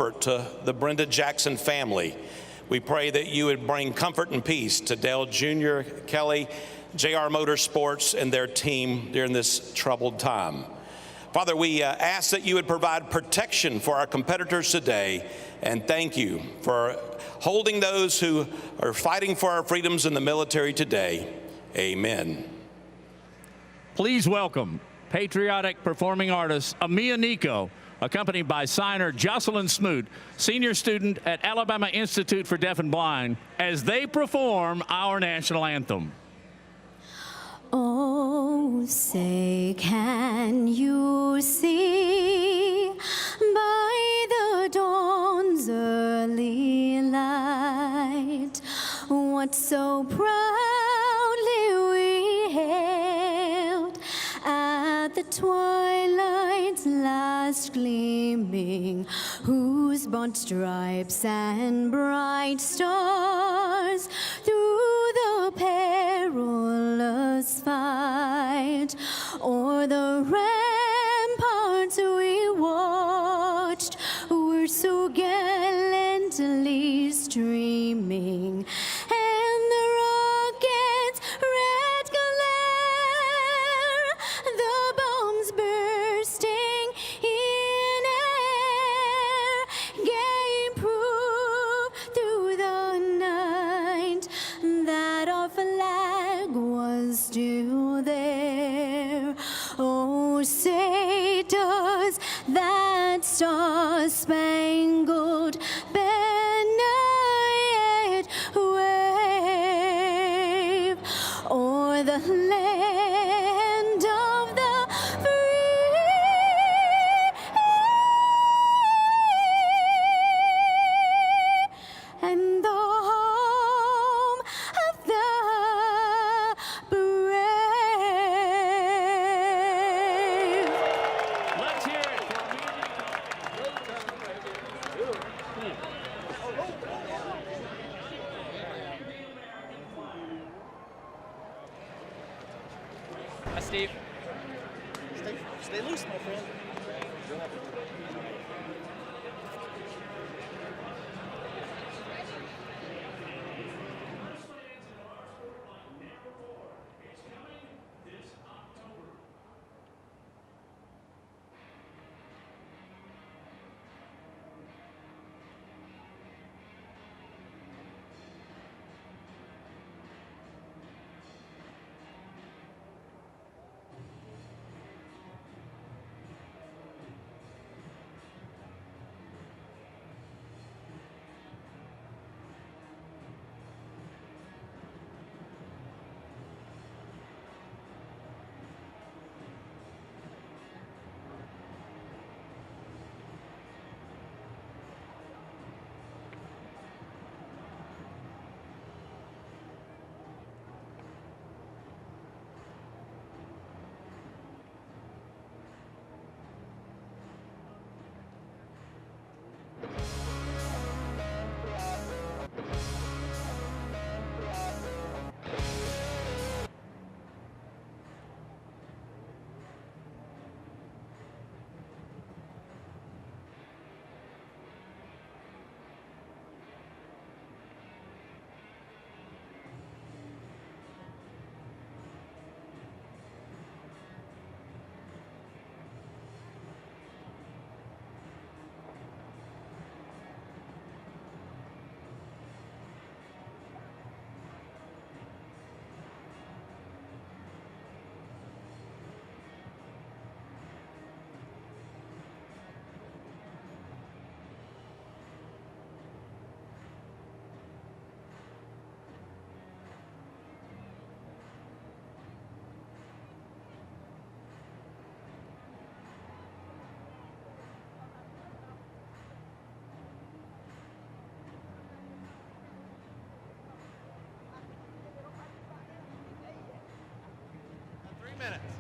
comfort to the Brenda Jackson family. We pray that you would bring comfort and peace to Dale Jr., Kelly, JR Motorsports, and their team during this troubled time. Father, we ask that you would provide protection for our competitors today, and thank you for holding those who are fighting for our freedoms in the military today. Amen. Please welcome patriotic performing artist Amia Nico, accompanied by signer Jocelyn Smoot, senior student at Alabama Institute for Deaf and Blind, as they perform our national anthem. Oh, say can you see by the dawn's early light what so proudly we hailed at the twilight's last gleaming, whose broad stripes and bright stars through the perilous fight o'er the ramparts we watched were so gallantly streaming, and the rockets' red glare, the bombs bursting in air, gave proof through the night that our flag was still there. Oh, say does that star-spangled banner yet wave o'er the land of the free and the home of the brave. Let's hear it for Hi, Steve. Stay loose, my friend. minutes.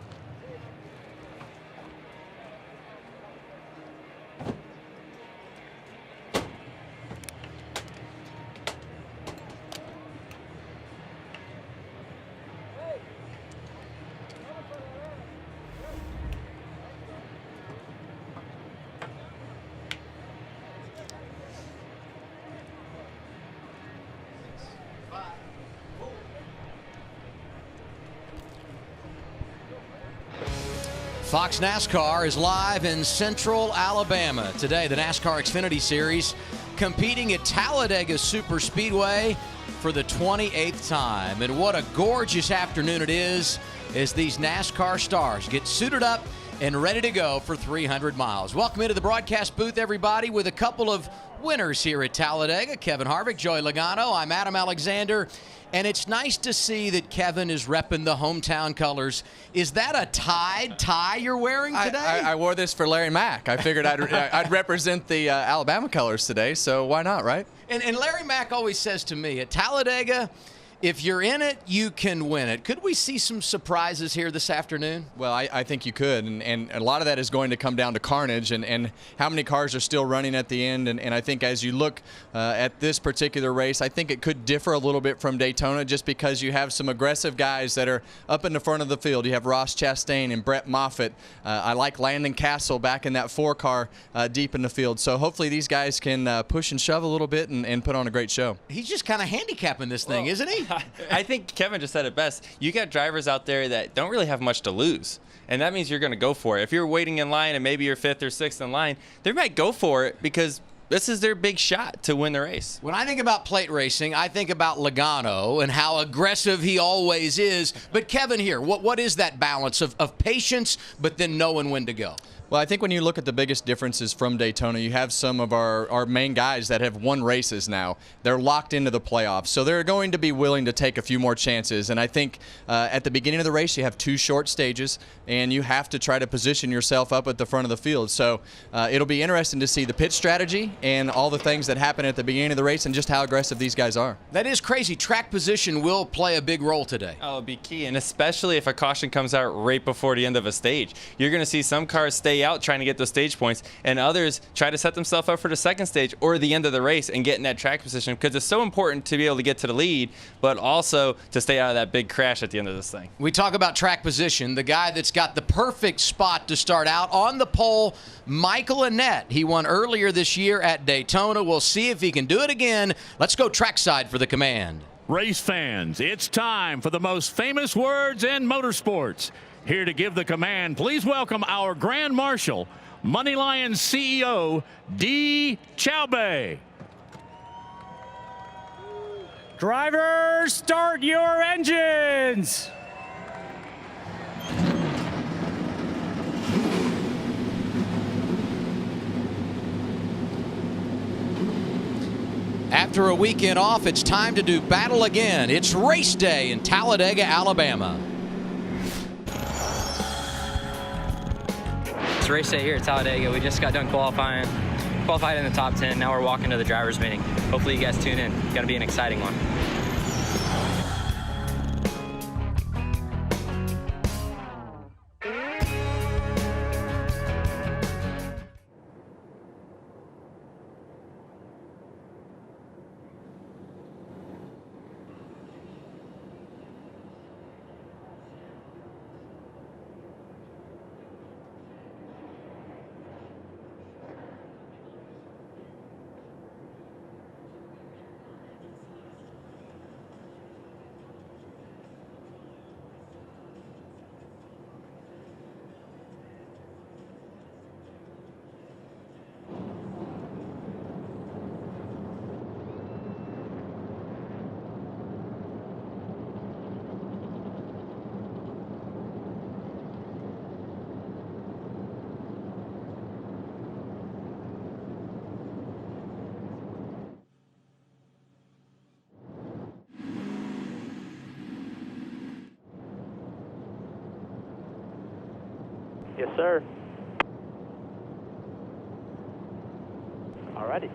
Fox NASCAR is live in Central Alabama. Today, the NASCAR Xfinity Series competing at Talladega Superspeedway for the 28th time. And what a gorgeous afternoon it is as these NASCAR stars get suited up and ready to go for 300 miles. Welcome into the broadcast booth, everybody, with a couple of winners here at Talladega. Kevin Harvick, Joey Logano. I'm Adam Alexander. And it's nice to see that Kevin is repping the hometown colors. Is that a tie you're wearing today? I wore this for Larry Mack. I figured I'd represent the Alabama colors today, so why not, right? And Larry Mack always says to me, at Talladega, if you're in it, you can win it. Could we see some surprises here this afternoon? Well, I think you could, and a lot of that is going to come down to carnage and how many cars are still running at the end. And I think as you look at this particular race, I think it could differ a little bit from Daytona just because you have some aggressive guys that are up in the front of the field. You have Ross Chastain and Brett Moffitt. I like Landon Castle back in that 4-car deep in the field. So hopefully these guys can push and shove a little bit and put on a great show. He's just kind of handicapping this thing, isn't he? I think Kevin just said it best. You got drivers out there that don't really have much to lose, and that means you're going to go for it. If you're waiting in line and maybe you're 5th or 6th in line, they might go for it because this is their big shot to win the race. When I think about plate racing, I think about Logano and how aggressive he always is. But Kevin here, what is that balance of patience but then knowing when to go? Well, I think when you look at the biggest differences from Daytona, you have some of our main guys that have won races now. They're locked into the playoffs, so they're going to be willing to take a few more chances. And I think at the beginning of the race, you have 2 short stages, and you have to try to position yourself up at the front of the field. So it'll be interesting to see the pit strategy and all the things that happen at the beginning of the race and just how aggressive these guys are. That is crazy. Track position will play a big role today. Oh, it'll be key, and especially if a caution comes out right before the end of a stage. You're going to see some cars stay out trying to get those stage points, and others try to set themselves up for the second stage or the end of the race and get in that track position because it's so important to be able to get to the lead, but also to stay out of that big crash at the end of this thing. We talk about track position. The guy that's got the perfect spot to start out on the pole, Michael Annett. He won earlier this year at Daytona. We'll see if he can do it again. Let's go trackside for the command. Race fans, it's time for the most famous words in motorsports. Here to give the command, please welcome our Grand Marshal, MoneyLion CEO, D. Chaube. Drivers, start your engines! After a weekend off, it's time to do battle again. It's race day in Talladega, Alabama. It's race day here at Talladega. We just got done qualified in the top 10. Now we're walking to the driver's meeting. Hopefully you guys tune in. It's going to be an exciting one. Yes, sir. Alrighty.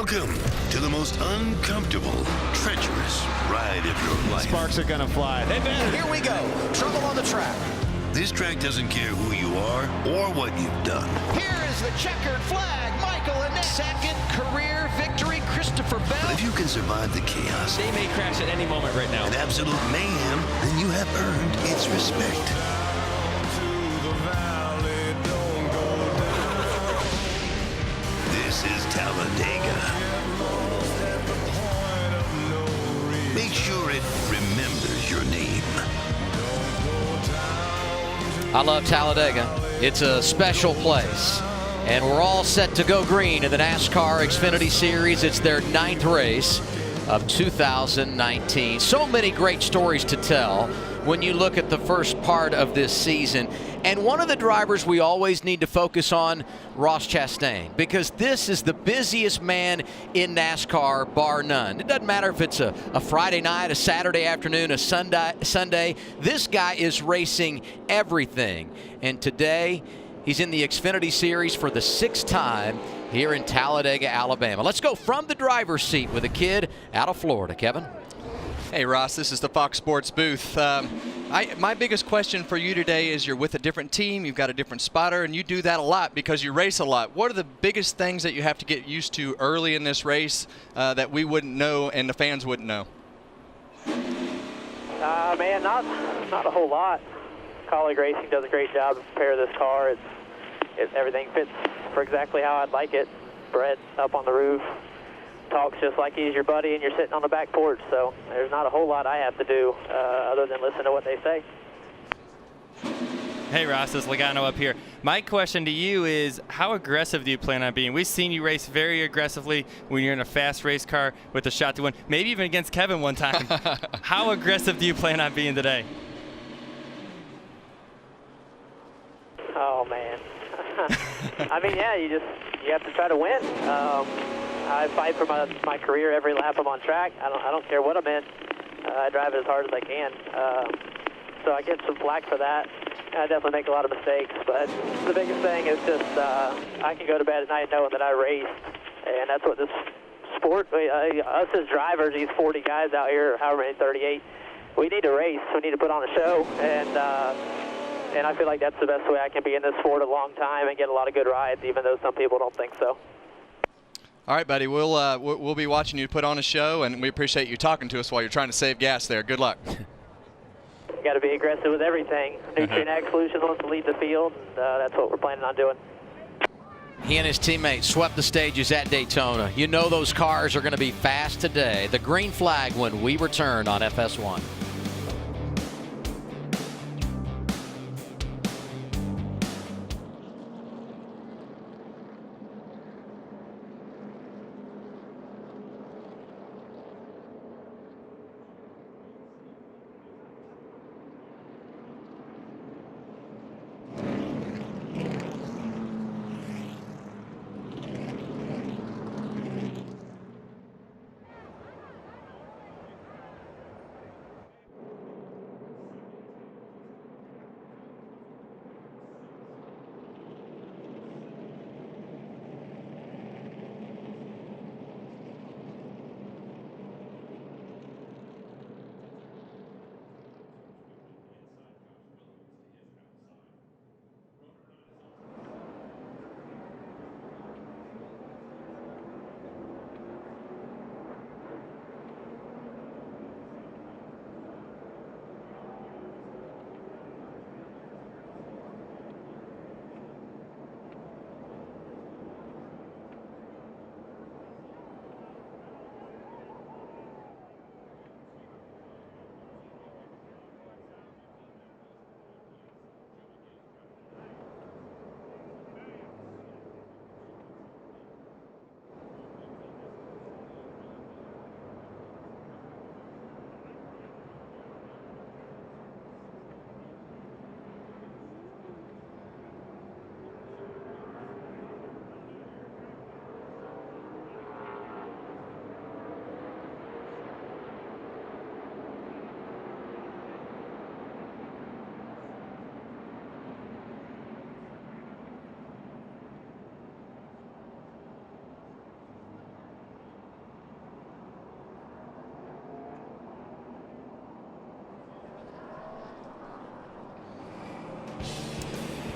Welcome to the most uncomfortable, treacherous ride of your life. Sparks are gonna fly. They better. Here we go. Trouble on the track. This track doesn't care who you are or what you've done. Here is the checkered flag. Michael Annett. Second career victory, Christopher Bell. But if you can survive the chaos, They may crash at any moment right now. and absolute mayhem, then you have earned its respect. This is Talladega. Make sure it remembers your name. I love Talladega. It's a special place. And we're all set to go green in the NASCAR Xfinity Series. It's their 9th race of 2019. So many great stories to tell when you look at the first part of this season. And one of the drivers we always need to focus on, Ross Chastain, because this is the busiest man in NASCAR, bar none. It doesn't matter if it's a Friday night, a Saturday afternoon, a Sunday. This guy is racing everything. And today, he's in the Xfinity Series for the 6th time here in Talladega, Alabama. Let's go from the driver's seat with a kid out of Florida. Kevin? Hey, Ross, this is the Fox Sports booth. My biggest question for you today is you're with a different team, you've got a different spotter, and you do that a lot because you race a lot. What are the biggest things that you have to get used to early in this race that we wouldn't know and the fans wouldn't know? Man, not a whole lot. Colleague Racing does a great job to prepare this car. Everything fits for exactly how I'd like it. Brett up on the roof talks just like he's your buddy and you're sitting on the back porch, so there's not a whole lot I have to do other than listen to what they say. Hey Ross, it's Logano up here. My question to you is, how aggressive do you plan on being? We've seen you race very aggressively when you're in a fast race car with a shot to win, maybe even against Kevin one time. How aggressive do you plan on being today? Oh man. I mean, yeah, you have to try to win. I fight for my career every lap I'm on track. I don't care what I'm in. I drive it as hard as I can. So I get some flack for that. I definitely make a lot of mistakes, but the biggest thing is just I can go to bed at night knowing that I raced, and that's what this sport, us as drivers, these 40 guys out here, however many, 38, we need to race. We need to put on a show, and I feel like that's the best way I can be in this sport a long time and get a lot of good rides, even though some people don't think so. All right, buddy, we'll be watching you put on a show, and we appreciate you talking to us while you're trying to save gas there. Good luck. You got to be aggressive with everything. Nutrient Ag Solutions wants to lead the field, and that's what we're planning on doing. He and his teammates swept the stages at Daytona. You know those cars are going to be fast today. The green flag when we return on FS1.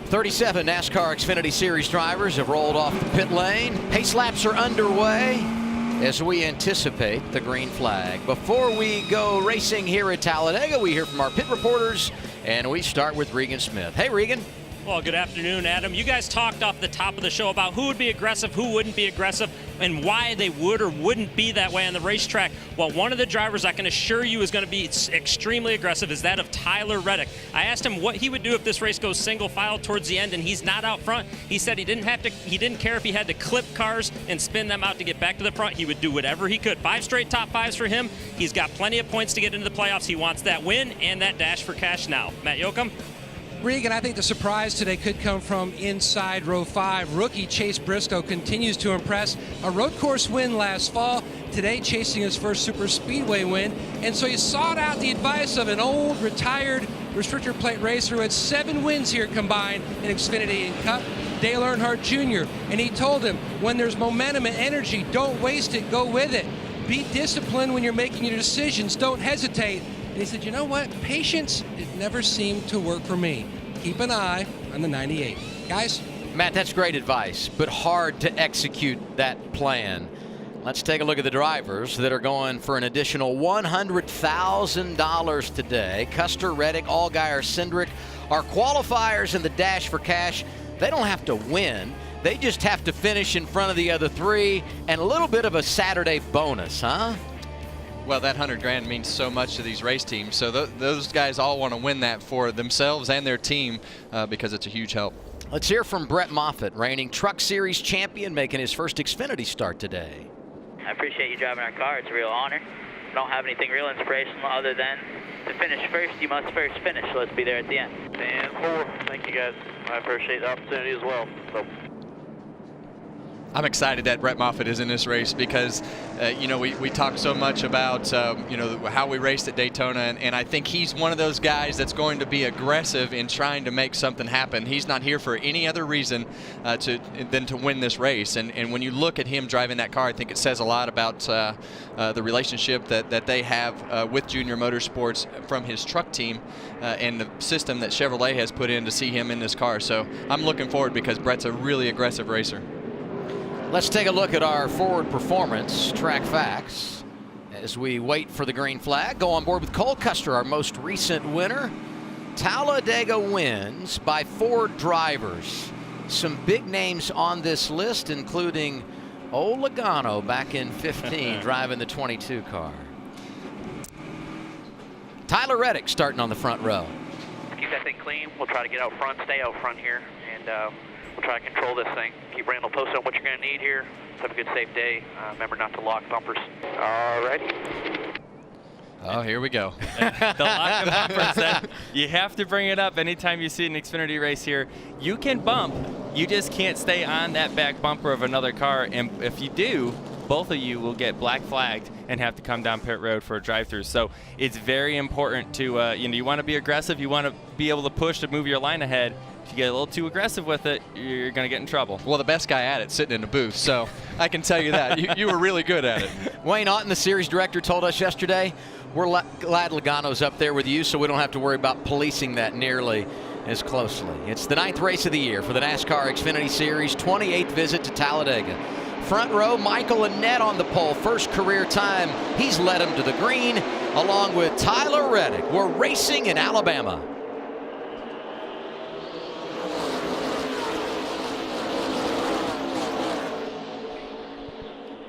37 NASCAR Xfinity Series drivers have rolled off the pit lane. Pace laps are underway as we anticipate the green flag. Before we go racing here at Talladega, we hear from our pit reporters, and we start with Regan Smith. Hey, Regan. Well, good afternoon, Adam. You guys talked off the top of the show about who would be aggressive, who wouldn't be aggressive, and why they would or wouldn't be that way on the racetrack. Well, one of the drivers I can assure you is going to be extremely aggressive is that of Tyler Reddick. I asked him what he would do if this race goes single file towards the end and he's not out front. He said he didn't care if he had to clip cars and spin them out to get back to the front. He would do whatever he could. 5 straight top 5s for him. He's got plenty of points to get into the playoffs. He wants that win and that dash for cash now. Matt Yoakum? Regan, I think the surprise today could come from inside row 5. Rookie Chase Briscoe continues to impress. A road course win last fall, today chasing his first super speedway win. And so he sought out the advice of an old, retired restrictor plate racer who had 7 wins here combined in Xfinity and Cup, Dale Earnhardt Jr. And he told him, when there's momentum and energy, don't waste it, go with it. Be disciplined when you're making your decisions, don't hesitate. And he said, you know what, patience, it never seemed to work for me. Keep an eye on the 98. Guys? Matt, that's great advice, but hard to execute that plan. Let's take a look at the drivers that are going for an additional $100,000 today. Custer, Reddick, Allgaier, Cindric. Our qualifiers in the dash for cash, they don't have to win. They just have to finish in front of the other 3 and a little bit of a Saturday bonus, huh? Well, that $100,000 means so much to these race teams. So those guys all want to win that for themselves and their team because it's a huge help. Let's hear from Brett Moffitt, reigning Truck Series champion, making his first Xfinity start today. I appreciate you driving our car. It's a real honor. I don't have anything real inspirational other than to finish first, you must first finish. So let's be there at the end. And 4. Thank you, guys. I appreciate the opportunity as well. So. I'm excited that Brett Moffitt is in this race because, we talk so much about, how we raced at Daytona, and I think he's one of those guys that's going to be aggressive in trying to make something happen. He's not here for any other reason than to win this race. And when you look at him driving that car, I think it says a lot about the relationship that they have with Junior Motorsports from his truck team and the system that Chevrolet has put in to see him in this car. So I'm looking forward because Brett's a really aggressive racer. Let's take a look at our forward performance track facts as we wait for the green flag. Go on board with Cole Custer, our most recent winner. Talladega wins by 4 drivers. Some big names on this list, including old Logano back in 15 driving the 22 car. Tyler Reddick starting on the front row. Keep that thing clean. We'll try to get out front, stay out front here, and we'll try to control this thing. Keep Randall posted on what you're going to need here. Let's have a good, safe day. Remember not to lock bumpers. All right. Oh, here we go. The lock of bumpers, you have to bring it up anytime you see an Xfinity race here. You can bump. You just can't stay on that back bumper of another car. And if you do, both of you will get black flagged and have to come down pit road for a drive-through. So it's very important to, you want to be aggressive. You want to be able to push to move your line ahead. If you get a little too aggressive with it, you're going to get in trouble. Well, the best guy at it sitting in the booth, so I can tell you that. You were really good at it. Wayne Otten, the series director, told us yesterday, we're glad Logano's up there with you so we don't have to worry about policing that nearly as closely. It's the 9th race of the year for the NASCAR Xfinity Series, 28th visit to Talladega. Front row, Michael Annett on the pole, first career time. He's led him to the green, along with Tyler Reddick. We're racing in Alabama.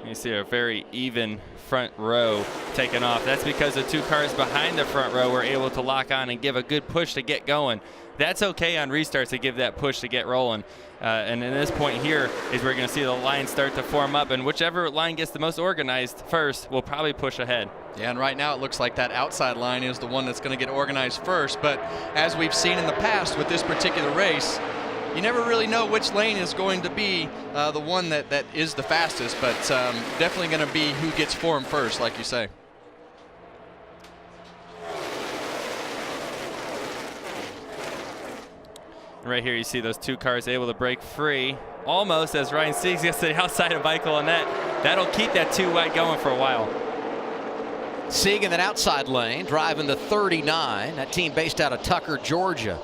You see a very even front row taking off. That's because the 2 cars behind the front row were able to lock on and give a good push to get going. That's okay on restarts to give that push to get rolling. And in this point here is we're going to see the line start to form up, and whichever line gets the most organized first will probably push ahead. Yeah, and right now it looks like that outside line is the one that's going to get organized first. But as we've seen in the past with this particular race, you never really know which lane is going to be the one that is the fastest, but definitely going to be who gets formed first, like you say. Right here you see those 2 cars able to break free almost as Ryan Siegs gets to the outside of Michael Annett. That'll keep that 2 wide going for a while. Sieg in that outside lane, driving the 39. That team based out of Tucker, Georgia.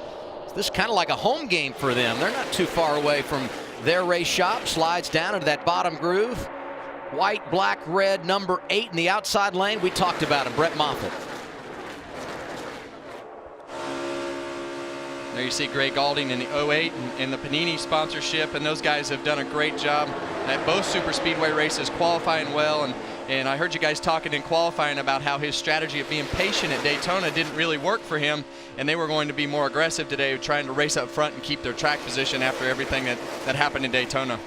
This is kind of like a home game for them. They're not too far away from their race shop. Slides down into that bottom groove. White, black, red, number 8 in the outside lane. We talked about him, Brett Moffitt. There you see Greg Galding in the 08 and the Panini sponsorship, and those guys have done a great job at both super speedway races, qualifying well. And I heard you guys talking in qualifying about how his strategy of being patient at Daytona didn't really work for him, and they were going to be more aggressive today, trying to race up front and keep their track position after everything that happened in Daytona.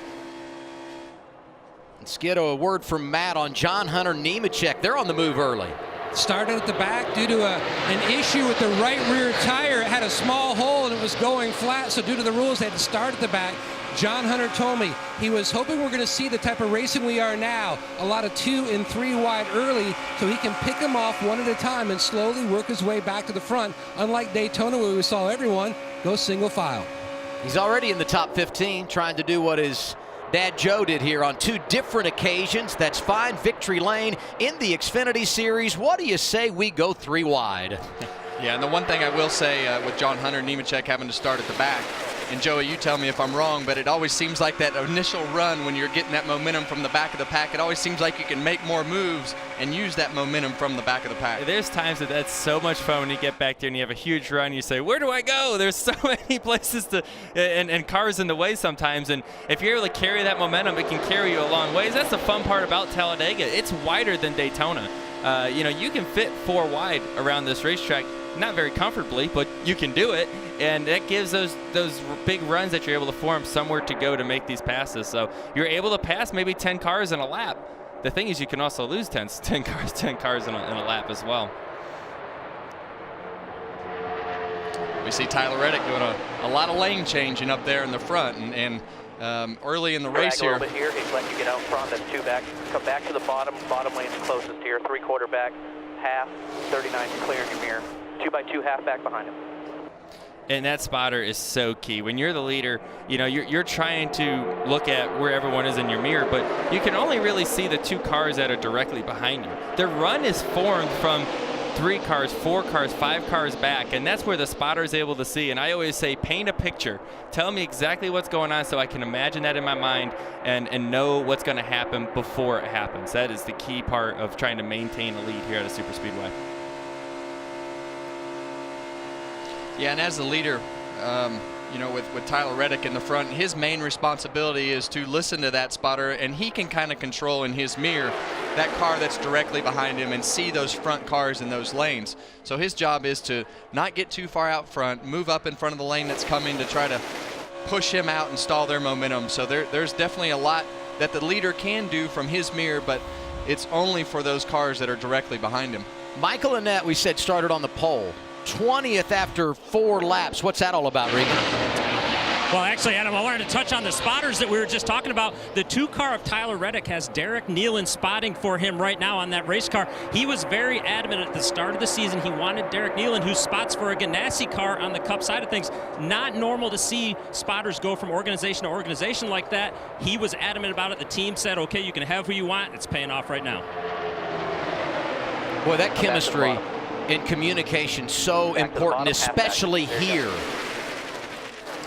Let's get a word from Matt on John Hunter Nemechek. They're on the move early. Started at the back due to an issue with the right rear tire. It had a small hole and it was going flat, so due to the rules they had to start at the back. John Hunter told me he was hoping we're going to see the type of racing we are now, a lot of 2 and 3 wide early, so he can pick them off one at a time and slowly work his way back to the front, unlike Daytona where we saw everyone go single file. He's already in the top 15, trying to do what his Dad Joe did here on 2 different occasions. That's fine. Victory lane in the Xfinity Series. What do you say we go 3 wide? Yeah, and the one thing I will say with John Hunter Nemechek having to start at the back, and Joey, you tell me if I'm wrong, but it always seems like that initial run when you're getting that momentum from the back of the pack, it always seems like you can make more moves and use that momentum from the back of the pack. There's times that's so much fun when you get back there and you have a huge run. You say, where do I go? There's so many places to, and cars in the way sometimes. And if you're able to carry that momentum, it can carry you a long ways. That's the fun part about Talladega. It's wider than Daytona. You can fit 4 wide around this racetrack. Not very comfortably, but you can do it, and that gives those big runs that you're able to form somewhere to go to make these passes. So you're able to pass maybe 10 cars in a lap. The thing is, you can also lose 10 cars in a lap as well. We see Tyler Reddick doing a lot of lane changing up there in the front, and early in the race here. A little bit here. He's letting you get out front. That's 2 back. Come back to the bottom. Bottom lane's closest here. 3/4 back. Half. 39 clearing your mirror. 2x2 half back behind him. And that spotter is so key. When you're the leader, you're trying to look at where everyone is in your mirror, but you can only really see the 2 cars that are directly behind you. The run is formed from 3 cars, 4 cars, 5 cars back, and that's where the spotter is able to see. And I always say, paint a picture. Tell me exactly what's going on so I can imagine that in my mind and know what's going to happen before it happens. That is the key part of trying to maintain a lead here at a super speedway. Yeah, and as the leader, with Tyler Reddick in the front, his main responsibility is to listen to that spotter, and he can kind of control in his mirror that car that's directly behind him and see those front cars in those lanes. So his job is to not get too far out front, move up in front of the lane that's coming to try to push him out and stall their momentum. So there's definitely a lot that the leader can do from his mirror, but it's only for those cars that are directly behind him. Michael Annett, we said, started on the pole. 20th after 4 laps. What's that all about, Regan? Well, actually, Adam, I wanted to touch on the spotters that we were just talking about. The 2 car of Tyler Reddick has Derek Nealon spotting for him right now on that race car. He was very adamant at the start of the season. He wanted Derek Nealon, who spots for a Ganassi car on the Cup side of things. Not normal to see spotters go from organization to organization like that. He was adamant about it. The team said, okay, you can have who you want. It's paying off right now. Boy, that chemistry and communication so important, especially here.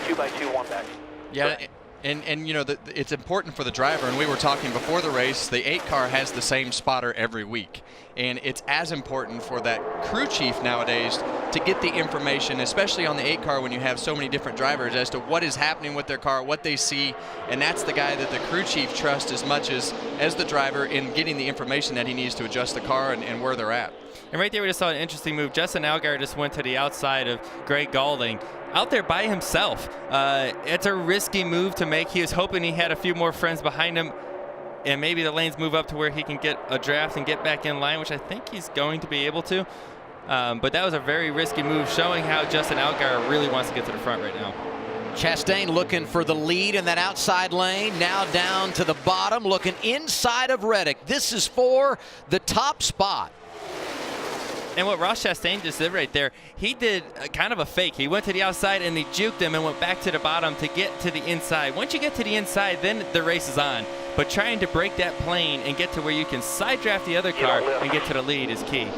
2x2, 1 back. Yeah, and it's important for the driver, and we were talking before the race, the 8 car has the same spotter every week, and it's as important for that crew chief nowadays to get the information, especially on the 8 car when you have so many different drivers, as to what is happening with their car, what they see, and that's the guy that the crew chief trusts as much as the driver in getting the information that he needs to adjust the car and where they're at. And right there we just saw an interesting move. Justin Allgaier just went to the outside of Greg Galding, out there by himself. It's a risky move to make. He was hoping he had a few more friends behind him, and maybe the lanes move up to where he can get a draft and get back in line, which I think he's going to be able to. But that was a very risky move, showing how Justin Allgaier really wants to get to the front right now. Chastain looking for the lead in that outside lane, now down to the bottom, looking inside of Reddick. This is for the top spot. And what Ross Chastain just did right there, he did kind of a fake. He went to the outside and he juked him and went back to the bottom to get to the inside. Once you get to the inside, then the race is on. But trying to break that plane and get to where you can side draft the other car and get to the lead is key.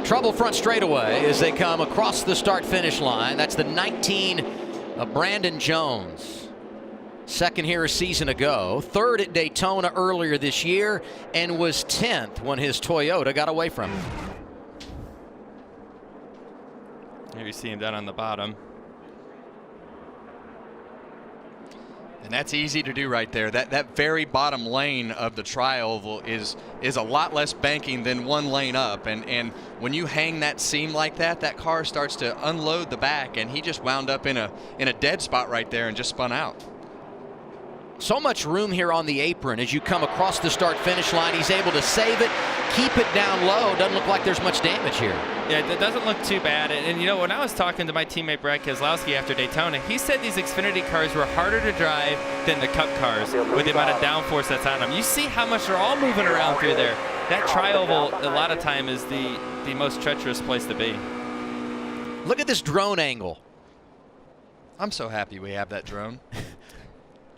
Trouble front straightaway as they come across the start-finish line. That's the 19 of Brandon Jones. Second here a season ago. Third at Daytona earlier this year, and was 10th when his Toyota got away from him. Here you see him down on the bottom. And that's easy to do right there. That very bottom lane of the tri-oval is a lot less banking than one lane up. And when you hang that seam like that, that car starts to unload the back, and he just wound up in a dead spot right there and just spun out. So much room here on the apron as you come across the start-finish line. He's able to save it, keep it down low. Doesn't look like there's much damage here. Yeah, it doesn't look too bad. And you know, when I was talking to my teammate Brad Keselowski after Daytona, he said these Xfinity cars were harder to drive than the Cup cars with the amount of downforce that's on them. You see how much they're all moving around through there. That tri-oval, a lot of time, is the most treacherous place to be. Look at this drone angle. I'm so happy we have that drone.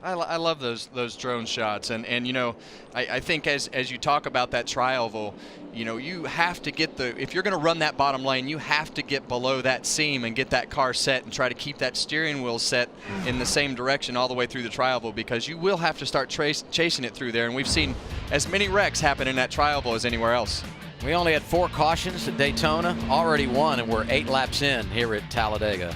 I love those drone shots, and you know, I think as you talk about that tri-oval, you know, you have to get if you're going to run that bottom lane, you have to get below that seam and get that car set and try to keep that steering wheel set in the same direction all the way through the tri-oval, because you will have to start chasing it through there, and we've seen as many wrecks happen in that tri-oval as anywhere else. We only had 4 cautions at Daytona, already won, and we're 8 laps in here at Talladega.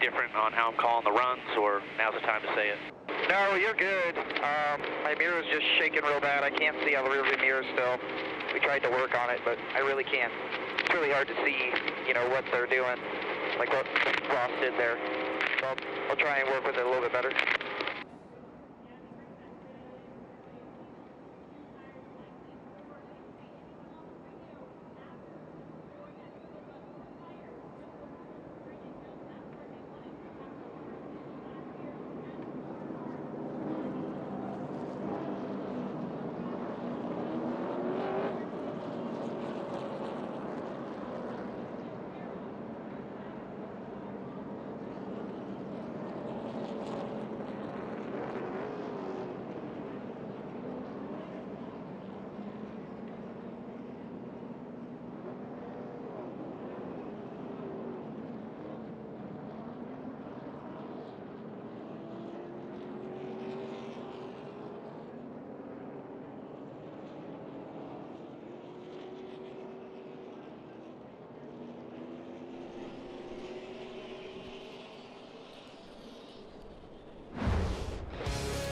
Different on how I'm calling the runs, or now's the time to say it? No, you're good. My mirror's just shaking real bad. I can't see out the rearview mirror still. We tried to work on it, but I really can't. It's really hard to see, you know, what they're doing, like what Ross did there. So I'll try and work with it a little bit better.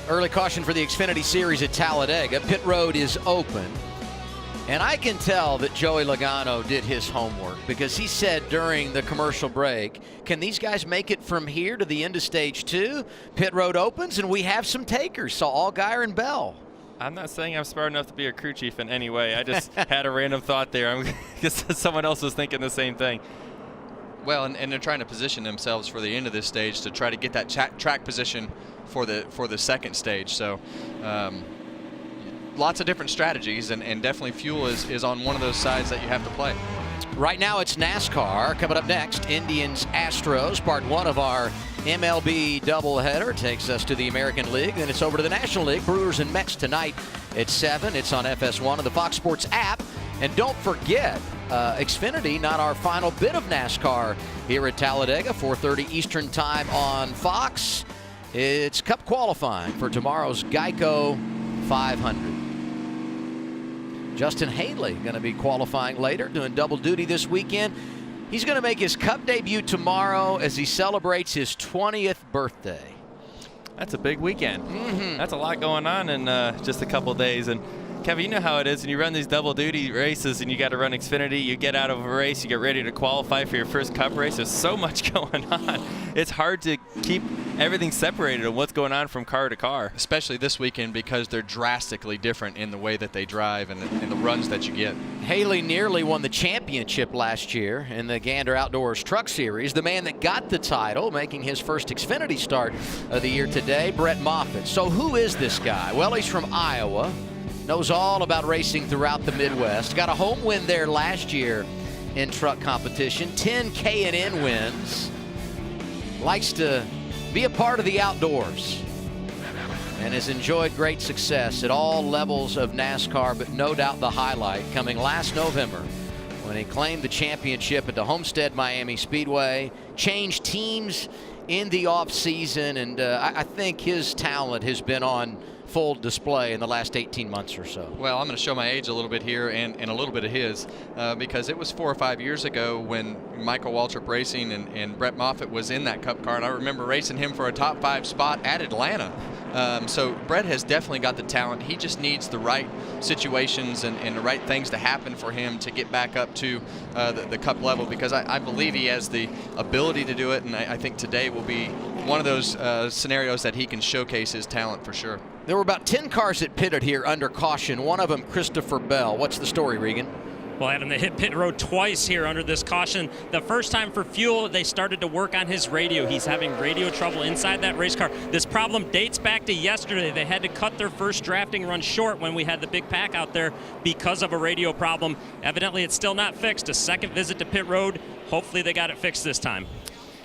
Early caution for the Xfinity Series at Talladega. Pit road is open. And I can tell that Joey Logano did his homework, because he said during the commercial break, can these guys make it from here to the end of stage 2? Pit road opens and we have some takers. So Allgaier and Bell. I'm not saying I'm smart enough to be a crew chief in any way. I just had a random thought there. I guess someone else was thinking the same thing. Well, and they're trying to position themselves for the end of this stage to try to get that track position for the second stage. So lots of different strategies, and definitely fuel is on one of those sides that you have to play. Right now it's NASCAR. Coming up next, Indians Astros, part 1 of our MLB doubleheader, takes us to the American League. Then it's over to the National League. Brewers and Mets tonight at 7. It's on FS1 and the Fox Sports app. And don't forget, Xfinity, not our final bit of NASCAR here at Talladega, 4:30 Eastern Time on Fox. It's Cup qualifying for tomorrow's Geico 500. Justin Haley going to be qualifying later, doing double duty this weekend. He's going to make his Cup debut tomorrow as he celebrates his 20th birthday. That's a big weekend. That's a lot going on in just a couple days. And Kevin, you know how it is when you run these double duty races and you got to run Xfinity, you get out of a race, you get ready to qualify for your first Cup race. There's so much going on. It's hard to keep everything separated on what's going on from car to car. Especially this weekend because they're drastically different in the way that they drive and the runs that you get. Haley nearly won the championship last year in the Gander Outdoors Truck Series. The man that got the title, making his first Xfinity start of the year today, Brett Moffitt. So who is this guy? Well, he's from Iowa. Knows all about racing throughout the Midwest. Got a home win there last year in truck competition. 10 K&N wins. Likes to be a part of the outdoors. And has enjoyed great success at all levels of NASCAR, but no doubt the highlight coming last November when he claimed the championship at the Homestead Miami Speedway, changed teams in the offseason, and I think his talent has been on full display in the last 18 months or so. Well, I'm going to show my age a little bit here and a little bit of his because it was 4 or 5 years ago when Michael Waltrip Racing and Brett Moffitt was in that Cup car, and I remember racing him for a top 5 spot at Atlanta. So Brett has definitely got the talent. He just needs the right situations and the right things to happen for him to get back up to the Cup level, because I believe he has the ability to do it, and I think today will be one of those scenarios that he can showcase his talent for sure. There were about 10 cars that pitted here under caution. One of them, Christopher Bell. What's the story, Regan? Well, Adam, they hit pit road twice here under this caution. The first time for fuel, they started to work on his radio. He's having radio trouble inside that race car. This problem dates back to yesterday. They had to cut their first drafting run short when we had the big pack out there because of a radio problem. Evidently, it's still not fixed. A second visit to pit road. Hopefully, they got it fixed this time.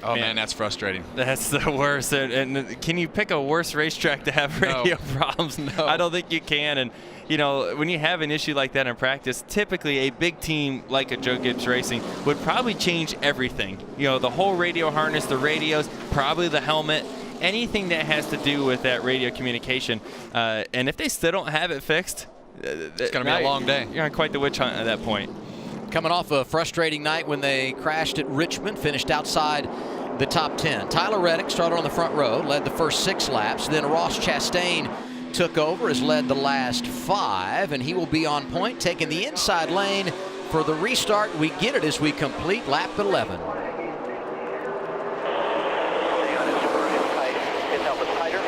Oh, man, that's frustrating. That's the worst. And can you pick a worse racetrack to have radio problems? No. I don't think you can. And, you know, when you have an issue like that in practice, typically a big team like a Joe Gibbs Racing would probably change everything. You know, the whole radio harness, the radios, probably the helmet, anything that has to do with that radio communication. And if they still don't have it fixed, it's going to be a long day. You're on quite the witch hunt at that point. Coming off a frustrating night when they crashed at Richmond, finished outside the top 10. Tyler Reddick started on the front row, led the first 6 laps. Then Ross Chastain took over, has led the last 5, and he will be on point, taking the inside lane for the restart. We get it as we complete lap 11. Hang on, it's super tight. His help is tighter.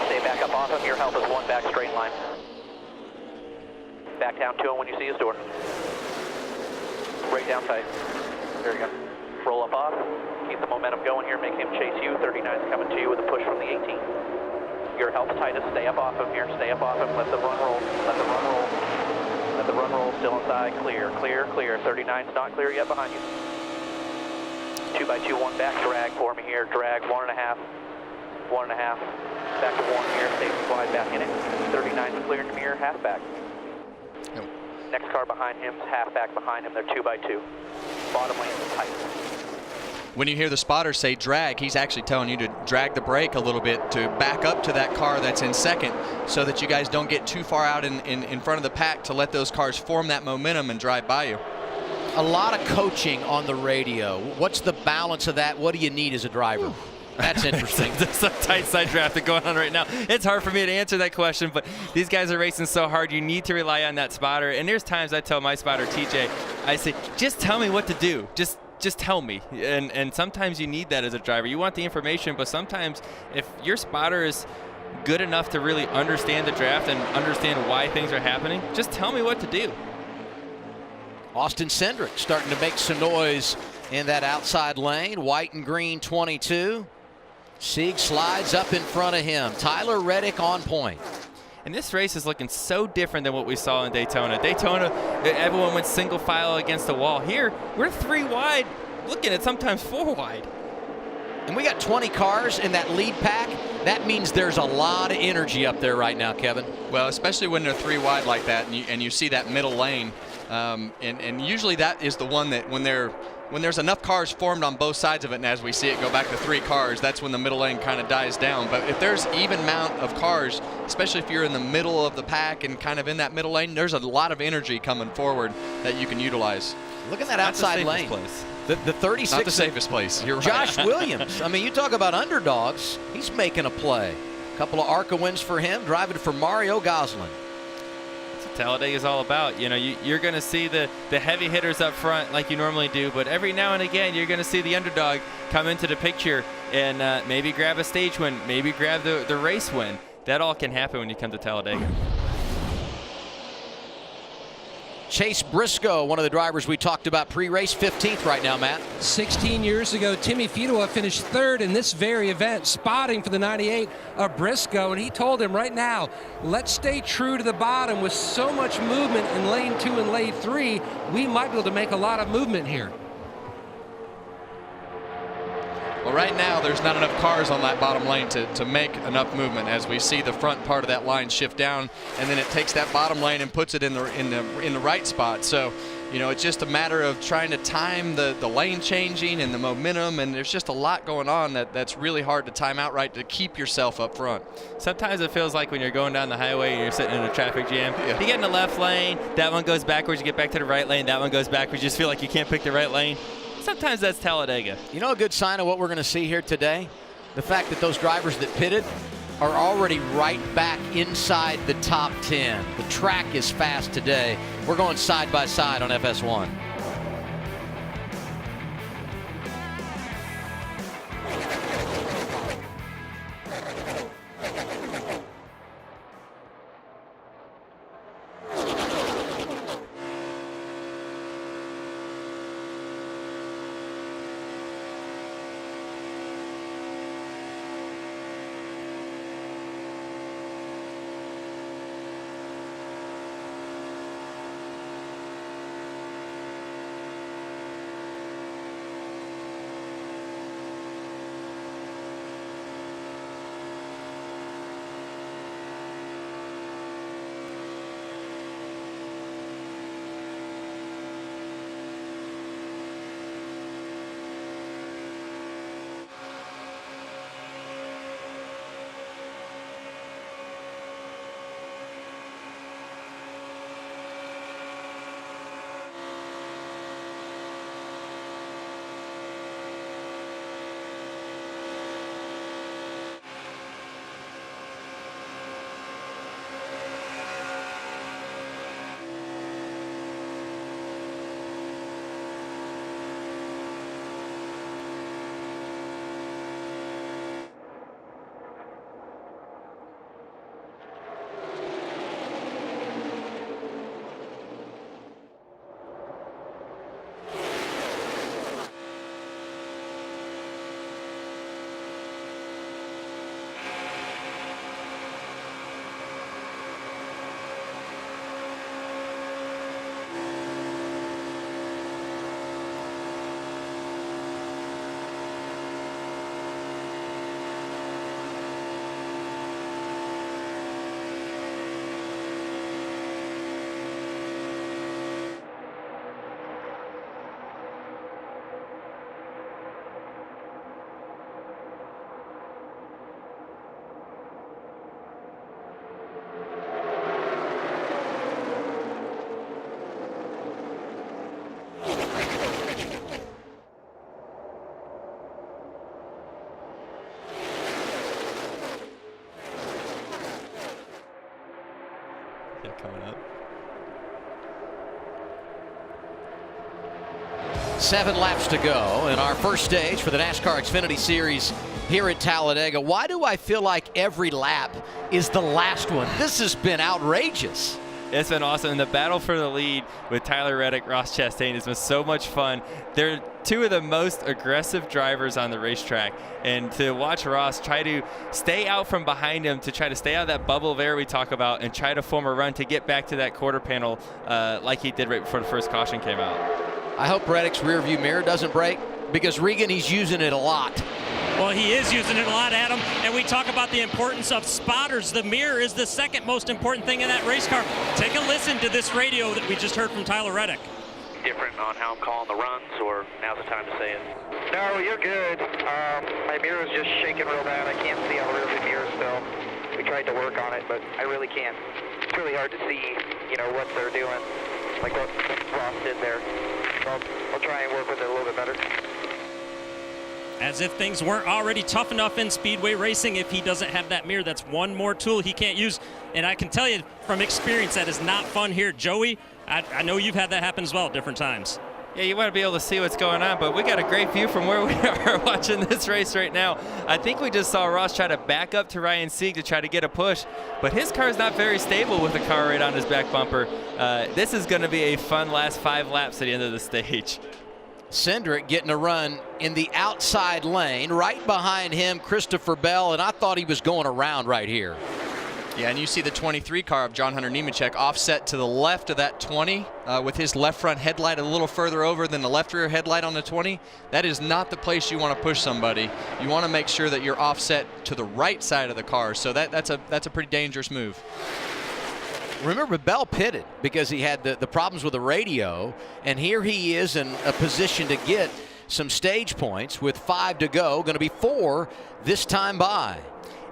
Stay back up off him. Your help is 1 back straight line. Back down to him when you see his door. Break down tight. There you go. Roll up off. Keep the momentum going here. Make him chase you. 39's coming to you with a push from the 18. Your help's tightest. Stay up off him here. Stay up off him. Let the run roll. Let the run roll. Let the run roll. Still inside. Clear, clear, clear. 39's not clear yet behind you. 2x2, 1 back. Drag for me here. Drag 1.5. 1.5. Back to 1 here. Stay slide back in it. 39's clear in the mirror. Half back. Next car behind him's half back behind him. They're 2x2. Bottom lane is tight. When you hear the spotter say drag, he's actually telling you to drag the brake a little bit to back up to that car that's in second so that you guys don't get too far out in front of the pack to let those cars form that momentum and drive by you. A lot of coaching on the radio. What's the balance of that? What do you need as a driver? That's interesting. There's a tight side drafting going on right now. It's hard for me to answer that question, but these guys are racing so hard. You need to rely on that spotter. And there's times I tell my spotter, TJ, I say, just tell me what to do. Just tell me. And sometimes you need that as a driver. You want the information, but sometimes if your spotter is good enough to really understand the draft and understand why things are happening, just tell me what to do. Austin Cindric starting to make some noise in that outside lane. White and green 22. Sieg slides up in front of him. Tyler Reddick on point. And this race is looking so different than what we saw in Daytona. Daytona, everyone went single file against the wall. Here, we're 3 wide, looking at sometimes 4 wide. And we got 20 cars in that lead pack. That means there's a lot of energy up there right now, Kevin. Well, especially when they're 3 wide like that and you see that middle lane. And usually that is the one that when they're when there's enough cars formed on both sides of it, and as we see it go back to 3 cars, that's when the middle lane kind of dies down. But if there's even amount of cars, especially if you're in the middle of the pack and kind of in that middle lane, there's a lot of energy coming forward that you can utilize. Look at that outside lane. The 36. Not the safest place. You're right. Josh Williams. I mean, you talk about underdogs. He's making a play. A couple of ARCA wins for him, driving for Mario Gosselin. That's what Talladega is all about. You know, you're going to see the heavy hitters up front like you normally do, but every now and again you're going to see the underdog come into the picture and maybe grab a stage win, maybe grab the race win. That all can happen when you come to Talladega. Chase Briscoe, one of the drivers we talked about pre-race, 15th right now, Matt. 16 years ago, Timmy Fidoa finished 3rd in this very event, spotting for the 98 of Briscoe, and he told him right now, let's stay true to the bottom. With so much movement in lane 2 and lane 3, we might be able to make a lot of movement here. Well, right now there's not enough cars on that bottom lane to make enough movement, as we see the front part of that line shift down, and then it takes that bottom lane and puts it in the right spot. So, you know, it's just a matter of trying to time the lane changing and the momentum, and there's just a lot going on that's really hard to time out right to keep yourself up front. Sometimes it feels like when you're going down the highway and you're sitting in a traffic jam, you get in the left lane, that one goes backwards, you get back to the right lane, that one goes backwards, you just feel like you can't pick the right lane. Sometimes that's Talladega. You know a good sign of what we're going to see here today? The fact that those drivers that pitted are already right back inside the top 10. The track is fast today. We're going side by side on FS1. Coming up. 7 laps to go in our first stage for the NASCAR Xfinity Series here at Talladega. Why do I feel like every lap is the last one? This has been outrageous. It's been awesome. And the battle for the lead with Tyler Reddick, Ross Chastain has been so much fun. They're two of the most aggressive drivers on the racetrack. And to watch Ross try to stay out from behind him, to try to stay out of that bubble of air we talk about and try to form a run to get back to that quarter panel like he did right before the first caution came out. I hope Reddick's rear view mirror doesn't break, because Regan, he's using it a lot. Well, he is using it a lot, Adam, and we talk about the importance of spotters. The mirror is the second most important thing in that race car. Take a listen to this radio that we just heard from Tyler Reddick. different on how I'm calling the runs, or now's the time to say it? No, you're good. My mirror's just shaking real bad. I can't see out of the rearview mirror still. We tried to work on it, but I really can't. It's really hard to see, what they're doing, like what Ross did there. So I'll try and work with it a little bit better. As if things weren't already tough enough in speedway racing, if he doesn't have that mirror, that's one more tool he can't use. And I can tell you from experience that is not fun here. Joey, I know you've had that happen as well at different times. Yeah, you want to be able to see what's going on, but we got a great view from where we are watching this race right now. I think we just saw Ross try to back up to Ryan Sieg to try to get a push, but his car's not very stable with the car right on his back bumper. This is going to be a fun last 5 laps at the end of the stage. Cindric getting a run in the outside lane. Right behind him, Christopher Bell, and I thought he was going around right here. Yeah, and you see the 23 car of John Hunter Nemechek offset to the left of that 20 with his left front headlight a little further over than the left rear headlight on the 20. That is not the place you want to push somebody. You want to make sure that you're offset to the right side of the car, so that's a pretty dangerous move. Remember, Bell pitted because he had the problems with the radio, and here he is in a position to get some stage points with 5 to go. Going to be 4 this time by.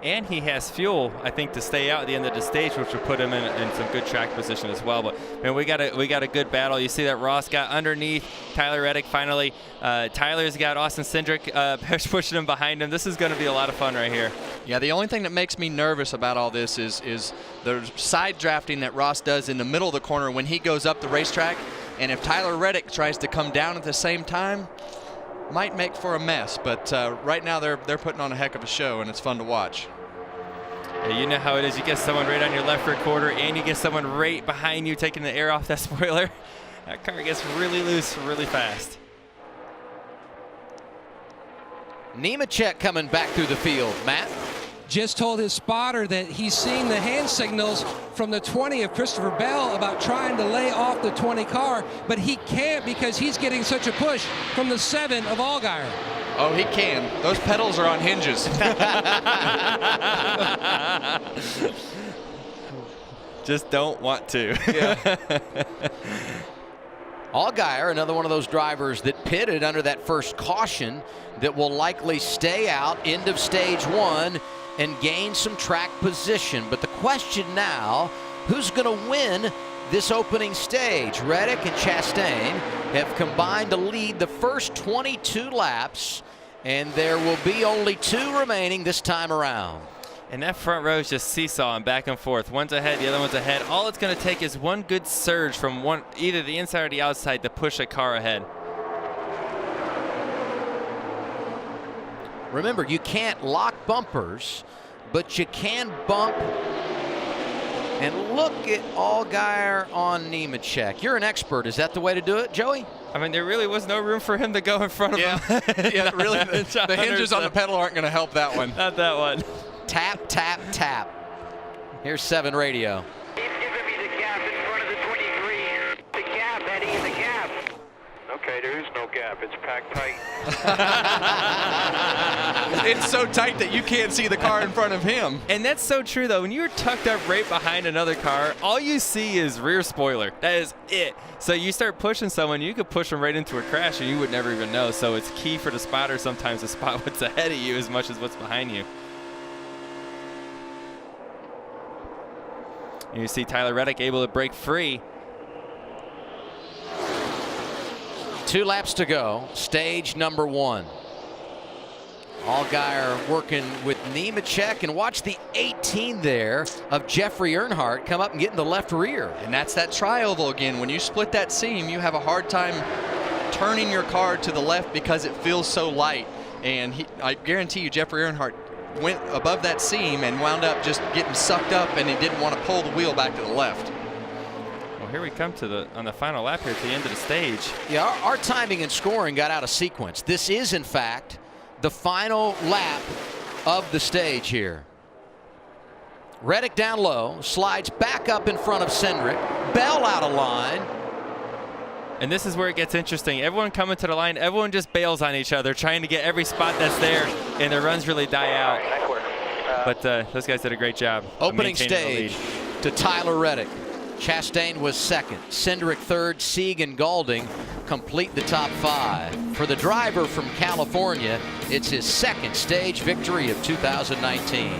And he has fuel, I think, to stay out at the end of the stage, which would put him in some good track position as well. But man, we got a good battle. You see that Ross got underneath Tyler Reddick finally. Tyler's got Austin Cindric pushing him behind him. This is going to be a lot of fun right here. Yeah, the only thing that makes me nervous about all this is the side drafting that Ross does in the middle of the corner when he goes up the racetrack. And if Tyler Reddick tries to come down at the same time, might make for a mess. But right now they're putting on a heck of a show, and it's fun to watch. Yeah, you know how it is. You get someone right on your left rear quarter, and you get someone right behind you taking the air off that spoiler. That car gets really loose really fast. Nemechek coming back through the field. Matt? Just told his spotter that he's seeing the hand signals from the 20 of Christopher Bell about trying to lay off the 20 car, but he can't because he's getting such a push from the 7 of Allgaier. Oh, he can. Those pedals are on hinges. Just don't want to. Yeah. Allgaier, another one of those drivers that pitted under that first caution that will likely stay out end of stage 1 and gain some track position. But the question now, who's going to win this opening stage? Reddick and Chastain have combined to lead the first 22 laps, and there will be only 2 remaining this time around. And that front row is just seesawing back and forth. One's ahead, the other one's ahead. All it's going to take is one good surge from either the inside or the outside to push a car ahead. Remember, you can't lock bumpers, but you can bump. And look at Allgaier on Nemechek. You're an expert. Is that the way to do it, Joey? I mean, there really was no room for him to go in front of him. Yeah, really. The hinges on the pedal aren't going to help that one. Not that one. Tap, tap, tap. Here's 7 radio. He's giving me the gap in front of the 23. The gap, Eddie, the gap. Okay, there is no gap. It's packed tight. It's so tight that you can't see the car in front of him. And that's so true, though. When you're tucked up right behind another car, all you see is rear spoiler. That is it. So you start pushing someone, you could push them right into a crash, and you would never even know. So it's key for the spotter sometimes to spot what's ahead of you as much as what's behind you. And you see Tyler Reddick able to break free. 2 laps to go. Stage number 1. Allgaier working with Nemechek, and watch the 18 there of Jeffrey Earnhardt come up and get in the left rear. And that's that tri-oval again. When you split that seam, you have a hard time turning your car to the left because it feels so light. And I guarantee you, Jeffrey Earnhardt went above that seam and wound up just getting sucked up, and he didn't want to pull the wheel back to the left. Well, here we come to on the final lap here at the end of the stage. Yeah, our timing and scoring got out of sequence. This is, in fact, the final lap of the stage here. Reddick down low, slides back up in front of Cindric. Bell out of line. And this is where it gets interesting. Everyone coming to the line, everyone just bails on each other, trying to get every spot that's there, and the runs really die out. Nice work. But those guys did a great job. Opening stage to Tyler Reddick. Chastain was second. Cindric third. Sieg and Gaulding complete the top 5. For the driver from California, it's his second stage victory of 2019.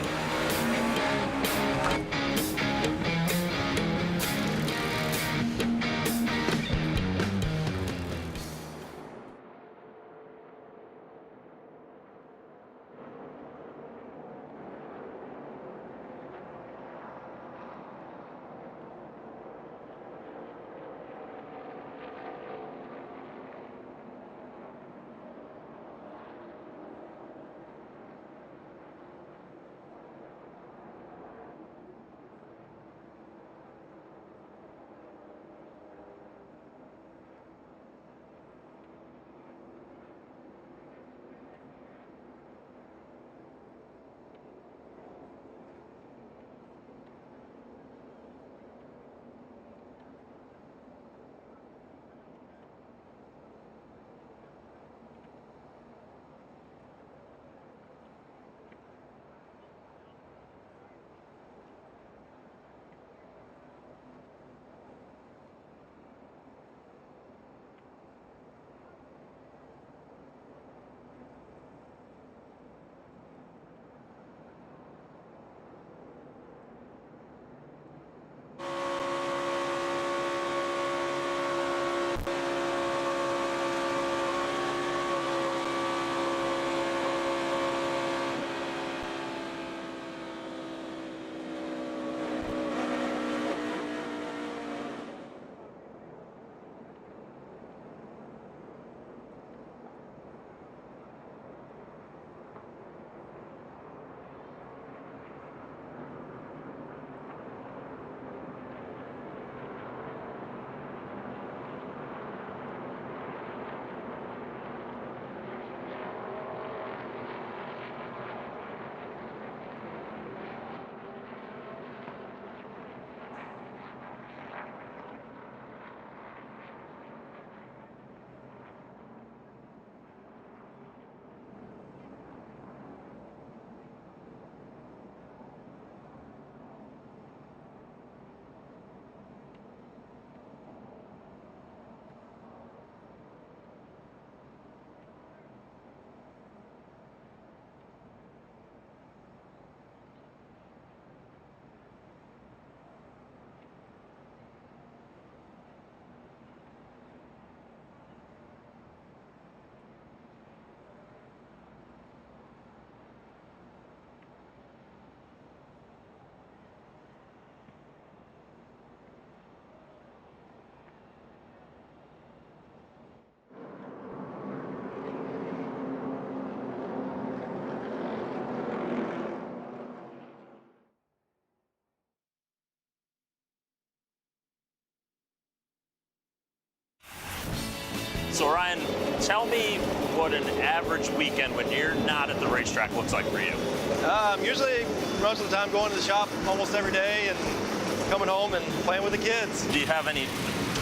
So Ryan, tell me what an average weekend when you're not at the racetrack looks like for you. Usually, most of the time, going to the shop almost every day and coming home and playing with the kids. Do you have any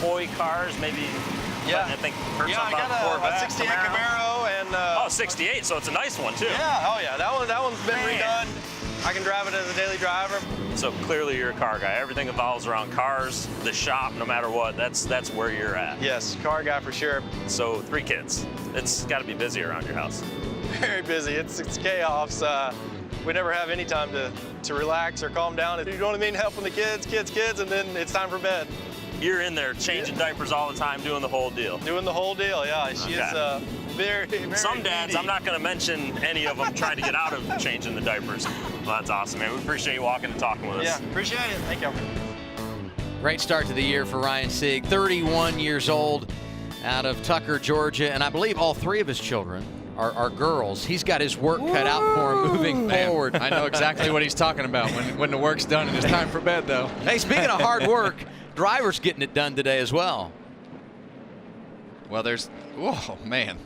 toy cars? Maybe. Yeah. I think heard I something got about a 68 Camaro and. Oh, 68. So it's a nice one too. Yeah. Oh yeah. That one's been redone. I can drive it as a daily driver. So clearly you're a car guy. Everything evolves around cars, the shop, no matter what. That's where you're at. Yes, car guy for sure. So 3 kids. It's got to be busy around your house. Very busy. It's chaos. We never have any time to relax or calm down. You know what I mean? Helping the kids, and then it's time for bed. You're in there changing diapers all the time, doing the whole deal. Doing the whole deal, yeah. She is very, very Some dads, needy. I'm not going to mention any of them trying to get out of changing the diapers. Well, that's awesome, man. We appreciate you walking and talking with us. Yeah, appreciate it. Thank you. Great start to the year for Ryan Sieg, 31 years old, out of Tucker, Georgia, and I believe all 3 of his children are girls. He's got his work cut out for him moving forward. I know exactly what he's talking about when the work's done and it's time for bed, though. Hey, speaking of hard work, drivers getting it done today as well. Well, oh man.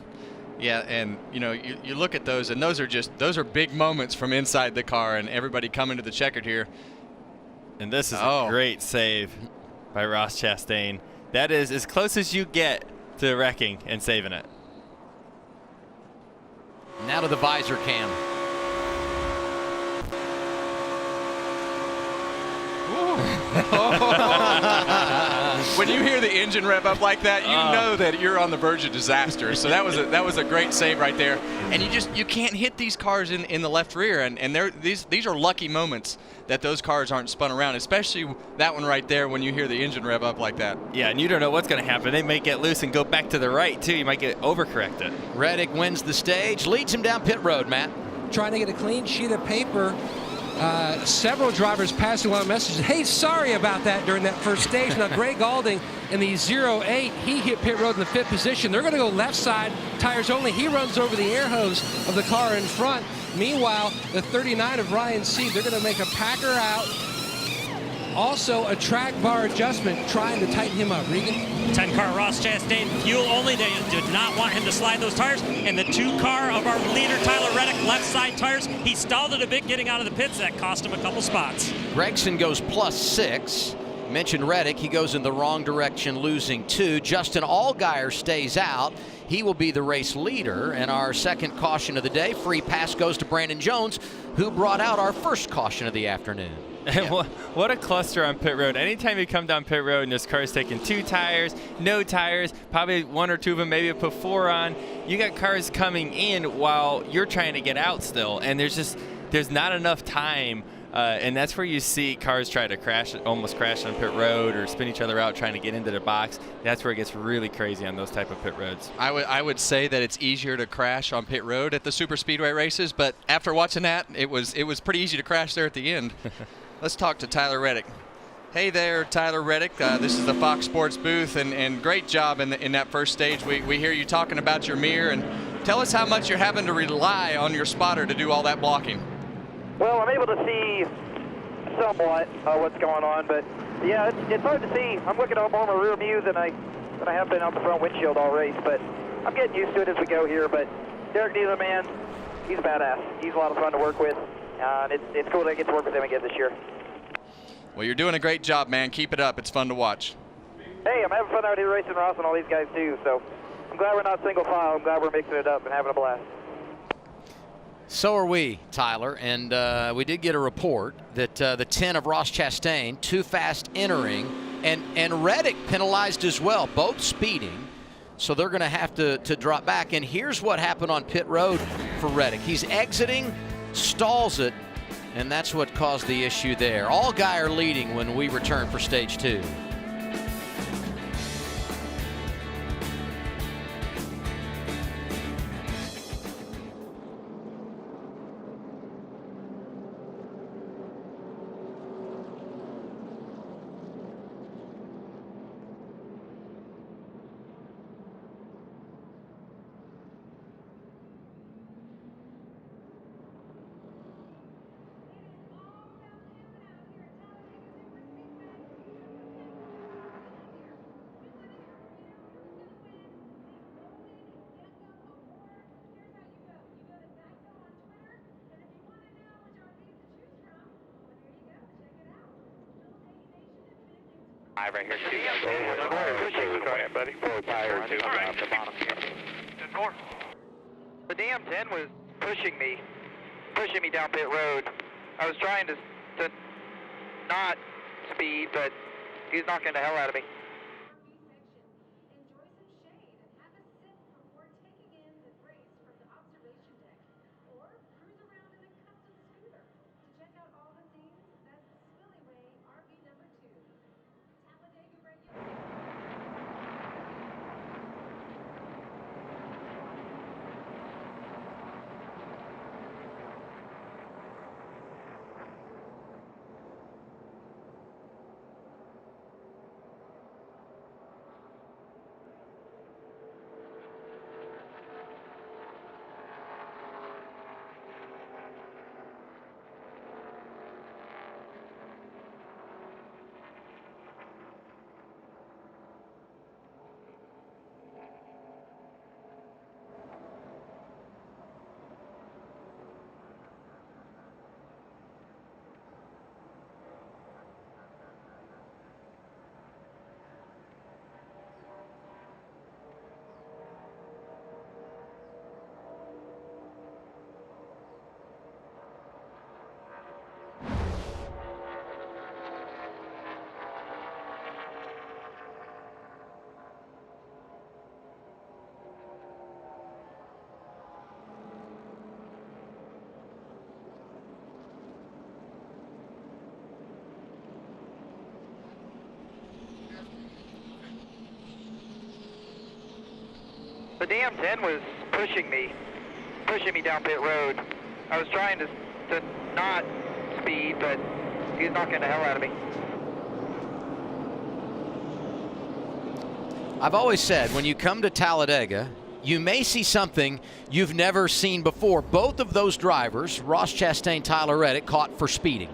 Yeah, and you know, you look at those, and those are big moments from inside the car, and everybody coming to the checkered here. And this is a great save by Ross Chastain. That is as close as you get to wrecking and saving it. Now to the visor cam. when you hear the engine rev up like that, you know that you're on the verge of disaster. So that was a great save right there. And you can't hit these cars in the left rear, and these are lucky moments that those cars aren't spun around, especially that one right there when you hear the engine rev up like that. Yeah, and you don't know what's going to happen. They may get loose and go back to the right, too. You might get overcorrected. Reddick wins the stage, leads him down pit road, Matt. Trying to get a clean sheet of paper. Several drivers passing along messages, hey, sorry about that during that first stage. Now, Greg Alding in the 08, he hit pit road in the 5th position. They're going to go left side, tires only. He runs over the air hose of the car in front. Meanwhile, the 39 of Ryan Sieg, they're going to make a packer out. Also, a track bar adjustment, trying to tighten him up. Regan? 10-car Ross Chastain, fuel only. They did not want him to slide those tires. And the 2-car of our leader, Tyler Reddick, left side tires. He stalled it a bit getting out of the pits. That cost him a couple spots. Gregson goes +6. Mentioned Reddick, he goes in the wrong direction, losing 2. Justin Allgaier stays out. He will be the race leader. And our second caution of the day, free pass goes to Brandon Jones, who brought out our first caution of the afternoon. Yeah. What a cluster on pit road. Anytime you come down pit road and this car is taking 2 tires, no tires, probably 1 or 2 of them maybe put 4 on, you got cars coming in while you're trying to get out still, and there's not enough time. And that's where you see cars try to crash, almost crash on pit road or spin each other out trying to get into the box. That's where it gets really crazy on those type of pit roads. I would say that it's easier to crash on pit road at the super speedway races, but after watching that, it was pretty easy to crash there at the end. Let's talk to Tyler Reddick. Hey there, Tyler Reddick. This is the Fox Sports booth, and great job in that first stage. We hear you talking about your mirror, and tell us how much you're having to rely on your spotter to do all that blocking. Well, I'm able to see somewhat what's going on, but yeah, it's hard to see. I'm looking up more in my rear view than I have been out the front windshield all race, but I'm getting used to it as we go here. But Derek Needler, man, he's a badass. He's a lot of fun to work with. It's cool that I get to work with him again this year. Well, you're doing a great job, man. Keep it up. It's fun to watch. Hey, I'm having fun out here racing Ross and all these guys too, so I'm glad we're not single file. I'm glad we're mixing it up and having a blast. So are we, Tyler, and we did get a report that the 10 of Ross Chastain, too fast entering, and Reddick penalized as well, both speeding, so they're going to have to drop back. And here's what happened on pit road for Reddick. He's exiting, stalls it, and that's what caused the issue there. Allgaier leading when we return for stage 2. Right here. Go ahead, buddy. 4 tires, 2 at the bottom here. 10-4. The damn 10 was pushing me down pit road. I was trying to not speed, but he was knocking the hell out of me. the damn 10 was pushing me down pit road. I was trying to not speed, but he was knocking the hell out of me. I've always said, when you come to Talladega, you may see something you've never seen before. Both of those drivers, Ross Chastain, Tyler Reddick, caught for speeding.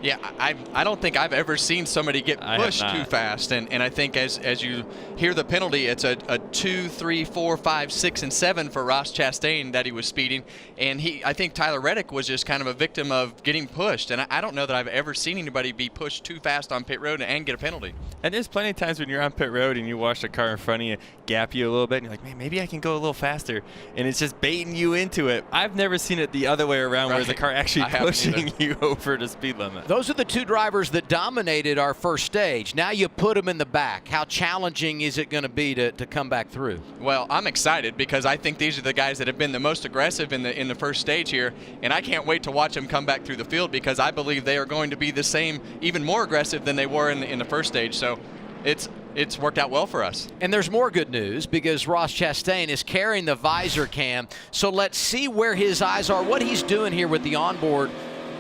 Yeah, I don't think I've ever seen somebody get pushed too fast. And I think as you hear the penalty, it's a 2, 3, 4, 5, 6, and 7 for Ross Chastain that he was speeding. And I think Tyler Reddick was just kind of a victim of getting pushed. And I don't know that I've ever seen anybody be pushed too fast on pit road and get a penalty. And there's plenty of times when you're on pit road and you watch the car in front of you gap you a little bit, and you're like, man, maybe I can go a little faster. And it's just baiting you into it. I've never seen it the other way around, where the car actually pushing you over the speed limit. Those are the two drivers that dominated our first stage. Now you put them in the back. How challenging is it going to be to come back through? Well, I'm excited because I think these are the guys that have been the most aggressive in the first stage here, and I can't wait to watch them come back through the field, because I believe they are going to be the same, even more aggressive than they were in the first stage. So it's worked out well for us. And there's more good news, because Ross Chastain is carrying the visor cam. So let's see where his eyes are, what he's doing here with the onboard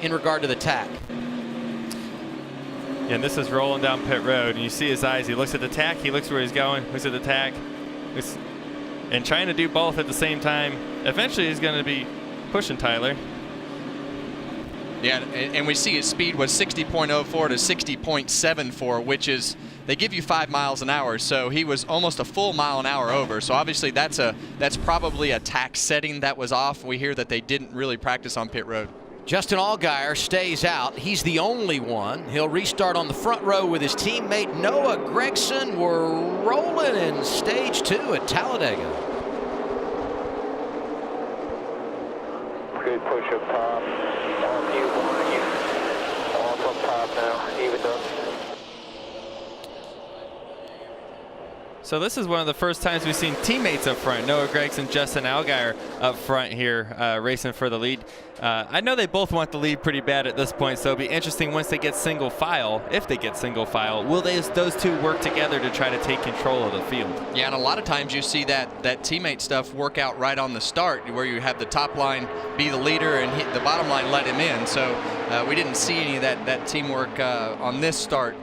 in regard to the tack. And this is rolling down pit road, and you see his eyes. He looks at the tack, he looks where he's going, looks at the tack, and trying to do both at the same time. Eventually he's going to be pushing Tyler. Yeah, and we see his speed was 60.04 to 60.74, which is, they give you 5 miles an hour, so he was almost a full mile an hour over. So obviously that's probably a tack setting that was off. We hear that they didn't really practice on pit road. Justin Allgaier stays out. He's the only one. He'll restart on the front row with his teammate Noah Gregson. We're rolling in stage 2 at Talladega. Good push up top. On you, off up top now, even up. So this is one of the first times we've seen teammates up front. Noah Gregson, Justin Allgaier up front here, racing for the lead. I know they both want the lead pretty bad at this point, so it'll be interesting once they get single file. If they get single file, will those two work together to try to take control of the field? Yeah, and a lot of times you see that teammate stuff work out right on the start, where you have the top line be the leader and the bottom line let him in. So we didn't see any of that teamwork on this start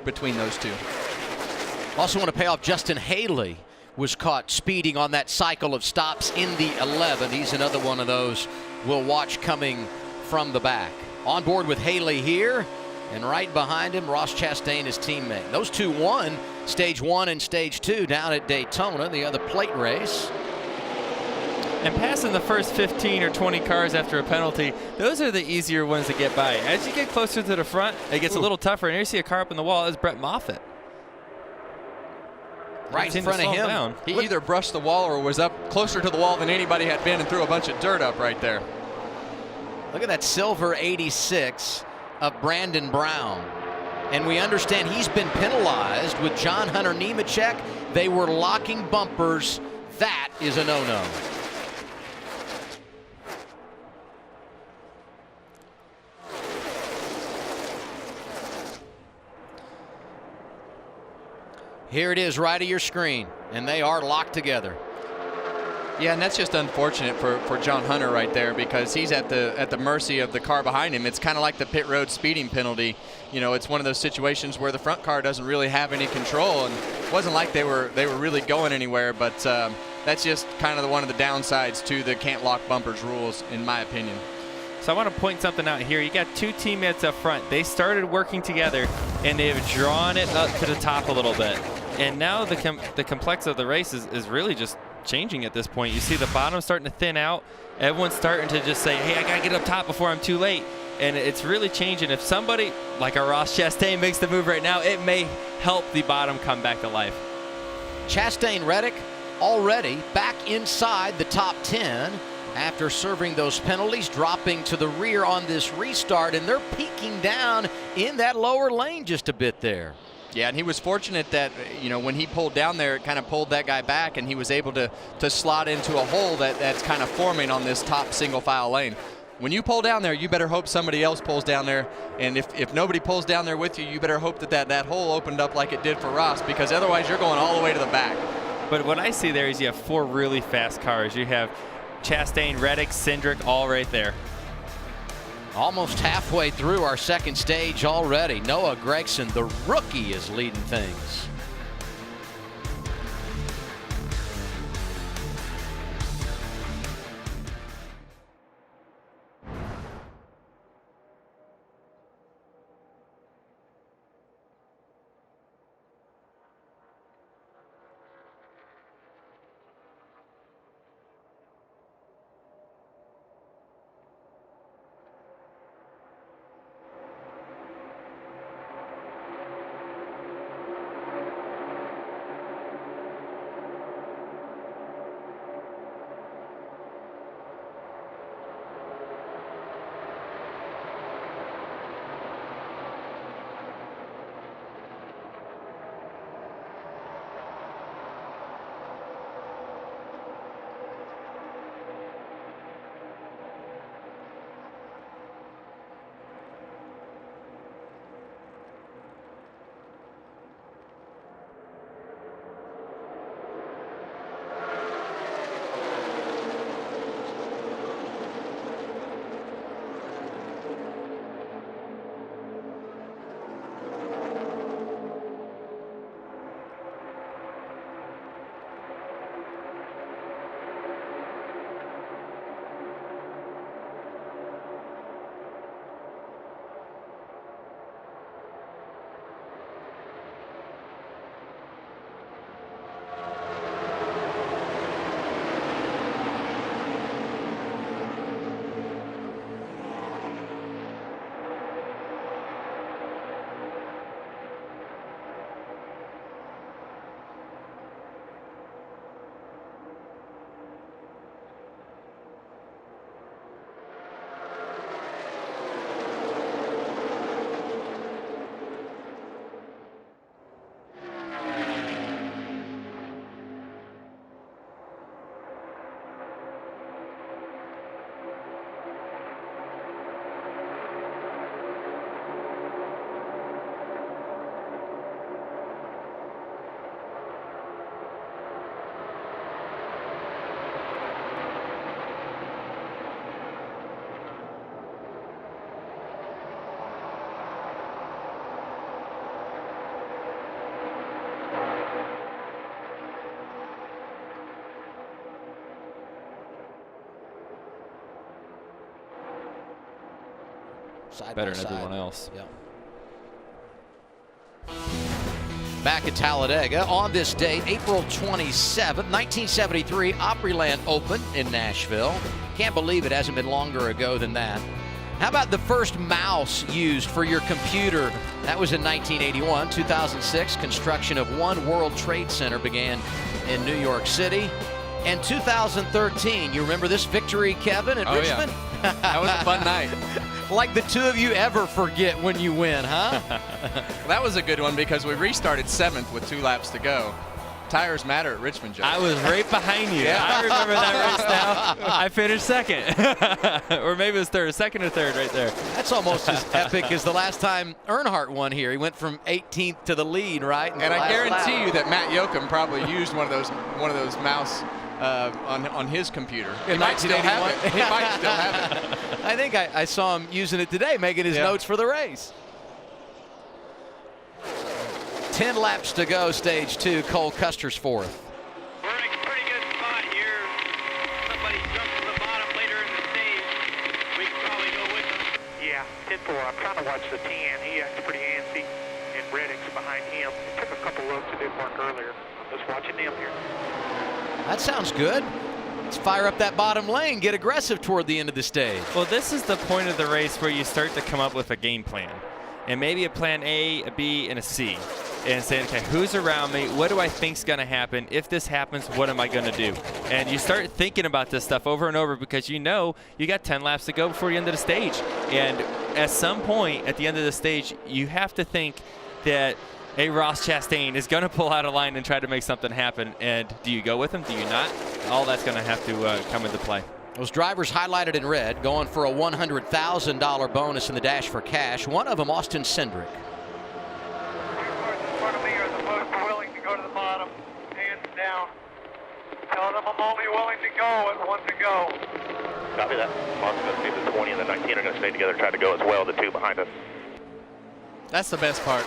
between those two. Also want to pay off Justin Haley was caught speeding on that cycle of stops in the 11. He's another one of those we'll watch coming from the back. On board with Haley here, and right behind him, Ross Chastain, his teammate. Those two won stage 1 and stage 2 down at Daytona, the other plate race. And passing the first 15 or 20 cars after a penalty, those are the easier ones to get by. As you get closer to the front, it gets a little tougher. And here you see a car up in the wall. That's Brett Moffitt. Right in front of him. Down. He either brushed the wall or was up closer to the wall than anybody had been and threw a bunch of dirt up right there. Look at that silver 86 of Brandon Brown. And we understand he's been penalized with John Hunter Nemechek. They were locking bumpers. That is a no-no. Here it is right of your screen, and they are locked together. Yeah, and that's just unfortunate for John Hunter right there, because he's at the mercy of the car behind him. It's kind of like the pit road speeding penalty. You know, it's one of those situations where the front car doesn't really have any control, and it wasn't like they were really going anywhere. But that's just kind of one of the downsides to the can't lock bumpers rules, in my opinion. So I want to point something out here. You got two teammates up front. They started working together, and they've drawn it up to the top a little bit. And now the complex of the race is really just changing at this point. You see the bottom starting to thin out. Everyone's starting to just say, hey, I got to get up top before I'm too late. And it's really changing. If somebody like a Ross Chastain makes the move right now, it may help the bottom come back to life. Chastain Reddick already back inside the top 10 after serving those penalties, dropping to the rear on this restart, and they're peeking down in that lower lane just a bit there. Yeah, and he was fortunate that, you know, when he pulled down there, it kind of pulled that guy back, and he was able to slot into a hole that's kind of forming on this top single file lane. When you pull down there, you better hope somebody else pulls down there, and if nobody pulls down there with you, you better hope that hole opened up like it did for Ross, because otherwise you're going all the way to the back. But what I see there is you have 4 really fast cars. You have Chastain, Reddick, Cindric, all right there. Almost halfway through our second stage already. Noah Gregson, the rookie, is leading things. Better than everyone else. Yep. Back at Talladega on this date, April 27th, 1973, Opryland Open in Nashville. Can't believe it hasn't been longer ago than that. How about the first mouse used for your computer? That was in 1981. 2006, construction of One World Trade Center began in New York City. And 2013, you remember this victory, Kevin, at Richmond? Yeah. That was a fun night. Like the two of you ever forget when you win, huh? That was a good one because we restarted 7th with 2 laps to go. Tires matter at Richmond, Joe. I was right behind you. Yeah. I remember that race now. I finished 2nd. Or maybe it was 3rd, 2nd or 3rd right there. That's almost as epic as the last time Earnhardt won here. He went from 18th to the lead, right? And I guarantee you that Matt Yoakum probably used one of those mouse on his computer. He might still have it. He might still have it. I think I saw him using it today, making his notes for the race. 10 laps to go, stage 2. Cole Custer's fourth. We're in a pretty good spot here. Somebody jumped to the bottom later in the stage. We can probably go with them. Yeah, 10-4. I'm trying to watch the 10. He acts pretty antsy, and Reddick's behind him. He took a couple looks that didn't work earlier. I'm just watching him here. That sounds good. Let's fire up that bottom lane, get aggressive toward the end of the stage. Well, this is the point of the race where you start to come up with a game plan. And maybe a plan A, a B, and a C. And saying, okay, who's around me? What do I think's going to happen? If this happens, what am I going to do? And you start thinking about this stuff over and over because you know you got 10 laps to go before the end of the stage. And at some point at the end of the stage, you have to think that Ross Chastain is going to pull out a line and try to make something happen. And do you go with him? Do you not? All that's going to have to come into play. Those drivers highlighted in red going for a $100,000 bonus in the dash for cash. One of them, Austin Cindric. In front of me are the most willing to go to the bottom, hands down. Telling them I'm only willing to go at 1 to go. Copy that. Mark's going to see the 20 and the 19 are going to stay together, try to go as well, the 2 behind us. That's the best part.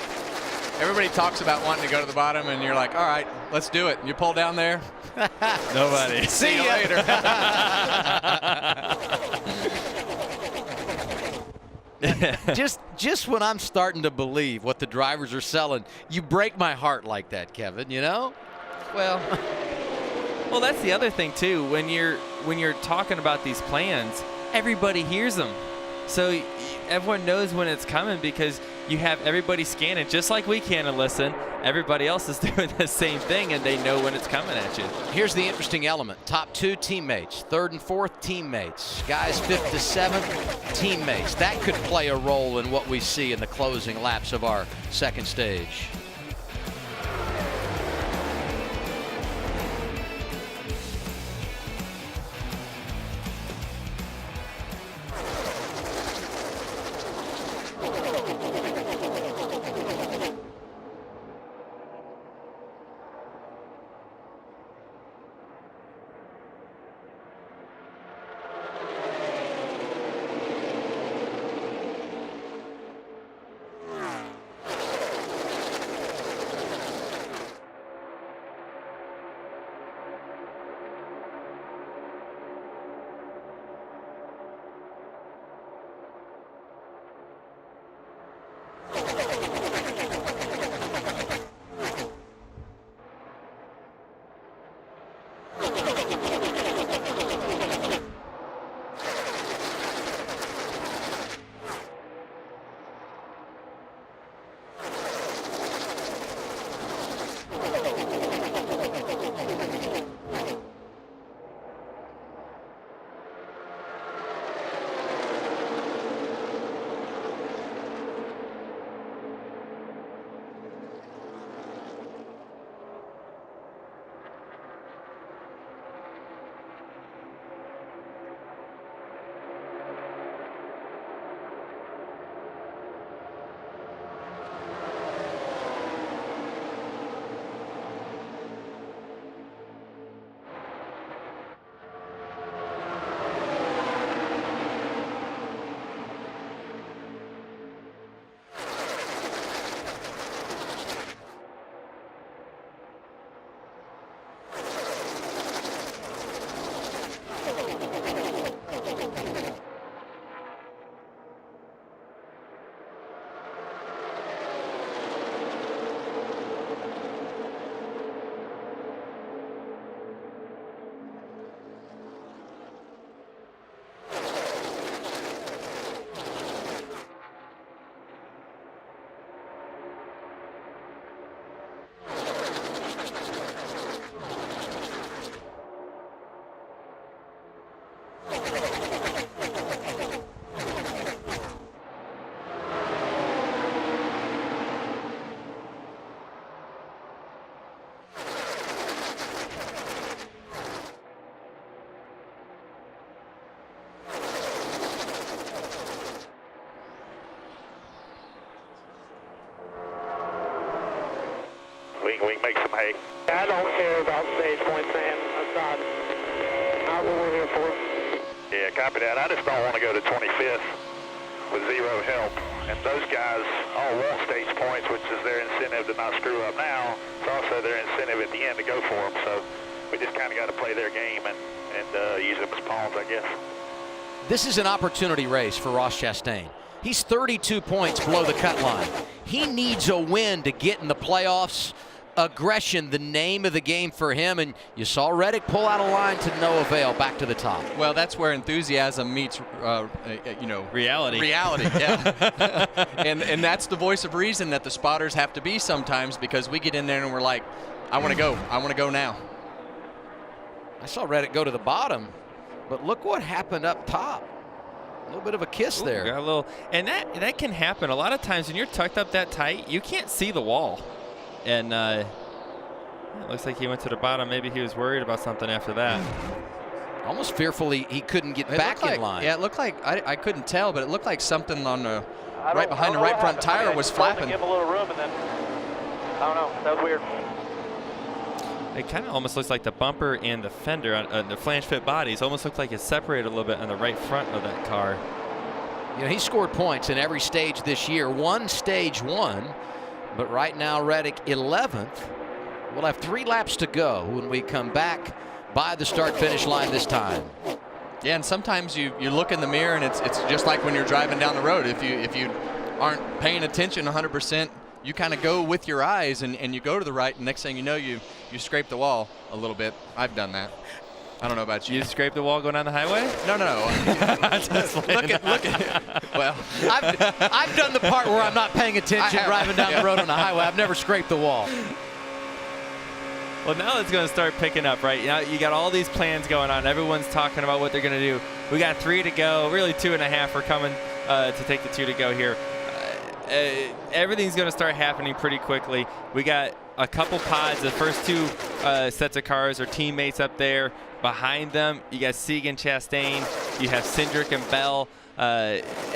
Everybody talks about wanting to go to the bottom, and you're like, all right, let's do it. And you pull down there. Nobody. See you later. just when I'm starting to believe what the drivers are selling, you break my heart like that, Kevin, you know? Well, that's the other thing too. When you're talking about these plans, everybody hears them, so everyone knows when it's coming because you have everybody scanning just like we can and listen. Everybody else is doing the same thing, and they know when it's coming at you. Here's the interesting element: top 2 teammates, 3rd and 4th teammates, guys 5th to 7th teammates. That could play a role in what we see in the closing laps of our second stage. We can make some hay. I don't care about stage points, man. That's not what we're here for. Yeah, copy that. I just don't want to go to 25th with 0 help. And those guys all want stage points, which is their incentive to not screw up now. It's also their incentive at the end to go for them. So we just kind of got to play their game and use them as pawns, I guess. This is an opportunity race for Ross Chastain. He's 32 points below the cut line. He needs a win to get in the playoffs. Aggression, the name of the game for him, and you saw Reddick pull out a line to no avail back to the top. Well, that's where enthusiasm meets, reality. Reality, yeah. and that's the voice of reason that the spotters have to be sometimes, because we get in there and we're like, I want to go. I want to go now. I saw Reddick go to the bottom, but look what happened up top. A little bit of a kiss there. Got a little, and that can happen a lot of times when you're tucked up that tight. You can't see the wall. And it looks like he went to the bottom. Maybe he was worried about something after that. Almost fearfully he couldn't get back in line. Yeah, it looked like, I couldn't tell, but it looked like something on the right behind the right front tire was flapping. Give him a little room, and then, I don't know, that was weird. it kind of almost looks like the bumper and the fender on the flange fit bodies almost look like it's separated a little bit on the right front of that car. You know, he scored points in every stage this year. Won stage 1, but right now Reddick 11th. We'll have 3 laps to go when we come back by the start-finish line this time. Yeah, and sometimes you look in the mirror and it's just like when you're driving down the road. If you aren't paying attention 100%, you kind of go with your eyes and you go to the right, and next thing you know, you scrape the wall a little bit. I've done that. I don't know about you. You scrape the wall going down the highway? No. Look at. Well, I've done the part where I'm not paying attention driving down the road on the highway. I've never scraped the wall. Well, now it's going to start picking up, right? Now you got all these plans going on. Everyone's talking about what they're going to do. We got 3 to go, really 2.5. We're coming to take the 2 to go here. Everything's going to start happening pretty quickly. We got a couple pods. The first 2 sets of cars are teammates up there. Behind them, you got Sieg and Chastain. You have Cindric and Bell.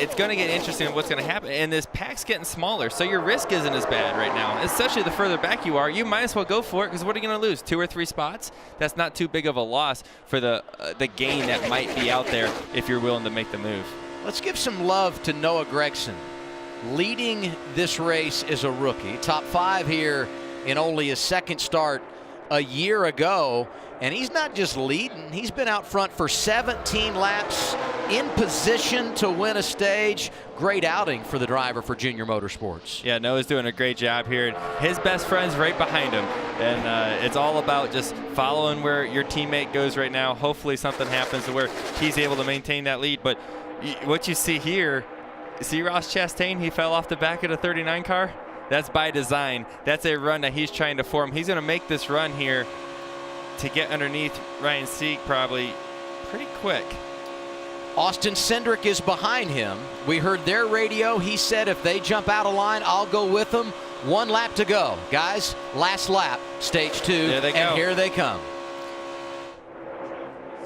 It's going to get interesting what's going to happen. And this pack's getting smaller, so your risk isn't as bad right now. Especially the further back you are, you might as well go for it, because what are you going to lose? 2 or 3 spots? That's not too big of a loss for the gain that might be out there if you're willing to make the move. Let's give some love to Noah Gregson, leading this race as a rookie. Top 5 here in only his 2nd start a year ago. And he's not just leading, he's been out front for 17 laps, in position to win a stage. Great outing for the driver for Junior Motorsports. Yeah, Noah's doing a great job here. His best friend's right behind him. And it's all about just following where your teammate goes right now. Hopefully something happens to where he's able to maintain that lead. But what you see here, see Ross Chastain, he fell off the back of the 39 car. That's by design. That's a run that he's trying to form. He's going to make this run here to get underneath Ryan Sieg probably pretty quick. Austin Cindric is behind him. We heard their radio. He said if they jump out of line, I'll go with them. 1 lap to go. Guys, last lap, stage 2, there they go. And here they come.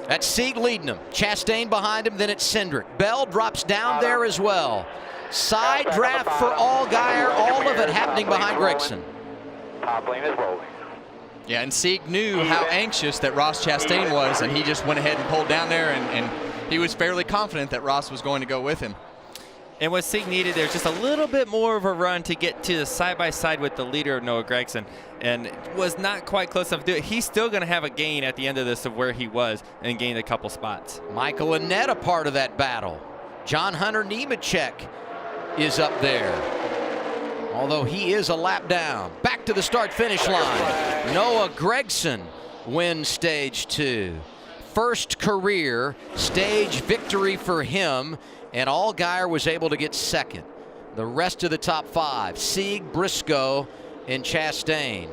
That's Sieg leading them. Chastain behind him, then it's Cindric. Bell drops down there as well. Side draft for Allgaier, all of it happening behind Gregson. Top lane is rolling. Yeah, and Sieg knew how anxious that Ross Chastain was, and he just went ahead and pulled down there, and he was fairly confident that Ross was going to go with him. And what Sieg needed there, just a little bit more of a run to get to the side-by-side with the leader of Noah Gregson, and was not quite close enough to do it. He's still going to have a gain at the end of this of where he was and gained a couple spots. Michael Annett a part of that battle. John Hunter Nemechek is up there, although he is a lap down. Back to the start-finish line. Noah Gregson wins stage 2. First career stage victory for him, and Allgaier was able to get 2nd. The rest of the top 5, Sieg, Briscoe, and Chastain.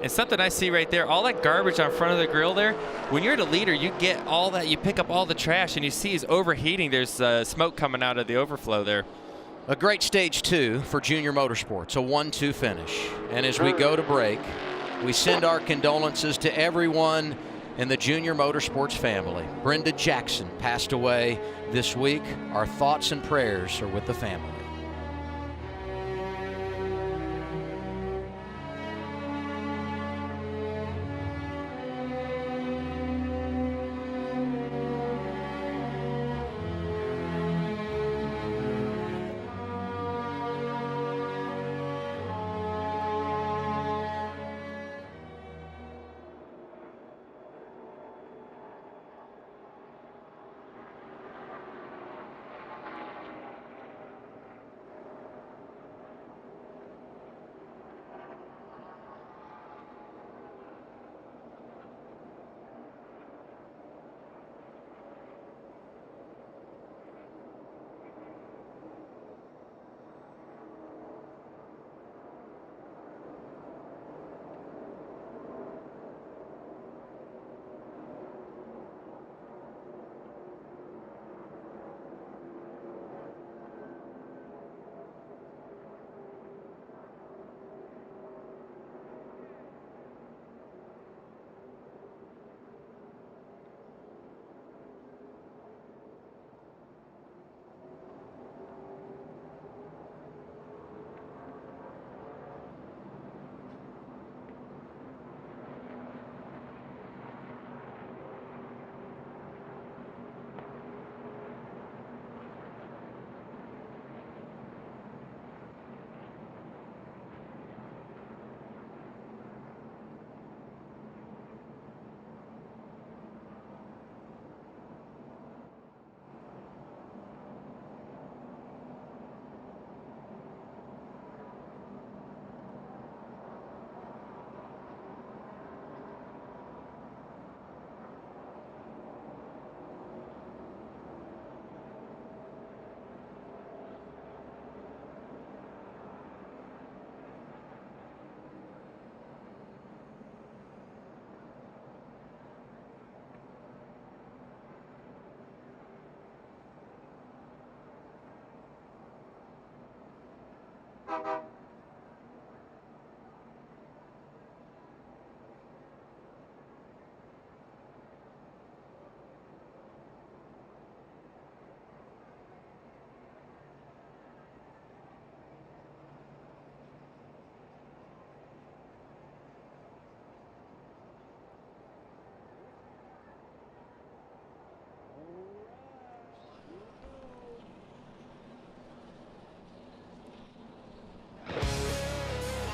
And something I see right there, all that garbage on front of the grill there, when you're the leader, you get all that, you pick up all the trash, and you see he's overheating. There's smoke coming out of the overflow there. A great stage 2 for Junior Motorsports, a 1-2 finish. And as we go to break, we send our condolences to everyone in the Junior Motorsports family. Brenda Jackson passed away this week. Our thoughts and prayers are with the family.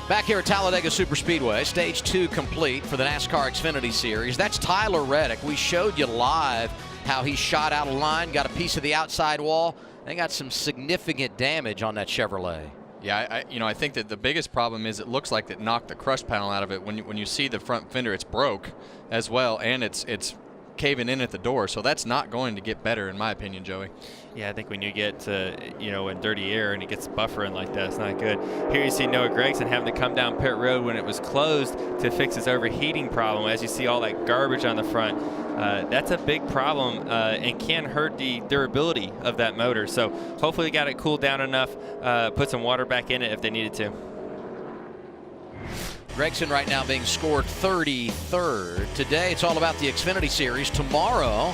Back here at Talladega Superspeedway, stage 2 complete for the NASCAR Xfinity Series. That's Tyler Reddick. We showed you live how he shot out of line, got a piece of the outside wall, and got some significant damage on that Chevrolet. Yeah, I think that the biggest problem is it looks like it knocked the crush panel out of it. When you see the front fender, it's broke as well, and it's caving in at the door, so that's not going to get better in my opinion, Joey. Yeah, I think when you get to, in dirty air and it gets buffering like that, it's not good. Here you see Noah Gregson having to come down pit road when it was closed to fix his overheating problem. As you see all that garbage on the front, that's a big problem and can hurt the durability of that motor. So hopefully they got it cooled down enough, put some water back in it if they needed to. Gregson right now being scored 33rd. Today it's all about the Xfinity Series. Tomorrow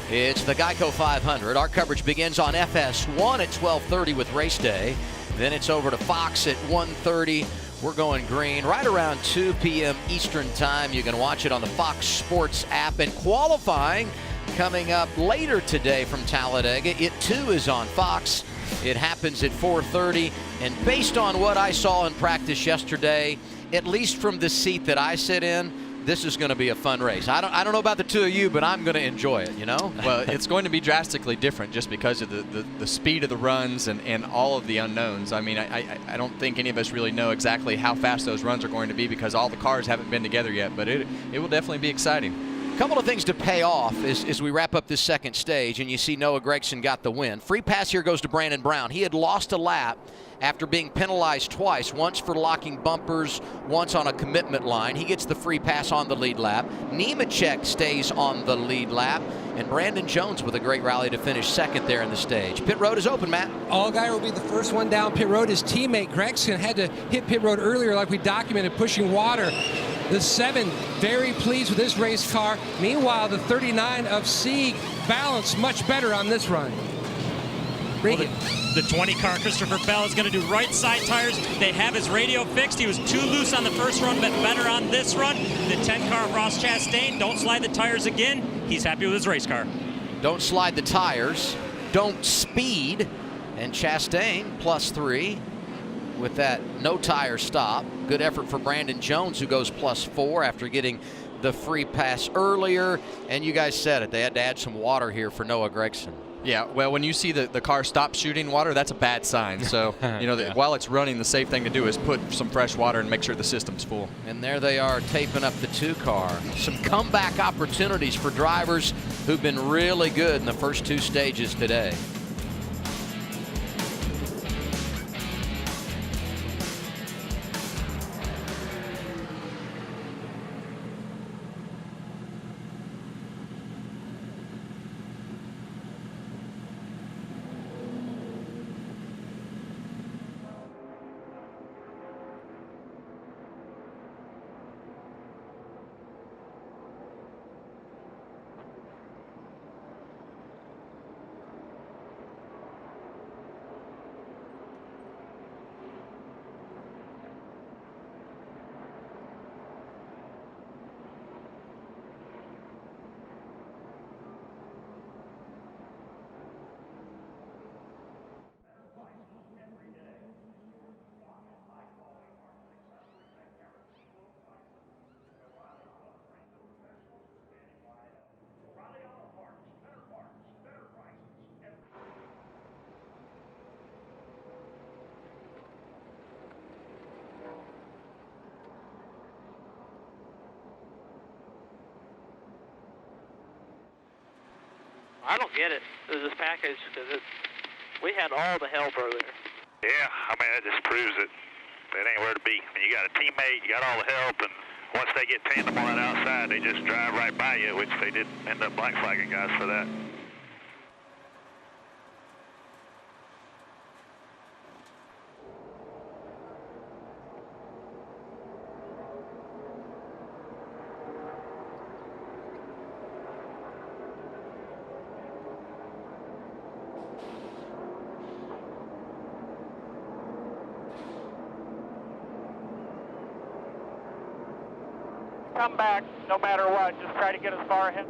it's the Geico 500. Our coverage begins on FS1 at 12:30 with race day. Then it's over to Fox at 1:30. We're going green right around 2 p.m. Eastern time. You can watch it on the Fox Sports app. And qualifying coming up later today from Talladega. It too is on Fox. It happens at 4:30. And based on what I saw in practice yesterday, at least from the seat that I sit in, this is going to be a fun race. I don't know about the two of you, but I'm going to enjoy it, Well, it's going to be drastically different just because of the speed of the runs and all of the unknowns. I mean, I don't think any of us really know exactly how fast those runs are going to be because all the cars haven't been together yet, but it will definitely be exciting. A couple of things to pay off as we wrap up this second stage, and you see Noah Gregson got the win. Free pass here goes to Brandon Brown. He had lost a lap after being penalized twice, once for locking bumpers, once on a commitment line. He gets the free pass on the lead lap. Nemechek stays on the lead lap, and Brandon Jones with a great rally to finish second there in the stage. Pit road is open, Matt. Allgaier will be the first one down pit road. His teammate Gregson had to hit pit road earlier like we documented, pushing water. The 7 very pleased with this race car. Meanwhile, the 39 of Sieg balanced much better on this run. The 20 car, Christopher Bell, is going to do right side tires. They have his radio fixed. He was too loose on the first run, but better on this run. The 10 car, Ross Chastain, don't slide the tires again. He's happy with his race car. Don't slide the tires. Don't speed. And Chastain +3 with that no tire stop. Good effort for Brandon Jones, who goes +4 after getting the free pass earlier. And you guys said it. They had to add some water here for Noah Gregson. Yeah, well, when you see the car stop shooting water, that's a bad sign. So, Yeah. while it's running, the safe thing to do is put some fresh water and make sure the system's full. And there they are taping up the 2 car. Some comeback opportunities for drivers who've been really good in the first 2 stages today. I don't get it, this package, because we had all the help earlier. Yeah, I mean, it just proves that it ain't where to be. You got a teammate, you got all the help, and once they get tandem on that outside, they just drive right by you, which they did end up black flagging guys for that. come back no matter what. Just try to get as far ahead.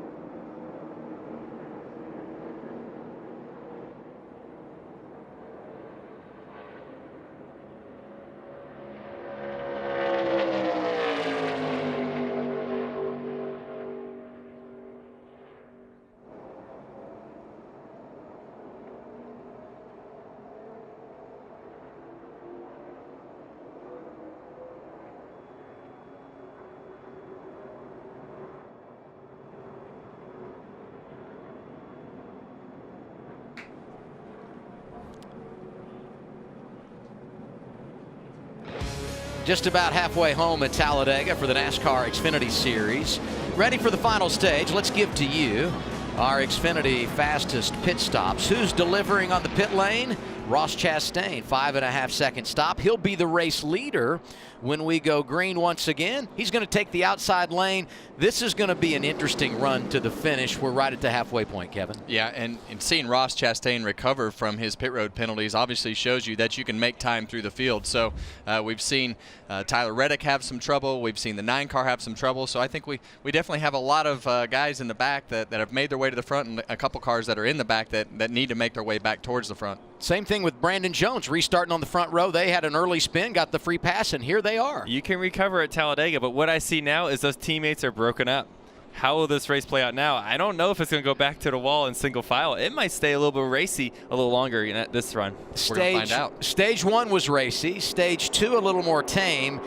Just about halfway home at Talladega for the NASCAR Xfinity Series. Ready for the final stage. Let's give to you our Xfinity fastest pit stops. Who's delivering on the pit lane? Ross Chastain, 5.5-second stop. He'll be the race leader when we go green once again. He's going to take the outside lane. This is going to be an interesting run to the finish. We're right at the halfway point, Kevin. Yeah, and seeing Ross Chastain recover from his pit road penalties obviously shows you that you can make time through the field. So we've seen Tyler Reddick have some trouble. We've seen the 9 car have some trouble. So I think we definitely have a lot of guys in the back that have made their way to the front, and a couple cars that are in the back that need to make their way back towards the front. Same thing with Brandon Jones restarting on the front row. They had an early spin, got the free pass, and here they are. You can recover at Talladega, but what I see now is those teammates are broken up. How will this race play out now? I don't know if it's going to go back to the wall in single file. It might stay a little bit racy a little longer in this run. We're going to find out. Stage 1 was racy. Stage 2 a little more tame.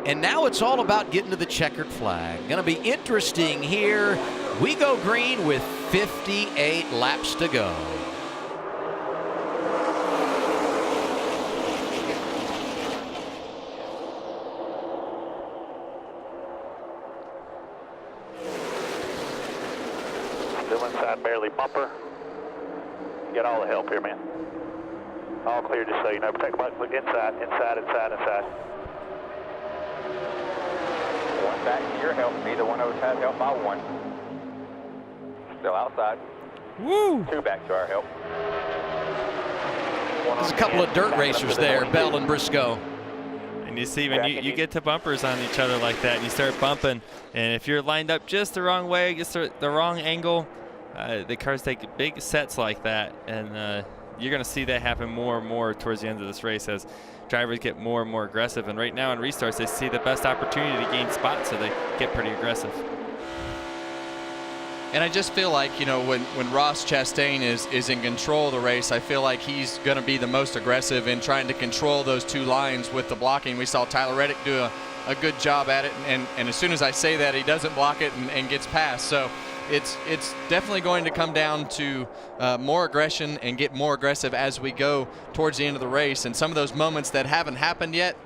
And now it's all about getting to the checkered flag. Going to be interesting here. We go green with 58 laps to go. Still inside, barely bumper. You got all the help here, man. All clear, just so you know. Protect the button, look inside. One back to your help. Neither one of us has help by one. Still outside. Woo! 2 back to our help. There's a couple of dirt racers there, Bell and Briscoe. And you see when you get to bumpers on each other like that and you start bumping, and if you're lined up just the wrong way, just the wrong angle, the cars take big sets like that, and you're going to see that happen more and more towards the end of this race as drivers get more and more aggressive. And right now in restarts, they see the best opportunity to gain spots, so they get pretty aggressive. And I just feel like, you know, when Ross Chastain is in control of the race, I feel like he's going to be the most aggressive in trying to control those 2 lines with the blocking. We saw Tyler Reddick do a good job at it, and as soon as I say that, he doesn't block it and gets past. So it's definitely going to come down to more aggression and get more aggressive as we go towards the end of the race. And some of those moments that haven't happened yet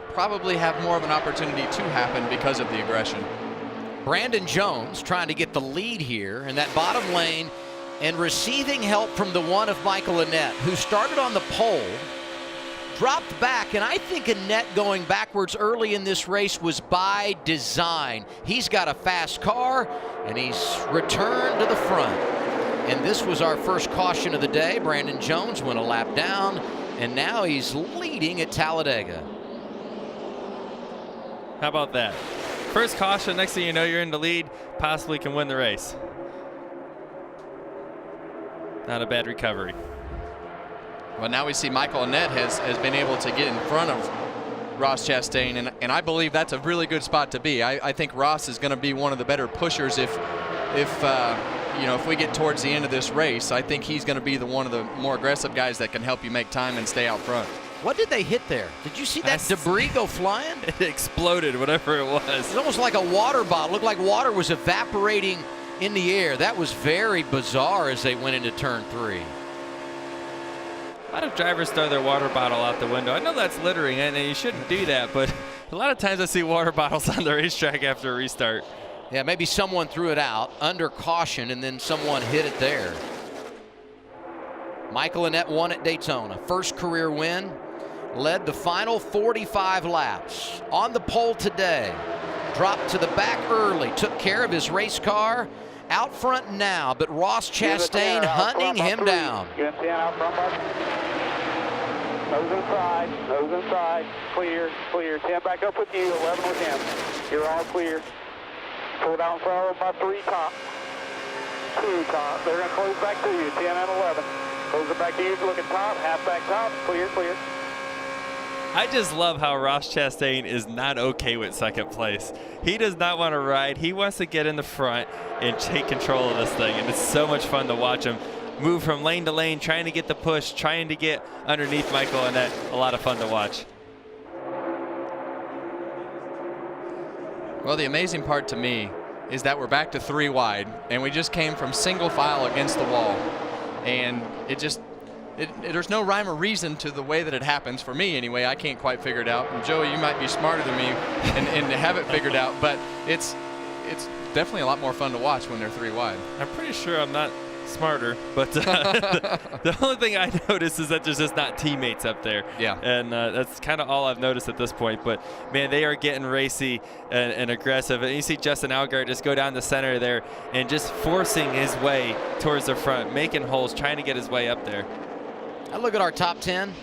probably have more of an opportunity to happen because of the aggression. Brandon Jones trying to get the lead here in that bottom lane and receiving help from the one of Michael Annett, who started on the pole, dropped back, and I think Annett going backwards early in this race was by design. He's got a fast car, and he's returned to the front. And this was our first caution of the day. Brandon Jones went a lap down, and now he's leading at Talladega. How about that? First caution, next thing you know, you're in the lead, possibly can win the race. Not a bad recovery. Well, now we see Michael Annett has been able to get in front of Ross Chastain, and I believe that's a really good spot to be. I think Ross is going to be one of the better pushers if we get towards the end of this race. I think he's going to be one of the more aggressive guys that can help you make time and stay out front. What did they hit there? Did you see that debris go flying? It exploded, whatever it was. It's almost like a water bottle. It looked like water was evaporating in the air. That was very bizarre as they went into turn 3. A lot of drivers throw their water bottle out the window. I know that's littering, and you shouldn't do that, but a lot of times I see water bottles on the racetrack after a restart. Yeah, maybe someone threw it out under caution, and then someone hit it there. Michael Annett won at Daytona. First career win. Led the final 45 laps. On the pole today. Dropped to the back early. Took care of his race car. Out front now, but Ross Chastain hunting him down. Get 10 out front, bud. Nose inside. Clear. 10 back up with you, 11 with him. You're all clear. Pull down followed by 3 top. 2 top. They're going to close back to you, 10 and 11. Close it back to you, looking top, half back top, clear, clear. I just love how Ross Chastain is not okay with second place. He does not want to ride. He wants to get in the front and take control of this thing, and it's so much fun to watch him move from lane to lane, trying to get the push, trying to get underneath Michael, and that's a lot of fun to watch. Well, the amazing part to me is that we're back to 3 wide, and we just came from single file against the wall, and there's no rhyme or reason to the way that it happens. For me, anyway, I can't quite figure it out. And Joey, you might be smarter than me and have it figured out, but it's definitely a lot more fun to watch when they're 3 wide. I'm pretty sure I'm not smarter, but the only thing I notice is that there's just not teammates up there. Yeah. And that's kind of all I've noticed at this point. But, man, they are getting racy and aggressive. And you see Justin Allgaier just go down the center there and just forcing his way towards the front, making holes, trying to get his way up there. I look at our top 10.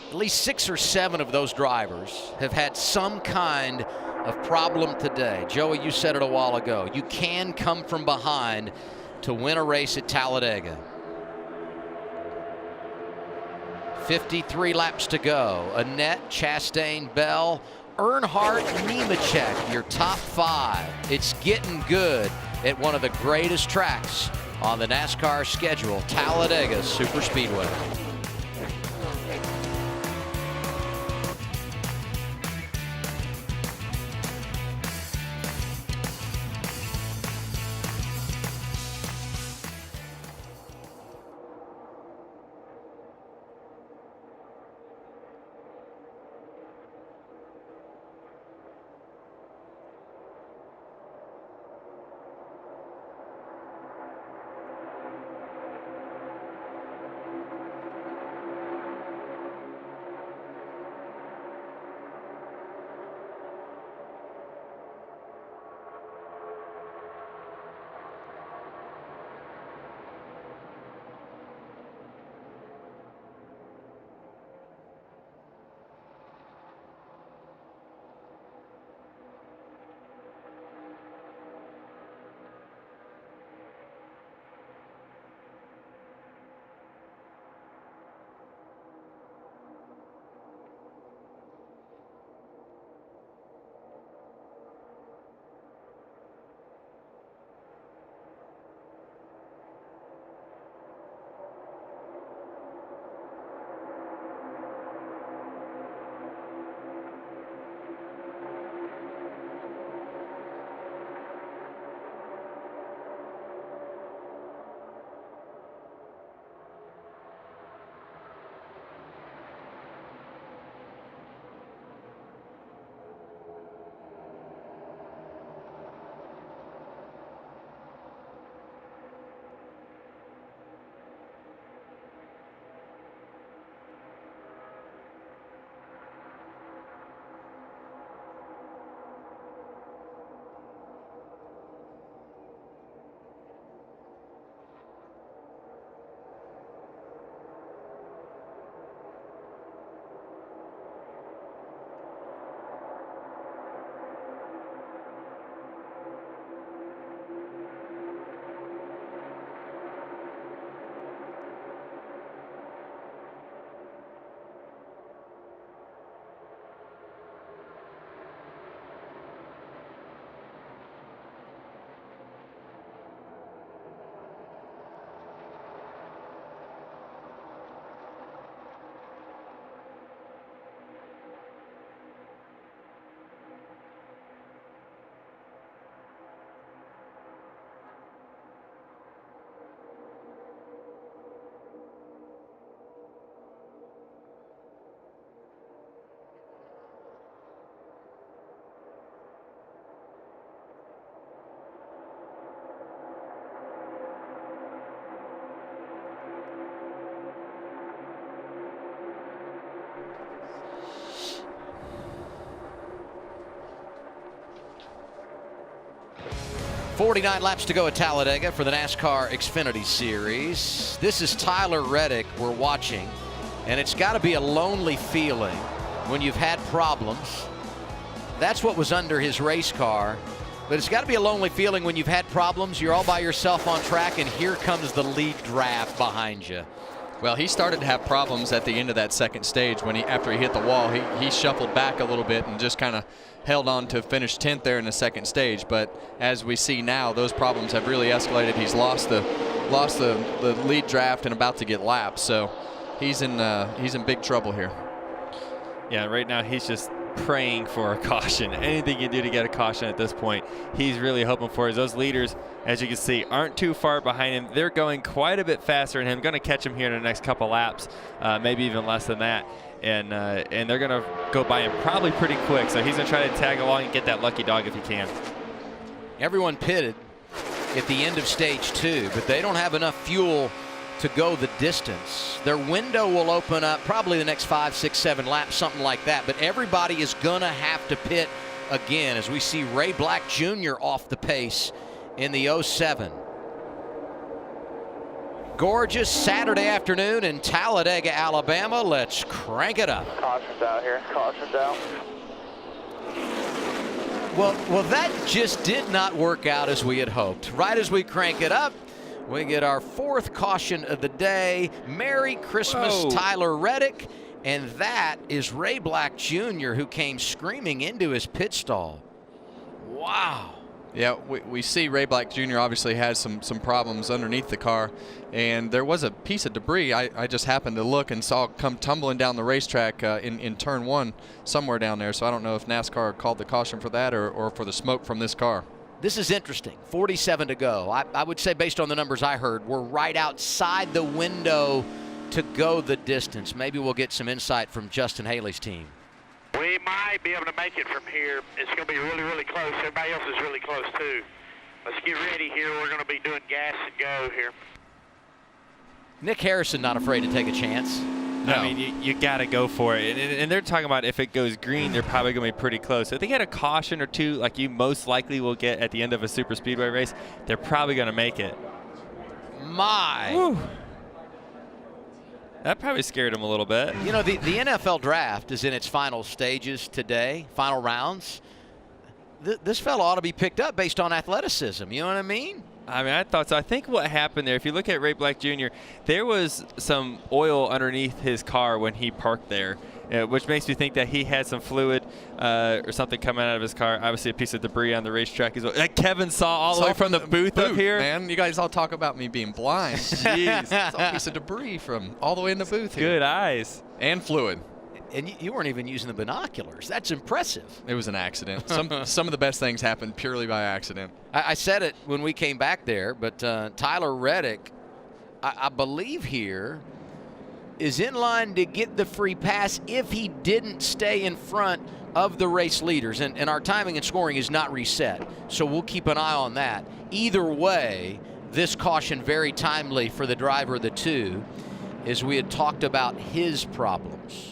At least 6 or 7 of those drivers have had some kind of problem today. Joey, you said it a while ago. You can come from behind to win a race at Talladega. 53 laps to go. Annette, Chastain, Bell, Earnhardt, Nemechek, your top 5. It's getting good at one of the greatest tracks on the NASCAR schedule, Talladega Superspeedway. .49 laps to go at Talladega for the NASCAR Xfinity Series. This is Tyler Reddick we're watching, and it's got to be a lonely feeling when you've had problems. That's what was under his race car, But it's got to be a lonely feeling when you've had problems. You're all by yourself on track, and here comes the lead draft behind you. Well, he started to have problems at the end of that second stage when after he hit the wall, he shuffled back a little bit and just kind of held on to finish 10th there in the second stage. But as we see now, those problems have really escalated. He's lost the lead draft and about to get lapped. So he's in big trouble here. Yeah, right now he's just praying for a caution. Anything you do to get a caution at this point, he's really hoping for it. Those leaders, as you can see, aren't too far behind him. They're going quite a bit faster than him. Going to catch him here in the next couple laps, maybe even less than that. And they're going to go by him probably pretty quick. So he's going to try to tag along and get that lucky dog if he can. Everyone pitted at the end of stage 2, but they don't have enough fuel to go the distance. Their window will open up probably the next 5, 6, 7 laps, something like that. But everybody is going to have to pit again as we see Ray Black Jr. off the pace in the 07. Gorgeous Saturday afternoon in Talladega, Alabama. Let's crank it up. Caution's out here. Caution's out. Well, that just did not work out as we had hoped. Right as we crank it up, we get our 4th caution of the day. Merry Christmas, Whoa. Tyler Reddick. And that is Ray Black Jr., who came screaming into his pit stall. Wow. Yeah, we see Ray Black Jr. obviously has some problems underneath the car, and there was a piece of debris I just happened to look and saw come tumbling down the racetrack in turn 1 somewhere down there. So I don't know if NASCAR called the caution for that or for the smoke from this car. This is interesting. 47 to go. I would say, based on the numbers I heard, we're right outside the window to go the distance. Maybe we'll get some insight from Justin Haley's team. We might be able to make it from here. It's going to be really, really close. Everybody else is really close, too. Let's get ready here. We're going to be doing gas and go here. Nick Harrison not afraid to take a chance. No. I mean, you got to go for it. And they're talking about if it goes green, they're probably going to be pretty close. So if they get a caution or two, like you most likely will get at the end of a super speedway race, they're probably going to make it. My. Whew. That probably scared him a little bit. You know, the NFL draft is in its final stages today, final rounds. This fella ought to be picked up based on athleticism. You know what I mean? I mean, I thought so. I think what happened there, if you look at Ray Black Jr., there was some oil underneath his car when he parked there, which makes me think that he had some fluid or something coming out of his car. Obviously, a piece of debris on the racetrack as well. That Kevin saw all the way from the booth up here. Man, you guys all talk about me being blind. Jeez, it's a piece of debris from all the way in the booth here. Good eyes. And fluid. And you weren't even using the binoculars. That's impressive. It was an accident. Some of the best things happen purely by accident. I said it when we came back there, but Tyler Reddick, I believe here, is in line to get the free pass if he didn't stay in front of the race leaders. And our timing and scoring is not reset, so we'll keep an eye on that. Either way, this caution very timely for the driver of the 2, as we had talked about his problems.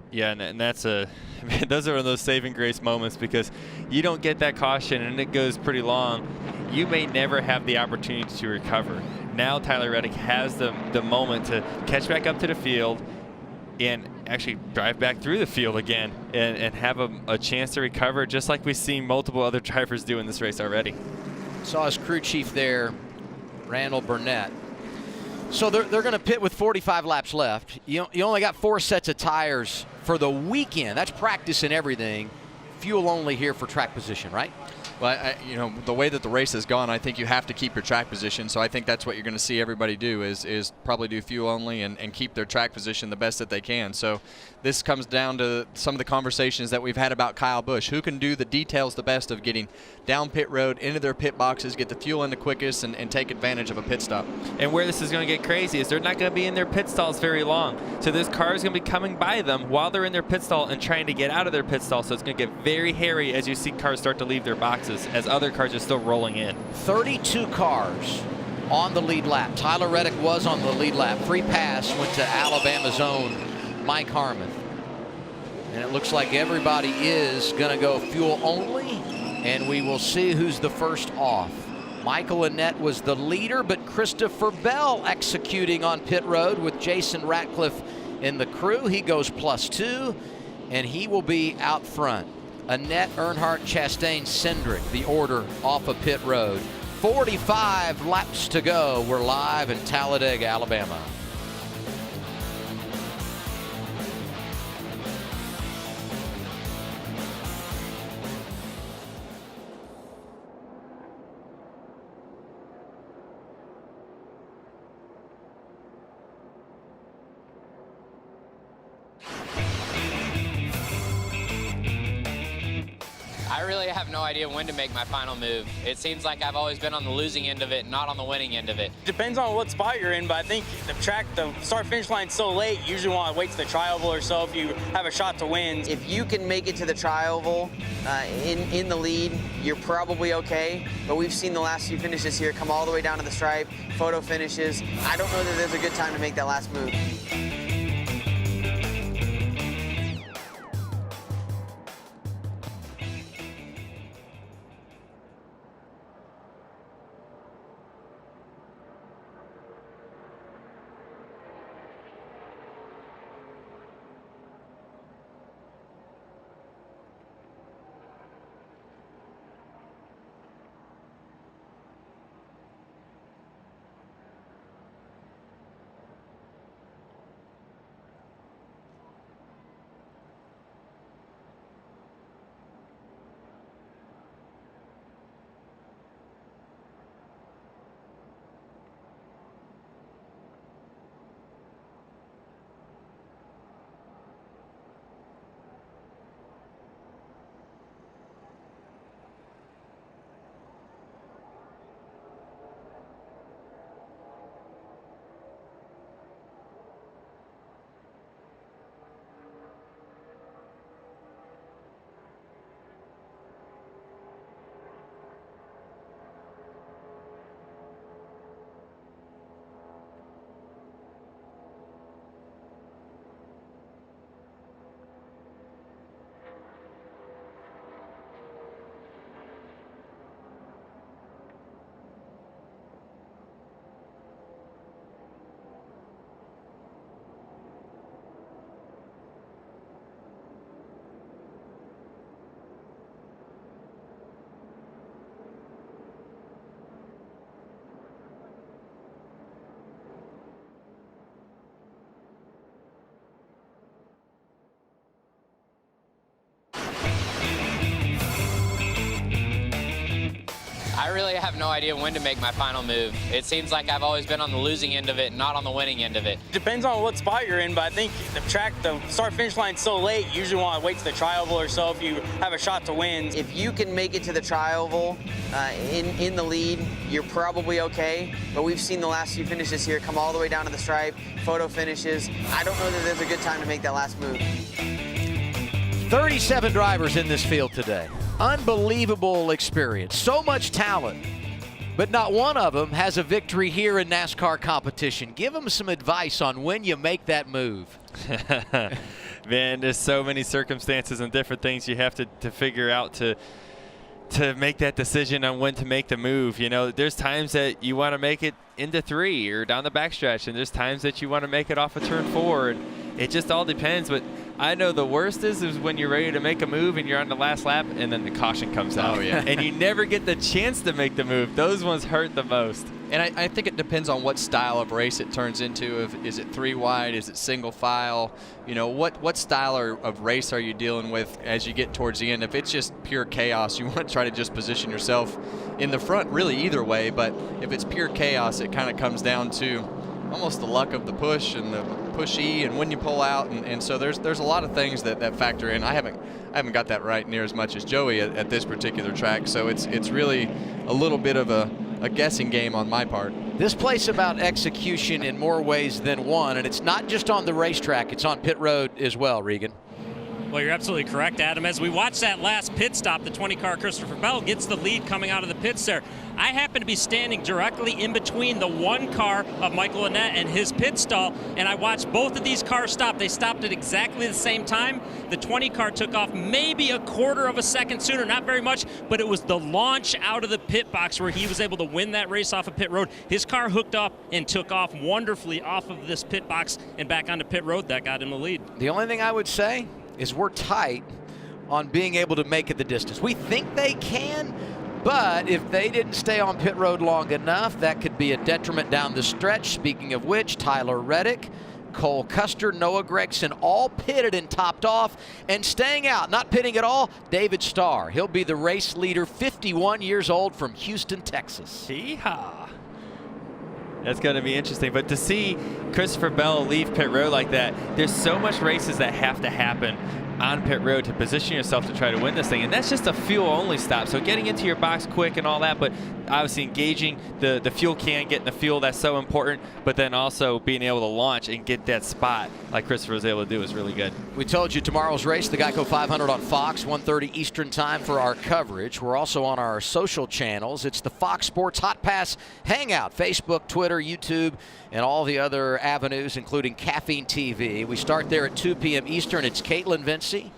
Yeah, and that's those are those saving grace moments, because you don't get that caution and it goes pretty long. You may never have the opportunity to recover. Now Tyler Reddick has the moment to catch back up to the field and actually drive back through the field again and have a chance to recover, just like we've seen multiple other drivers do in this race already. Saw his crew chief there, Randall Burnett. So they're going to pit with 45 laps left. You only got 4 sets of tires for the weekend. That's practice and everything. Fuel only here for track position, right? Well, the way that the race has gone, I think you have to keep your track position. So I think that's what you're going to see everybody do is probably do fuel only and keep their track position the best that they can. So this comes down to some of the conversations that we've had about Kyle Busch. Who can do the details the best of getting down pit road, into their pit boxes, get the fuel in the quickest, and take advantage of a pit stop. And where this is going to get crazy is they're not going to be in their pit stalls very long. So this car is going to be coming by them while they're in their pit stall and trying to get out of their pit stall. So it's going to get very hairy as you see cars start to leave their boxes, as other cars are still rolling in. 32 cars on the lead lap. Tyler Reddick was on the lead lap. Free pass went to Alabama's own Mike Harmon. And it looks like everybody is going to go fuel only, and we will see who's the first off. Michael Annett was the leader, but Christopher Bell executing on pit road with Jason Ratcliffe in the crew. He goes +2, and he will be out front. Annette Earnhardt Chastain Cindric, the order off of pit road. 45 laps to go. We're live in Talladega, Alabama. I really have no idea when to make my final move. It seems like I've always been on the losing end of it, not on the winning end of it. Depends on what spot you're in, but I think the start-finish line's so late, you usually want to wait to the Trioval or so if you have a shot to win. If you can make it to the Trioval in the lead, you're probably okay. But we've seen the last few finishes here come all the way down to the stripe, photo finishes. I don't know that there's a good time to make that last move. I really have no idea when to make my final move. It seems like I've always been on the losing end of it, not on the winning end of it. Depends on what spot you're in, but I think the start-finish line's so late, you usually want to wait to the Trioval or so if you have a shot to win. If you can make it to the Trioval in the lead, you're probably okay. But we've seen the last few finishes here come all the way down to the stripe, photo finishes. I don't know that there's a good time to make that last move. 37 drivers in this field today. Unbelievable experience. So much talent. But not one of them has a victory here in NASCAR competition. Give them some advice on when you make that move. Man, there's so many circumstances and different things you have to figure out to make that decision on when to make the move. You know, there's times that you want to make it into 3 or down the backstretch, and there's times that you want to make it off of turn 4, and it just all depends. But I know the worst is when you're ready to make a move and you're on the last lap and then the caution comes out. Oh, yeah. And you never get the chance to make the move. Those ones hurt the most. And I think it depends on what style of race it turns into. Is it 3 wide? Is it single file? You know, what style of race are you dealing with as you get towards the end? If it's just pure chaos, you want to try to just position yourself in the front, really either way. But if it's pure chaos, it kind of comes down to almost the luck of the push and the pushy and when you pull out. And so there's a lot of things that factor in. I haven't got that right near as much as Joey at this particular track. So it's really a little bit of a guessing game on my part. This place about execution in more ways than one, and it's not just on the racetrack, it's on pit road as well, Regan. Well, you're absolutely correct, Adam. As we watch that last pit stop, the 20-car Christopher Bell gets the lead coming out of the pits there. I happen to be standing directly in between the 1 car of Michael Annett and his pit stall, and I watched both of these cars stop. They stopped at exactly the same time. The 20 car took off maybe a quarter of a second sooner, not very much, but it was the launch out of the pit box where he was able to win that race off of pit road. His car hooked up and took off wonderfully off of this pit box and back onto pit road. That got him the lead. The only thing I would say is we're tight, on being able to make it the distance. We think they can, but if they didn't stay on pit road long enough, that could be a detriment down the stretch. Speaking of which, Tyler Reddick, Cole Custer, Noah Gregson, all pitted and topped off, and staying out, not pitting at all, David Starr. He'll be the race leader, 51 years old, from Houston, Texas. Yeehaw. That's going to be interesting. But to see Christopher Bell leave pit road like that, there's so much races that have to happen on pit road to position yourself to try to win this thing. And that's just a fuel-only stop. So getting into your box quick and all that, but obviously engaging the fuel can, getting the fuel, that's so important. But then also being able to launch and get that spot like Christopher was able to do is really good. We told you tomorrow's race, the Geico 500 on Fox, 1:30 Eastern time for our coverage. We're also on our social channels. It's the Fox Sports Hot Pass Hangout, Facebook, Twitter, YouTube, and all the other avenues, including Caffeine TV. We start there at 2 p.m. Eastern. It's Caitlin Vinci,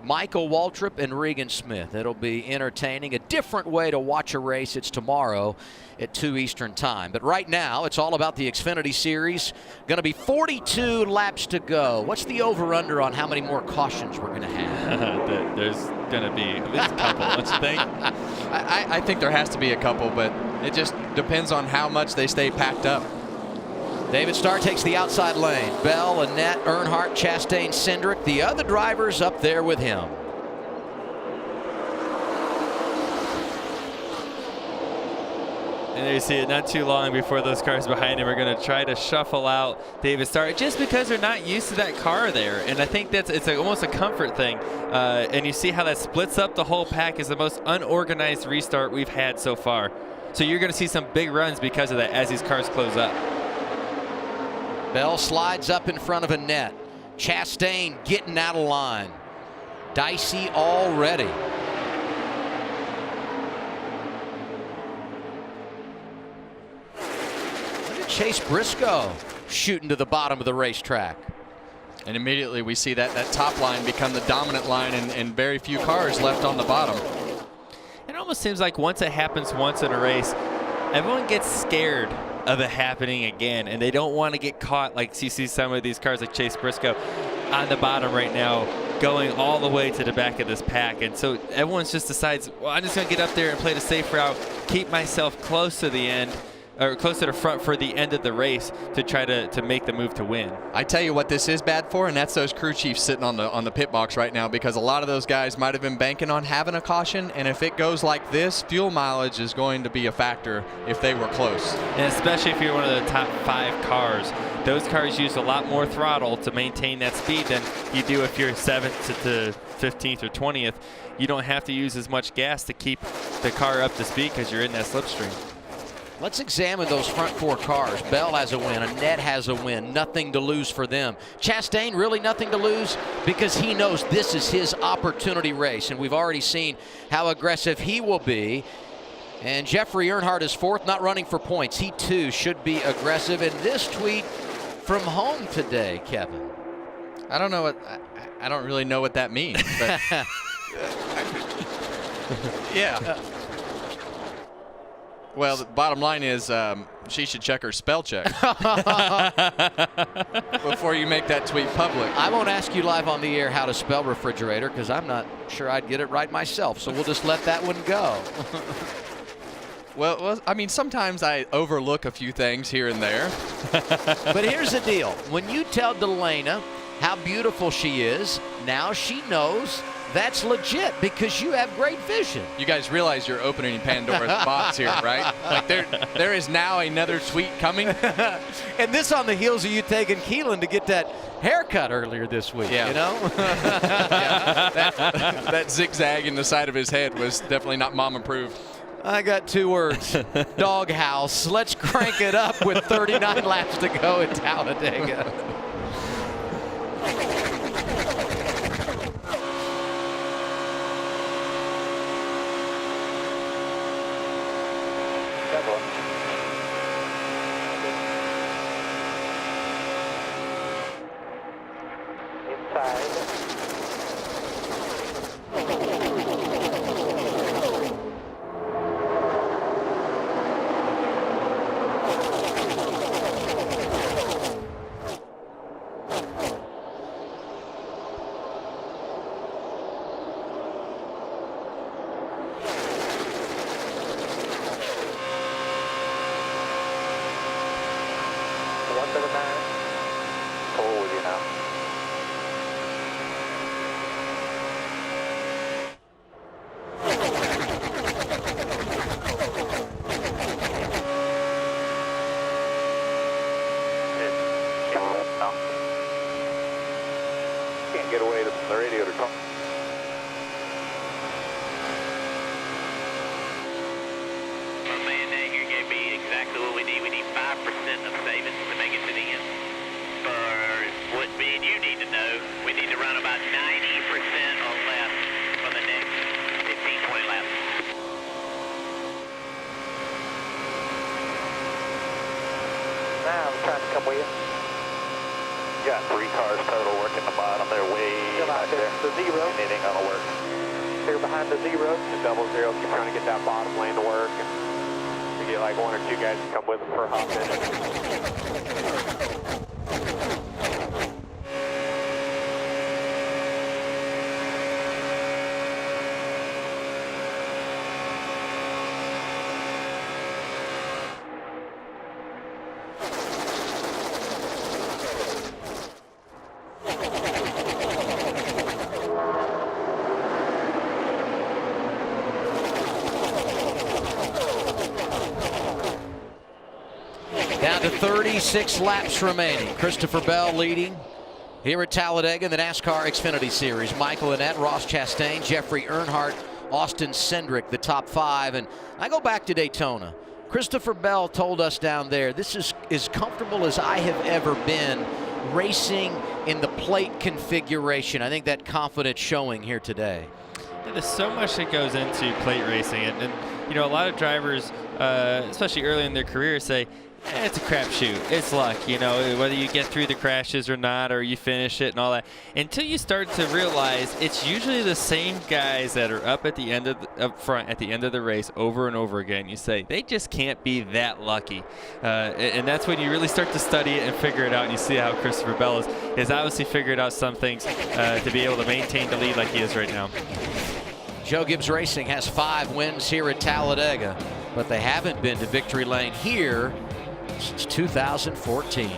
Michael Waltrip, and Regan Smith. It'll be entertaining. A different way to watch a race. It's tomorrow at 2 Eastern time. But right now, it's all about the Xfinity Series. Going to be 42 laps to go. What's the over-under on how many more cautions we're going to have? There's going to be at least a couple, don't you think? I think there has to be a couple, but it just depends on how much they stay packed up. David Starr takes the outside lane. Bell, Annette, Earnhardt, Chastain, Cindric, the other drivers up there with him. And there you see it, not too long before those cars behind him are going to try to shuffle out David Starr just because they're not used to that car there. And I think it's almost a comfort thing. And you see how that splits up the whole pack. Is the most unorganized restart we've had so far. So you're going to see some big runs because of that as these cars close up. Bell slides up in front of Annette. Chastain getting out of line. Dicey already. Look at Chase Briscoe shooting to the bottom of the racetrack. And immediately we see that top line become the dominant line and very few cars left on the bottom. It almost seems like once it happens once in a race, everyone gets scared of it happening again, and they don't want to get caught like you see some of these cars like Chase Briscoe on the bottom right now going all the way to the back of this pack. And so everyone just decides, well, I'm just going to get up there and play the safe route, keep myself close to the end, or close to the front for the end of the race to try to make the move to win. I tell you what this is bad for, and that's those crew chiefs sitting on the pit box right now, because a lot of those guys might have been banking on having a caution, and if it goes like this, fuel mileage is going to be a factor if they were close. And especially if you're one of the top 5 cars. Those cars use a lot more throttle to maintain that speed than you do if you're 7th to 15th or 20th. You don't have to use as much gas to keep the car up to speed because you're in that slipstream. Let's examine those front 4 cars. Bell has a win. Annette has a win. Nothing to lose for them. Chastain, really nothing to lose because he knows this is his opportunity race. And we've already seen how aggressive he will be. And Jeffrey Earnhardt is 4th, not running for points. He, too, should be aggressive. And this tweet from home today, Kevin. I don't know what I don't really know what that means. But yeah. Well, the bottom line is she should check her spell check before you make that tweet public. I won't ask you live on the air how to spell refrigerator because I'm not sure I'd get it right myself. So we'll just let that one go. Well, I mean, sometimes I overlook a few things here and there. But here's the deal. When you tell Delana how beautiful she is, now she knows that's legit because you have great vision. You guys realize you're opening Pandora's box here, right? Like there is now another tweet coming. And this on the heels of you taking Keelan to get that haircut earlier this week, yeah. You know? Yeah, that zigzag in the side of his head was definitely not mom approved. I got 2 words. Doghouse. Let's crank it up with 39 laps to go at Talladega. it'd be exactly what we need. We need 5% of savings to make it to the end. For what me and you need to know, we need to run about 90% or less for the next 15, 20 laps. Now I'm trying to come with you. You got 3 cars total working the bottom. They're way back there. The zero. And it ain't gonna work. They're behind the zero. The 00, keep trying to get that bottom lane to work. And we get like 1 or 2 guys to come with them for a hot minute. Down to 36 laps remaining. Christopher Bell leading here at Talladega in the NASCAR Xfinity Series. Michael Annett, Ross Chastain, Jeffrey Earnhardt, Austin Cindric, the top 5. And I go back to Daytona. Christopher Bell told us down there, this is as comfortable as I have ever been racing in the plate configuration. I think that confidence showing here today. Yeah, there's so much that goes into plate racing. And you know, a lot of drivers, especially early in their career, say, it's a crapshoot. It's luck, you know, whether you get through the crashes or not, or you finish it and all that. Until you start to realize it's usually the same guys that are up at the end of up front at the end of the race over and over again. You say they just can't be that lucky, and that's when you really start to study it and figure it out. And you see how Christopher Bell is obviously figured out some things to be able to maintain the lead like he is right now. Joe Gibbs Racing has 5 wins here at Talladega, but they haven't been to victory lane here since 2014.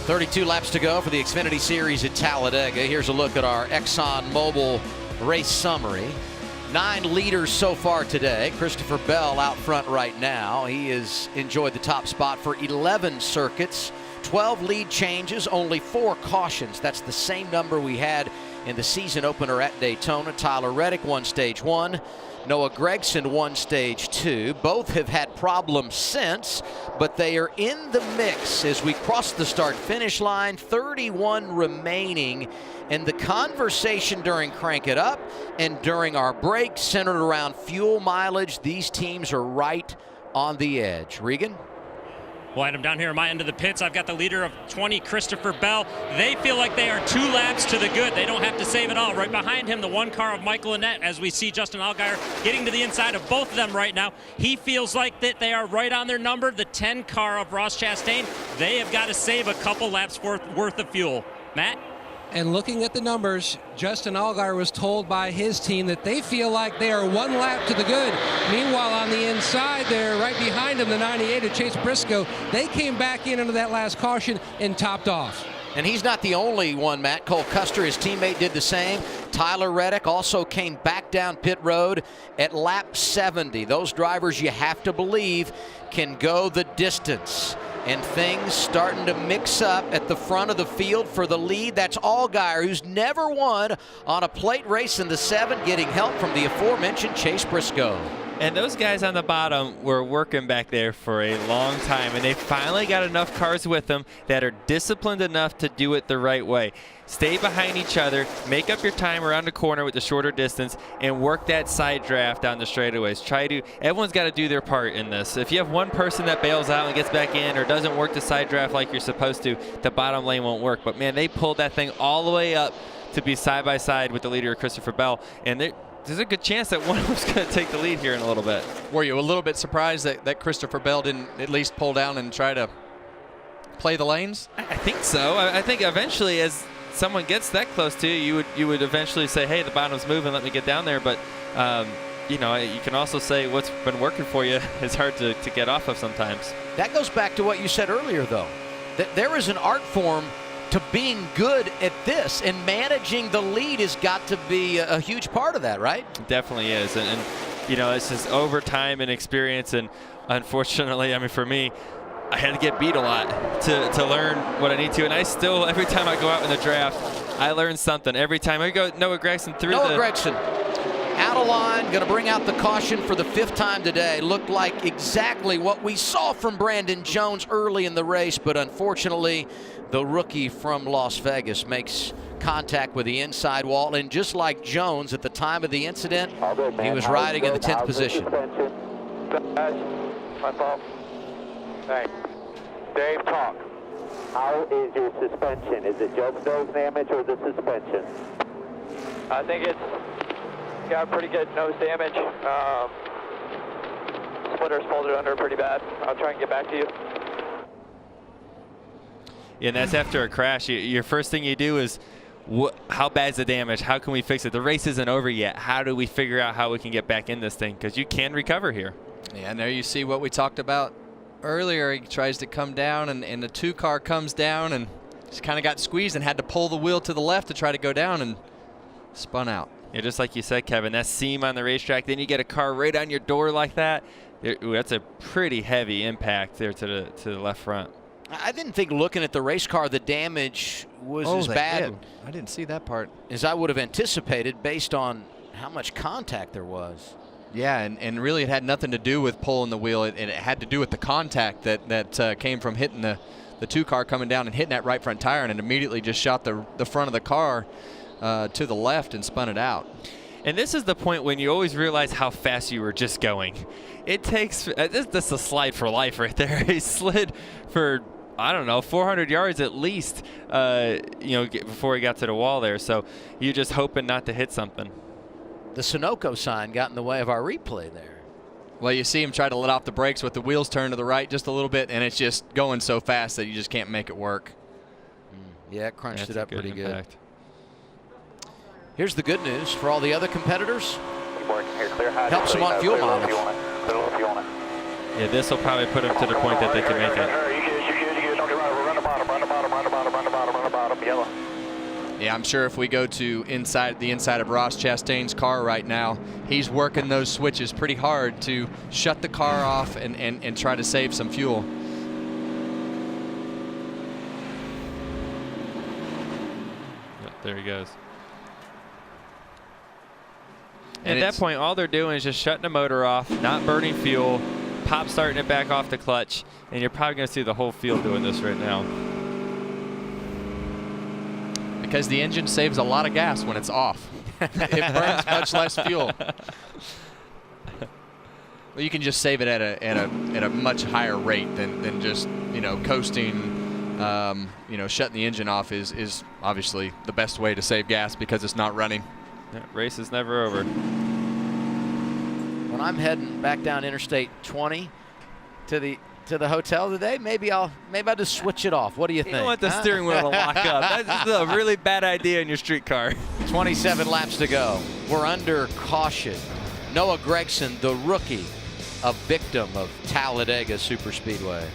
.32 laps to go for the Xfinity Series at Talladega. Here's a look at our Exxon Mobil race summary. 9 leaders so far today. Christopher Bell out front right now. He has enjoyed the top spot for 11 circuits, 12 lead changes, only 4 cautions. That's the same number we had in the season opener at Daytona. Tyler Reddick won stage 1. Noah Gregson won stage 2. Both have had problems since, but they are in the mix as we cross the start-finish line. 31 remaining. And the conversation during Crank It Up and during our break centered around fuel mileage. These teams are right on the edge. Regan? Well, Adam, down here on my end of the pits, I've got the leader of 20, Christopher Bell. They feel like they are 2 laps to the good. They don't have to save it all. Right behind him, the 1 car of Michael Annett, as we see Justin Allgaier getting to the inside of both of them right now. He feels like that they are right on their number. The 10 car of Ross Chastain, they have got to save a couple laps worth of fuel. Matt? And looking at the numbers, Justin Allgaier was told by his team that they feel like they are 1 lap to the good. Meanwhile, on the inside there, right behind him, the 98 of Chase Briscoe, they came back in under that last caution and topped off. And he's not the only one, Matt. Cole Custer, his teammate, did the same. Tyler Reddick also came back down pit road at lap 70. Those drivers, you have to believe, can go the distance. And things starting to mix up at the front of the field for the lead. That's Allgaier, who's never won on a plate race in the 7, getting help from the aforementioned Chase Briscoe. And those guys on the bottom were working back there for a long time, and they finally got enough cars with them that are disciplined enough to do it the right way. Stay behind each other, make up your time around the corner with the shorter distance, and work that side draft down the straightaways. Everyone's got to do their part in this. If you have one person that bails out and gets back in or doesn't work the side draft like you're supposed to, the bottom lane won't work. But man, they pulled that thing all the way up to be side by side with the leader, Christopher Bell, and there's a good chance that one of them's going to take the lead here in a little bit. Were you a little bit surprised that Christopher Bell didn't at least pull down and try to play the lanes? I think so. I think eventually, as someone gets that close to you, you would eventually say, hey, the bottom's moving, let me get down there. But, you know, you can also say what's been working for you is hard to get off of sometimes. That goes back to what you said earlier, though, that there is an art form to being good at this, and managing the lead has got to be a huge part of that, right? It definitely is. And, you know, it's just over time and experience. And unfortunately, I mean, for me, I had to get beat a lot to learn what I need to. And I still, every time I go out in the draft, I learn something. Every time I go, Noah Gregson through Noah Gregson, out of line, going to bring out the caution for the 5th time today. Looked like exactly what we saw from Brandon Jones early in the race, but unfortunately, the rookie from Las Vegas makes contact with the inside wall. And just like Jones at the time of the incident, he was riding in the 10th position. Thanks. Dave, talk. How is your suspension? Is it just nose damage or the suspension? I think it's got pretty good nose damage. Splitter's folded under pretty bad. I'll try and get back to you. Yeah, and that's after a crash. Your first thing you do is, how bad's the damage? How can we fix it? The race isn't over yet. How do we figure out how we can get back in this thing? Because you can recover here. Yeah, and there you see what we talked about earlier. He tries to come down, and the 2 car comes down and just kind of got squeezed and had to pull the wheel to the left to try to go down and spun out. Yeah, just like you said, Kevin, that seam on the racetrack, then you get a car right on your door like that. That's a pretty heavy impact there to the left front. I didn't think, looking at the race car, the damage was as bad. I didn't see that part. As I would have anticipated based on how much contact there was. Yeah, and really it had nothing to do with pulling the wheel. It had to do with the contact that came from hitting the 2 car coming down and hitting that right front tire, and it immediately just shot the front of the car to the left and spun it out. And this is the point when you always realize how fast you were just going. It takes this is a slide for life right there. He slid for, I don't know, 400 yards at least, you know, before he got to the wall there. So you're just hoping not to hit something. The Sunoco sign got in the way of our replay there. Well, you see him try to let off the brakes with the wheels turned to the right just a little bit, and it's just going so fast that you just can't make it work. Yeah, it crunched it up pretty impact. good. Here's the good news for all the other competitors. Helps them on fuel mileage. Yeah, this will probably put them to the point that they can make it. Yeah, I'm sure if we go to the inside of Ross Chastain's car right now, he's working those switches pretty hard to shut the car off and try to save some fuel. Yep, there he goes. And at that point, all they're doing is just shutting the motor off, not burning fuel, pop starting it back off the clutch, and you're probably going to see the whole field doing this right now. Because the engine saves a lot of gas when it's off. It burns much less fuel. Well, you can just save it at a much higher rate than just coasting. Shutting the engine off is obviously the best way to save gas because it's not running. That race is never over. When I'm heading back down Interstate 20 to the hotel today, maybe I'll just switch it off. What do you think? You don't want the steering wheel to lock up. That's a really bad idea in your street car. 27 laps to go. We're under caution. Noah Gregson, the rookie, a victim of Talladega Superspeedway.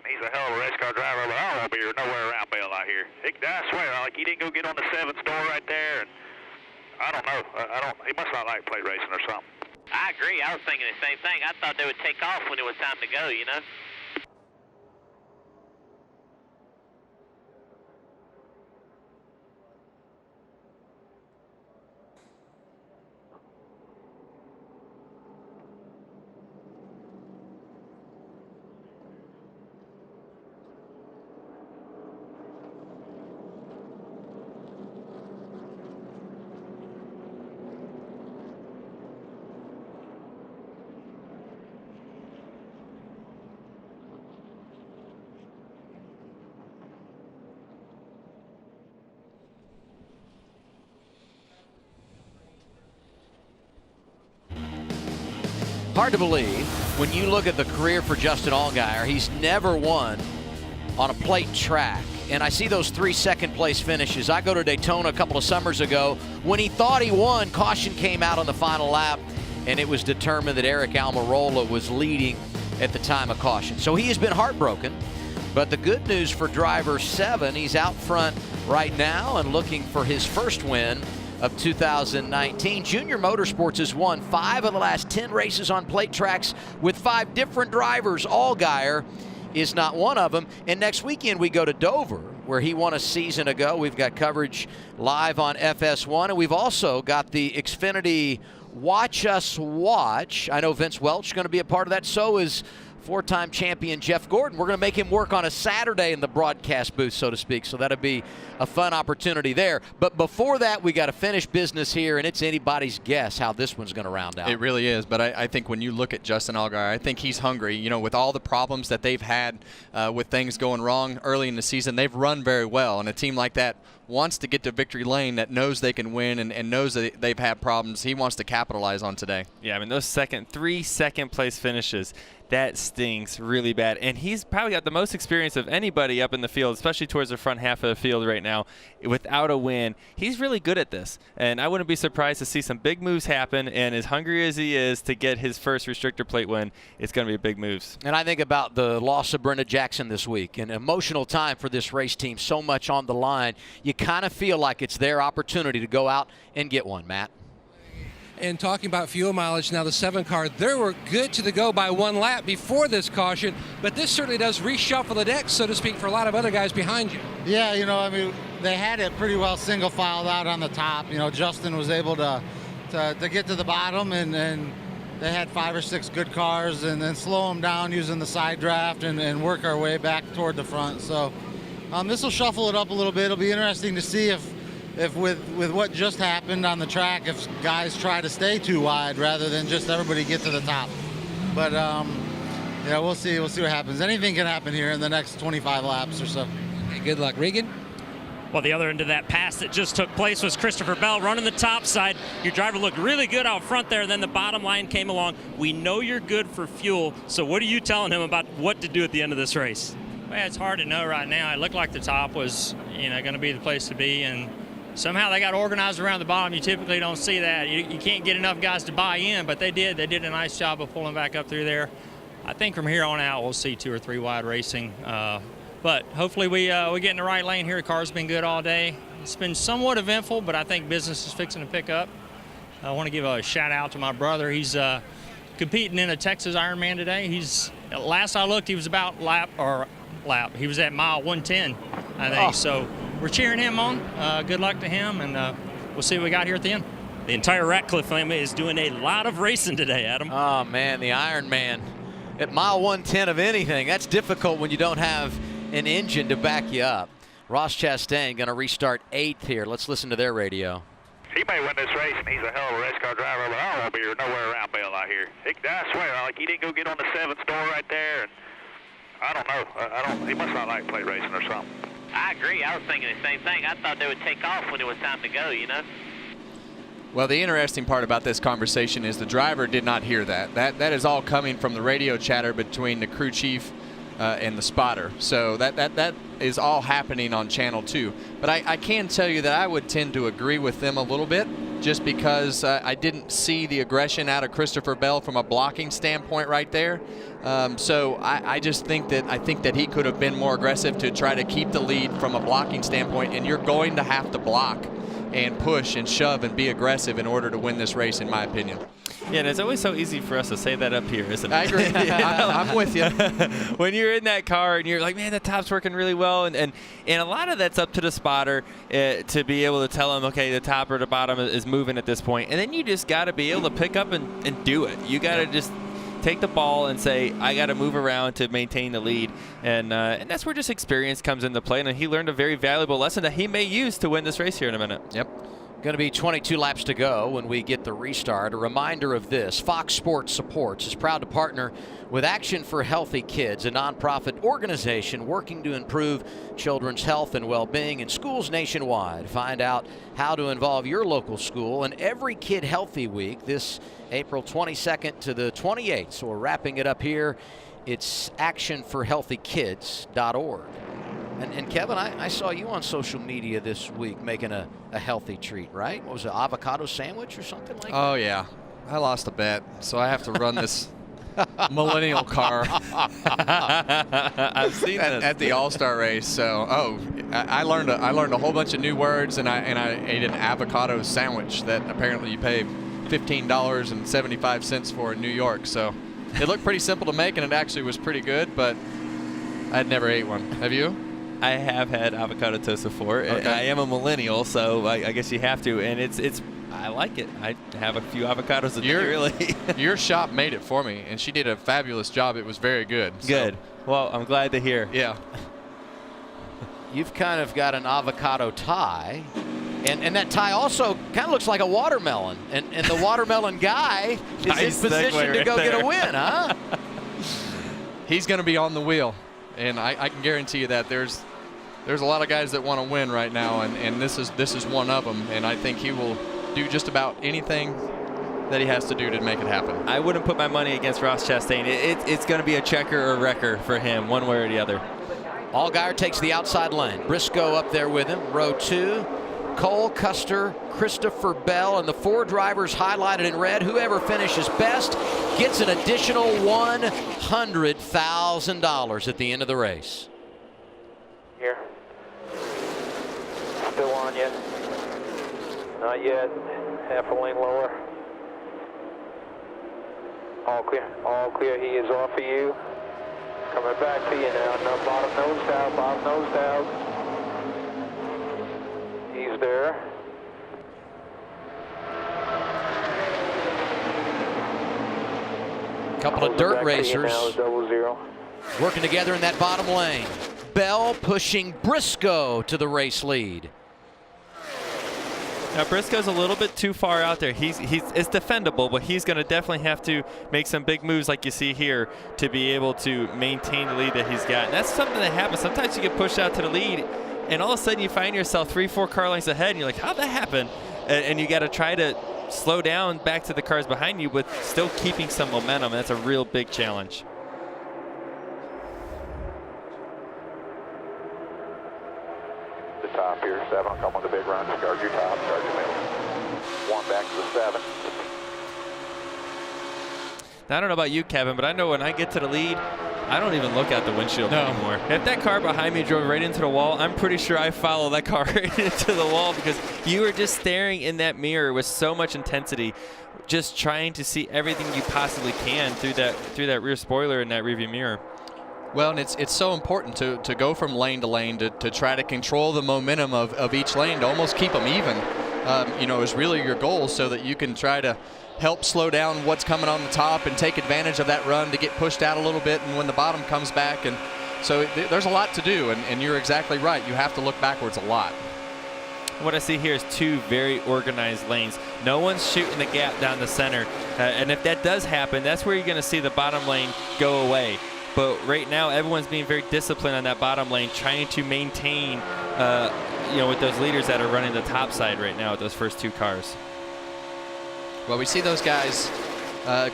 He's a hell of a race car driver, but I don't want to be nowhere around Bill out here. I swear, like he didn't go get on the 7th door right there, and I don't know. He must not like plate racing or something. I agree. I was thinking the same thing. I thought they would take off when it was time to go, you know? Hard to believe when you look at the career for Justin Allgaier, he's never won on a plate track. And I see those 3 second-place finishes. I go to Daytona a couple of summers ago. When he thought he won, caution came out on the final lap, and it was determined that Eric Almirola was leading at the time of caution. So he has been heartbroken. But the good news for driver 7, he's out front right now and looking for his first win of 2019. Junior Motorsports has won 5 of the last 10 races on plate tracks with 5 different drivers. Allgaier is not one of them. And next weekend we go to Dover, where he won a season ago. We've got coverage live on FS1, and we've also got the Xfinity Watch Us Watch. I know Vince Welch is going to be a part of that. So is four-time champion Jeff Gordon. We're going to make him work on a Saturday in the broadcast booth, so to speak, so that'll be a fun opportunity there. But before that, we got to finish business here, and it's anybody's guess how this one's going to round out. It really is, but I think when you look at Justin Allgaier, I think he's hungry. You know, with all the problems that they've had with things going wrong early in the season, they've run very well, and a team like that wants to get to victory lane, that knows they can win and knows that they've had problems. He wants to capitalize on today. Yeah, I mean, those three second-place finishes, that stings really bad. And he's probably got the most experience of anybody up in the field, especially towards the front half of the field right now. Without a win, he's really good at this. And I wouldn't be surprised to see some big moves happen. And as hungry as he is to get his first restrictor plate win, it's going to be big moves. And I think about the loss of Brenda Jackson this week, an emotional time for this race team, so much on the line. You kind of feel like it's their opportunity to go out and get one, Matt. And talking about fuel mileage, now the 7 car, they were good to the go by 1 lap before this caution, but this certainly does reshuffle the deck, so to speak, for a lot of other guys behind you. Yeah, you know, I mean, they had it pretty well single filed out on the top. You know, Justin was able to get to the bottom, and they had 5 or 6 good cars, and then slow them down using the side draft and work our way back toward the front. So this will shuffle it up a little bit. It'll be interesting to see if with what just happened on the track, if guys try to stay too wide rather than just everybody get to the top. But yeah, we'll see what happens. Anything can happen here in the next 25 laps or so. Okay, good luck, Regan. Well, the other end of that pass that just took place was Christopher Bell running the top side. Your driver looked really good out front there, and then the bottom line came along. We know you're good for fuel, so what are you telling him about what to do at the end of this race? Well, it's hard to know right now. It looked like the top was, going to be the place to be, and somehow they got organized around the bottom. You typically don't see that. You can't get enough guys to buy in, but they did. They did a nice job of pulling back up through there. I think from here on out we'll see 2 or 3 wide racing. But hopefully we get in the right lane here. The car's been good all day. It's been somewhat eventful, but I think business is fixing to pick up. I want to give a shout out to my brother. He's competing in a Texas Ironman today. Last I looked, he was about lap. He was at mile 110, I think. Oh. So we're cheering him on. Good luck to him, and we'll see what we got here at the end. The entire Ratcliffe family is doing a lot of racing today, Adam. Oh, man, the Iron Man. At mile 110 of anything, that's difficult when you don't have an engine to back you up. Ross Chastain going to restart 8th here. Let's listen to their radio. He may win this race, and he's a hell of a race car driver, but I don't want to be nowhere around Bell out here. I swear, like, he didn't go get on the 7th door right there, and I don't know. He must not like plate racing or something. I agree. I was thinking the same thing. I thought they would take off when it was time to go, Well, the interesting part about this conversation is the driver did not hear that. That is all coming from the radio chatter between the crew chief and the spotter. So that is all happening on Channel 2. But I can tell you that I would tend to agree with them a little bit, just because I didn't see the aggression out of Christopher Bell from a blocking standpoint right there. So I just think that he could have been more aggressive to try to keep the lead from a blocking standpoint, and you're going to have to block and push and shove and be aggressive in order to win this race, in my opinion. Yeah, and it's always so easy for us to say that up here, isn't it? I agree. I'm with you. When you're in that car and you're like, man, the top's working really well, and a lot of that's up to the spotter to be able to tell them, okay, the top or the bottom is moving at this point, and then you just got to be able to pick up and do it. You got to just take the ball and say, I got to move around to maintain the lead, and that's where just experience comes into play, and he learned a very valuable lesson that he may use to win this race here in a minute. Yep. Going to be 22 laps to go when we get the restart. A reminder of this: Fox Sports Supports is proud to partner with Action for Healthy Kids, a nonprofit organization working to improve children's health and well-being in schools nationwide. Find out how to involve your local school in Every Kid Healthy Week this April 22nd to the 28th. So we're wrapping it up here. It's actionforhealthykids.org. And Kevin, I saw you on social media this week making a healthy treat, right? What was it, avocado sandwich or something like that? Oh, yeah. I lost a bet, so I have to run this millennial car. I've seen this at the All-Star race. So, I learned a whole bunch of new words, and I ate an avocado sandwich that apparently you pay $15.75 for in New York. So it looked pretty simple to make, and it actually was pretty good, but I'd never ate one. Have you? I have had avocado toast before. Okay. I am a millennial, so I guess you have to. And it's I like it. I have a few avocados a day, really. Your shop made it for me, and she did a fabulous job. It was very good. Good. Well, I'm glad to hear. Yeah. You've kind of got an avocado tie. And that tie also kind of looks like a watermelon. And the watermelon guy is Nice in position segue to right go there. get a win, huh? He's going to be on the wheel, and I can guarantee you that there's a lot of guys that want to win right now, and this is one of them. And I think he will do just about anything that he has to do to make it happen. I wouldn't put my money against Ross Chastain. It's going to be a checker or wrecker for him, one way or the other. Allgaier takes the outside lane. Briscoe up there with him. Row 2. Cole, Custer, Christopher Bell, and the 4 drivers highlighted in red. Whoever finishes best gets an additional $100,000 at the end of the race. Here. Still on yet? Not yet. Half a lane lower. All clear. All clear. He is off of you. Coming back to you now. No, bottom nose down. Bottom nose down. He's there. Couple of dirt racers working together in that bottom lane. Bell pushing Briscoe to the race lead. Now Briscoe's a little bit too far out there. It's defendable, but he's going to definitely have to make some big moves like you see here to be able to maintain the lead that he's got. And that's something that happens. Sometimes you get pushed out to the lead, and all of a sudden you find yourself 3-4 car lengths ahead, and you're like, how'd that happen? And you got to try to slow down back to the cars behind you, but still keeping some momentum. That's a real big challenge. The top here, 7, come on the big run, guard your top, guard your middle. 1 back to the 7. Now, I don't know about you, Kevin, but I know when I get to the lead, I don't even look out the windshield anymore. If that car behind me drove right into the wall, I'm pretty sure I follow that car right into the wall, because you are just staring in that mirror with so much intensity, just trying to see everything you possibly can through that rear spoiler and that rearview mirror. Well, and it's so important to go from lane to lane to try to control the momentum of each lane, to almost keep them even, is really your goal, so that you can try to help slow down what's coming on the top and take advantage of that run to get pushed out a little bit, and when the bottom comes back. And so there's a lot to do, and you're exactly right. You have to look backwards a lot. What I see here is 2 very organized lanes. No one's shooting the gap down the center, and if that does happen, that's where you're going to see the bottom lane go away. But right now, everyone's being very disciplined on that bottom lane, trying to maintain, with those leaders that are running the top side right now with those first 2 cars. Well, we see those guys.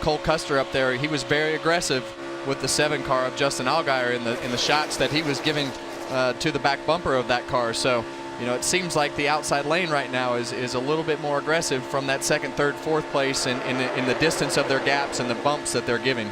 Cole Custer up there, he was very aggressive with the 7 car of Justin Allgaier in the shots that he was giving to the back bumper of that car. So, it seems like the outside lane right now is a little bit more aggressive from that 2nd, 3rd, 4th place in the distance of their gaps and the bumps that they're giving.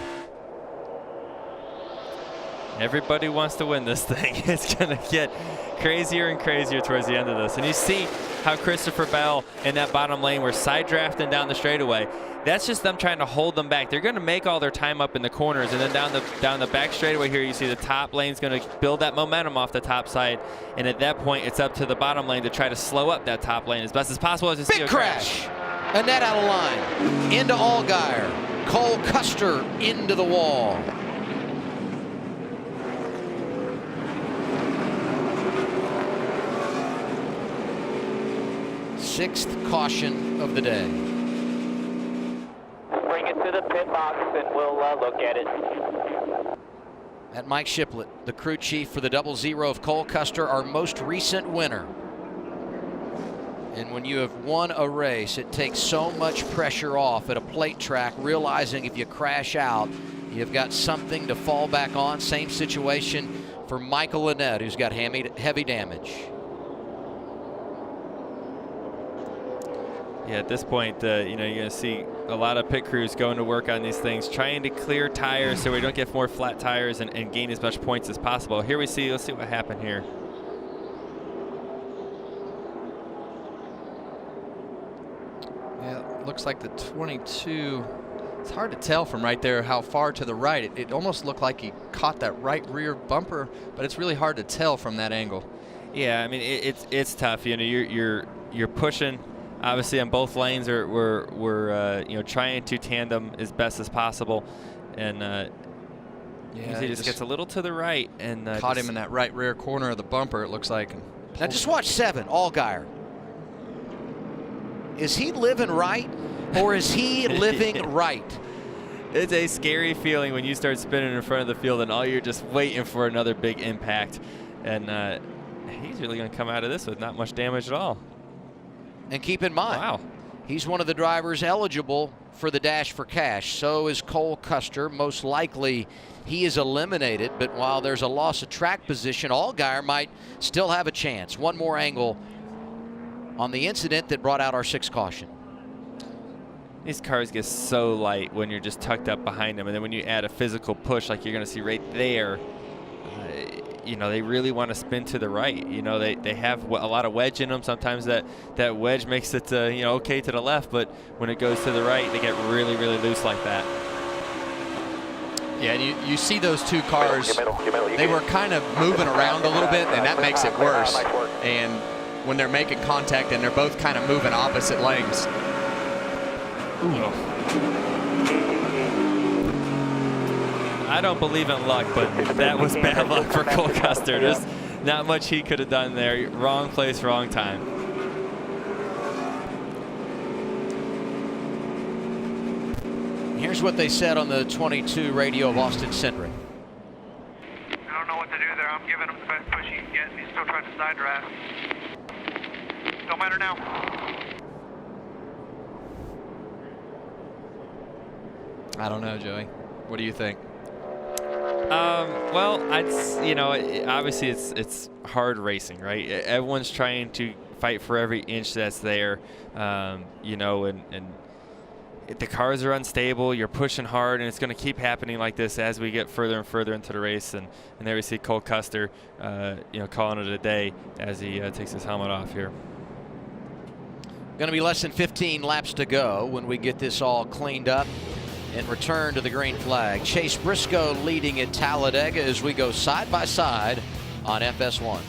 Everybody wants to win this thing. It's going to get crazier and crazier towards the end of this. And you see how Christopher Bell in that bottom lane were side drafting down the straightaway. That's just them trying to hold them back. They're going to make all their time up in the corners, and then down the back straightaway here, you see the top lane's going to build that momentum off the top side. And at that point, it's up to the bottom lane to try to slow up that top lane as best as possible. As you see a crash. Annette out of line. Into Allgaier. Cole Custer into the wall. 6th caution of the day. Bring it to the pit box and we'll look at it. At Mike Shiplett, the crew chief for the 00 of Cole Custer, our most recent winner. And when you have won a race, it takes so much pressure off at a plate track, realizing if you crash out, you've got something to fall back on. Same situation for Michael Annette, who's got heavy damage. Yeah, at this point, you're going to see a lot of pit crews going to work on these things, trying to clear tires so we don't get more flat tires and gain as much points as possible. Here let's see what happened here. Yeah, looks like the 22, it's hard to tell from right there how far to the right. It almost looked like he caught that right rear bumper, but it's really hard to tell from that angle. Yeah, I mean, it's tough. You're pushing obviously on both lanes we're you know, trying to tandem as best as possible, and he just gets a little to the right and caught him in that right rear corner of the bumper, it looks like. Now just watch 7, Allgaier. Is he living right, or is he living right? It's a scary feeling when you start spinning in front of the field and all you're just waiting for another big impact. And he's really going to come out of this with not much damage at all. And keep in mind, wow, he's one of the drivers eligible for the Dash for Cash. So is Cole Custer. Most likely he is eliminated, but while there's a loss of track position, Allgaier might still have a chance. One more angle on the incident that brought out our 6th caution. These cars get so light when you're just tucked up behind them, and then when you add a physical push like you're going to see right there, you know, they really want to spin to the right. You know, they have a lot of wedge in them. Sometimes that wedge makes it, you know, okay to the left, but when it goes to the right, they get really, really loose like that. Yeah, and you see those two cars, they were kind of moving around a little bit, and that makes it worse. And when they're making contact and they're both kind of moving opposite lanes. I don't believe in luck, but that was bad luck for Cole Custer. There's not much he could have done there. Wrong place, wrong time. Here's what they said on the 22 radio of Austin Cindric. I don't know what to do there. I'm giving him the best push he can get. He's still trying to side drive. Don't matter now. I don't know, Joey. What do you think? Well, you know, obviously it's hard racing, right? Everyone's trying to fight for every inch that's there, you know, and the cars are unstable. You're pushing hard, and it's going to keep happening like this as we get further and further into the race. And there we see Cole Custer, you know, calling it a day as he takes his helmet off here. Going to be less than 15 laps to go when we get this all cleaned up and return to the green flag. Chase Briscoe leading at Talladega as we go side by side on FS1.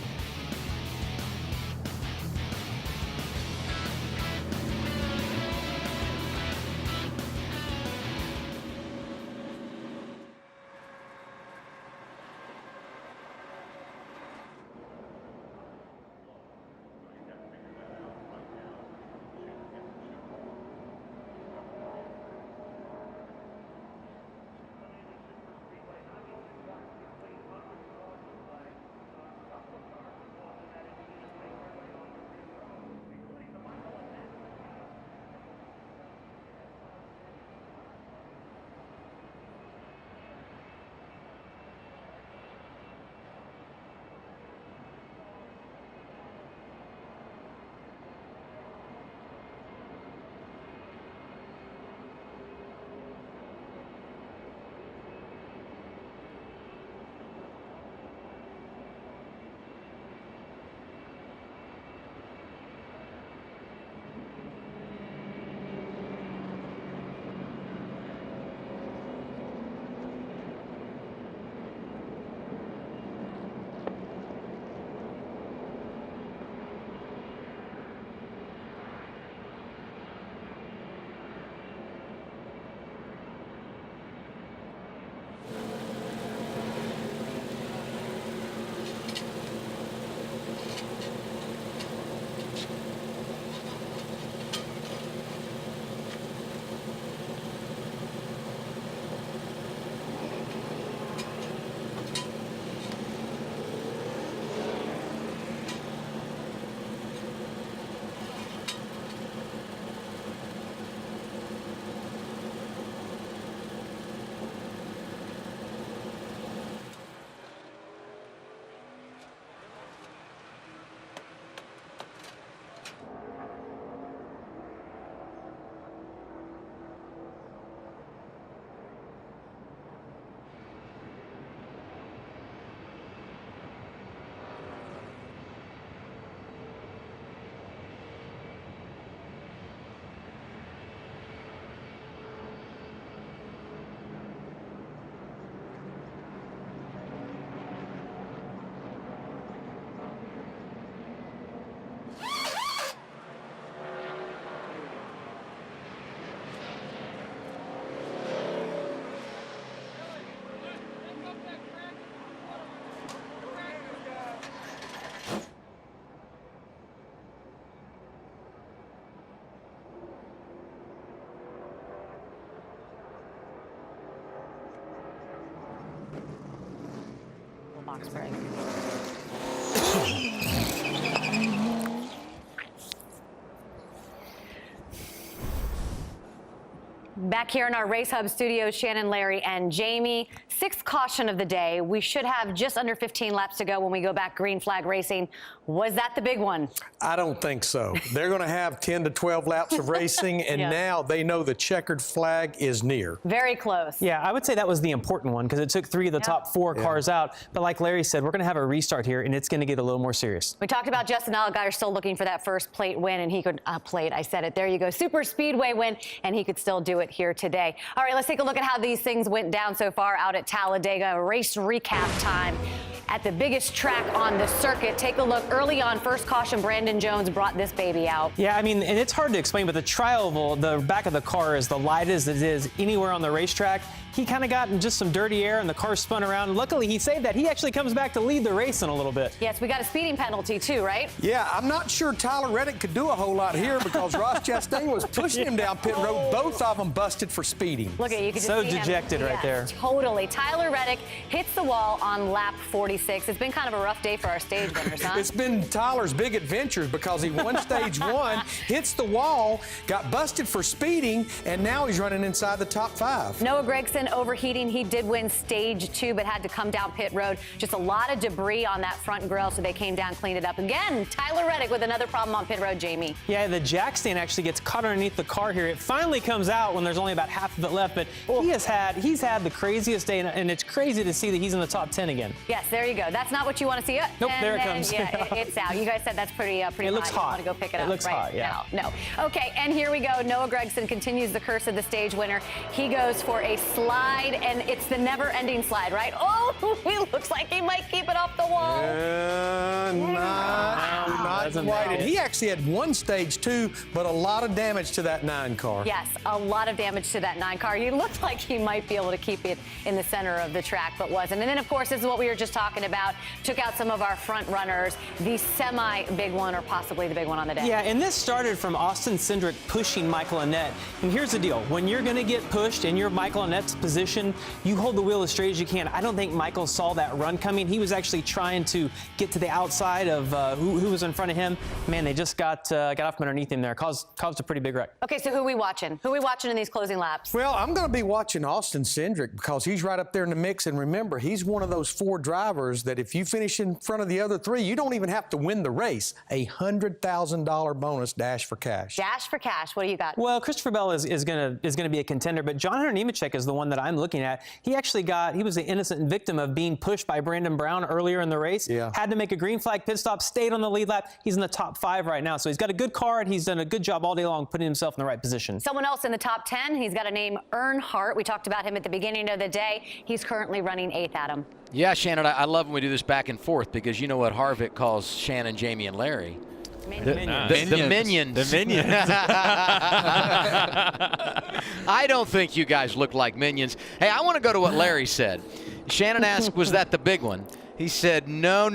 box break. Back here in our Race Hub studios, Shannon, Larry, and Jamie. Sixth caution of the day. We should have just under 15 laps to go when we go back green flag racing. Was that the big one? I don't think so. They're going to have 10 to 12 laps of racing, and now they know the checkered flag is near. Very close. Yeah, I would say that was the important one because it took 3 of the top 4 cars out. But like Larry said, we're going to have a restart here, and it's going to get a little more serious. We talked about Justin Allgaier still looking for that first plate win, and he could, I said it, there you go, super speedway win, and he could still do it here today. All right, let's take a look at how these things went down so far out at Talladega. Race recap time at the biggest track on the circuit. Take a look early on. First caution, Brandon Jones brought this baby out. Yeah, I mean, and it's hard to explain, but the Trilobal, the back of the car is the lightest it is anywhere on the racetrack. He kind of got in just some dirty air and the car spun around. Luckily, he saved that. He actually comes back to lead the race in a little bit. Yes, we got a speeding penalty too, right? Yeah, I'm not sure Tyler Reddick could do a whole lot here because Ross Chastain was pushing him down pit road. Both of them busted for speeding. Look at you. Can just so see dejected him. right there. Totally. Tyler Reddick hits the wall on lap 46. It's been kind of a rough day for our stage winners, huh? It's been Tyler's big adventures because he won stage 1, hits the wall, got busted for speeding, and now he's running inside the top 5. Noah Gregson overheating. He did win stage 2, but had to come down pit road. Just a lot of debris on that front grille, so they came down, cleaned it up. Again, Tyler Reddick with another problem on pit road, Jamie. Yeah, the jack stand actually gets caught underneath the car here. It finally comes out when there's only about half of it left, but he's had the craziest day, and it's crazy to see that he's in the top 10 again. Yes, there you go. That's not what you want to see. Nope, there it comes. Yeah, it's out. You guys said that's pretty it looks hot. You want to go pick it up. It looks right hot, yeah. No. Okay, and here we go. Noah Gregson continues the curse of the stage winner. He goes for a slide, and it's the never-ending slide, right? Oh, he looks like he might keep it off the wall. Not quite. And he actually had one stage 2, but a lot of damage to that 9 car. Yes, a lot of damage to that 9 car. He looked like he might be able to keep it in the center of the track, but wasn't. And then, of course, this is what we were just talking about. Took out some of our front runners. The semi-big one, or possibly the big one on the day. Yeah, and this started from Austin Cindric pushing Michael Annett. And here's the deal. When you're going to get pushed in your Michael Annett's position, you hold the wheel as straight as you can. I don't think Michael saw that run coming. He was actually trying to get to the outside of who was in front of him. Man, they just got off from underneath him there. Caused a pretty big wreck. Okay, so who are we watching? Who are we watching in these closing laps? Well, I'm going to be watching Austin Cindric because he's right up there in the mix. And remember, he's one of those 4 drivers that if you finish in front of the other 3, you don't even have to win the race. A $100,000 bonus dash for cash. Dash for cash. What do you got? Well, Christopher Bell is gonna be a contender, but John Hunter Nemechek is the one that I'm looking at. He was the innocent victim of being pushed by Brandon Brown earlier in the race. Yeah. Had to make a green flag pit stop, stayed on the lead lap. He's in the top 5 right now, so he's got a good car and he's done a good job all day long putting himself in the right position. Someone else in the top 10. He's got a name, Earnhardt. We talked about him at the beginning of the day. He's currently running 8th, Adam. Yeah, Shannon, I love when we do this back and forth because you know what Harvick calls Shannon, Jamie, and Larry. The minions. The minions. I don't think you guys look like minions. Hey, I want to go to what Larry said. Shannon asked, was that the big one? He said, no.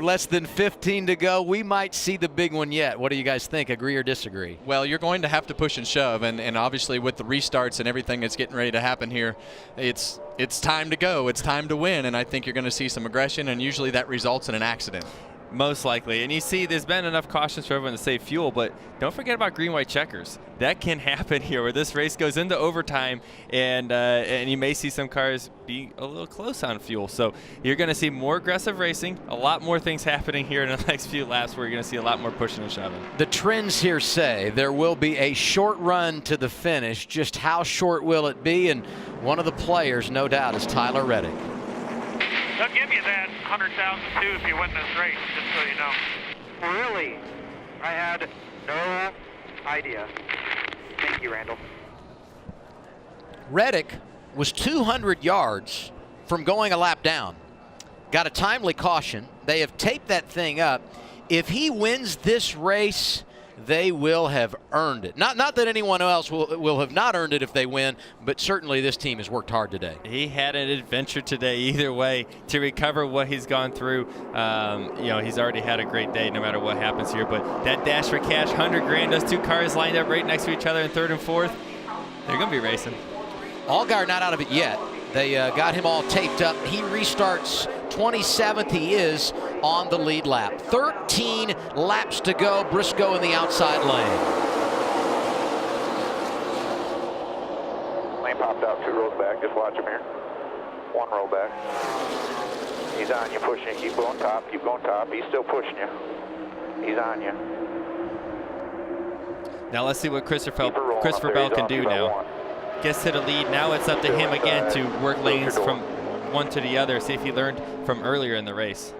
Less than 15 to go. We might see the big one yet. What do you guys think? Agree or disagree? Well, you're going to have to push and shove, and obviously with the restarts and everything that's getting ready to happen here, it's time to go. It's time to win, and I think you're going to see some aggression, and usually that results in an accident. Most likely. And you see, there's been enough cautions for everyone to save fuel, but don't forget about green-white checkers. That can happen here where this race goes into overtime, and you may see some cars be a little close on fuel. So you're going to see more aggressive racing, a lot more things happening here in the next few laps where you're going to see a lot more pushing and shoving. The trends here say there will be a short run to the finish. Just how short will it be? And one of the players, no doubt, is Tyler Reddick. They'll give you that 100,000 too if you win this race, just so you know. Really? I had no idea. Thank you, Randall. Reddick was 200 yards from going a lap down. Got a timely caution. They have taped that thing up. If he wins this race, they will have earned it. Not that anyone else will have not earned it if they win, but certainly this team has worked hard today. He had an adventure today either way to recover what he's gone through. He's already had a great day no matter what happens here, but that dash for cash, 100 grand, those 2 cars lined up right next to each other in 3rd and 4th, they're going to be racing. Allgaier not out of it yet. They got him all taped up. He restarts 27th he is on the lead lap. 13 laps to go. Briscoe in the outside lane. Lane popped out, 2 rows back. Just watch him here. 1 row back. He's on you, pushing you. Keep going top. Keep going top. He's still pushing you. He's on you. Now let's see what Christopher Bell can do now. Gets to the lead. Now it's up to him again to work lanes from one to the other. See if he learned from earlier in the race.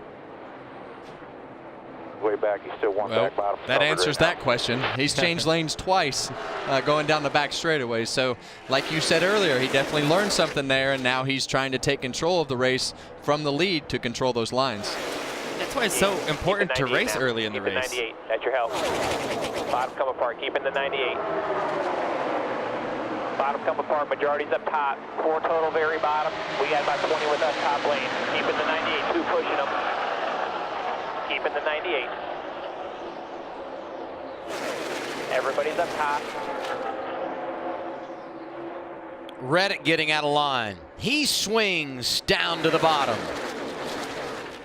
Way back, he's still 1 back bottom. That answers that question. He's changed lanes twice going down the back straightaway. So like you said earlier, he definitely learned something there, and now he's trying to take control of the race from the lead to control those lines. That's why it's so important to race early in the race. 98, at your help. Bottom come apart, keeping the 98. Bottom come apart, majority's up top. 4 total, very bottom. We got about 20 with us top lane. Keeping the 98, 2 pushing them. Keeping the 98. Everybody's up top. Reddick getting out of line. He swings down to the bottom.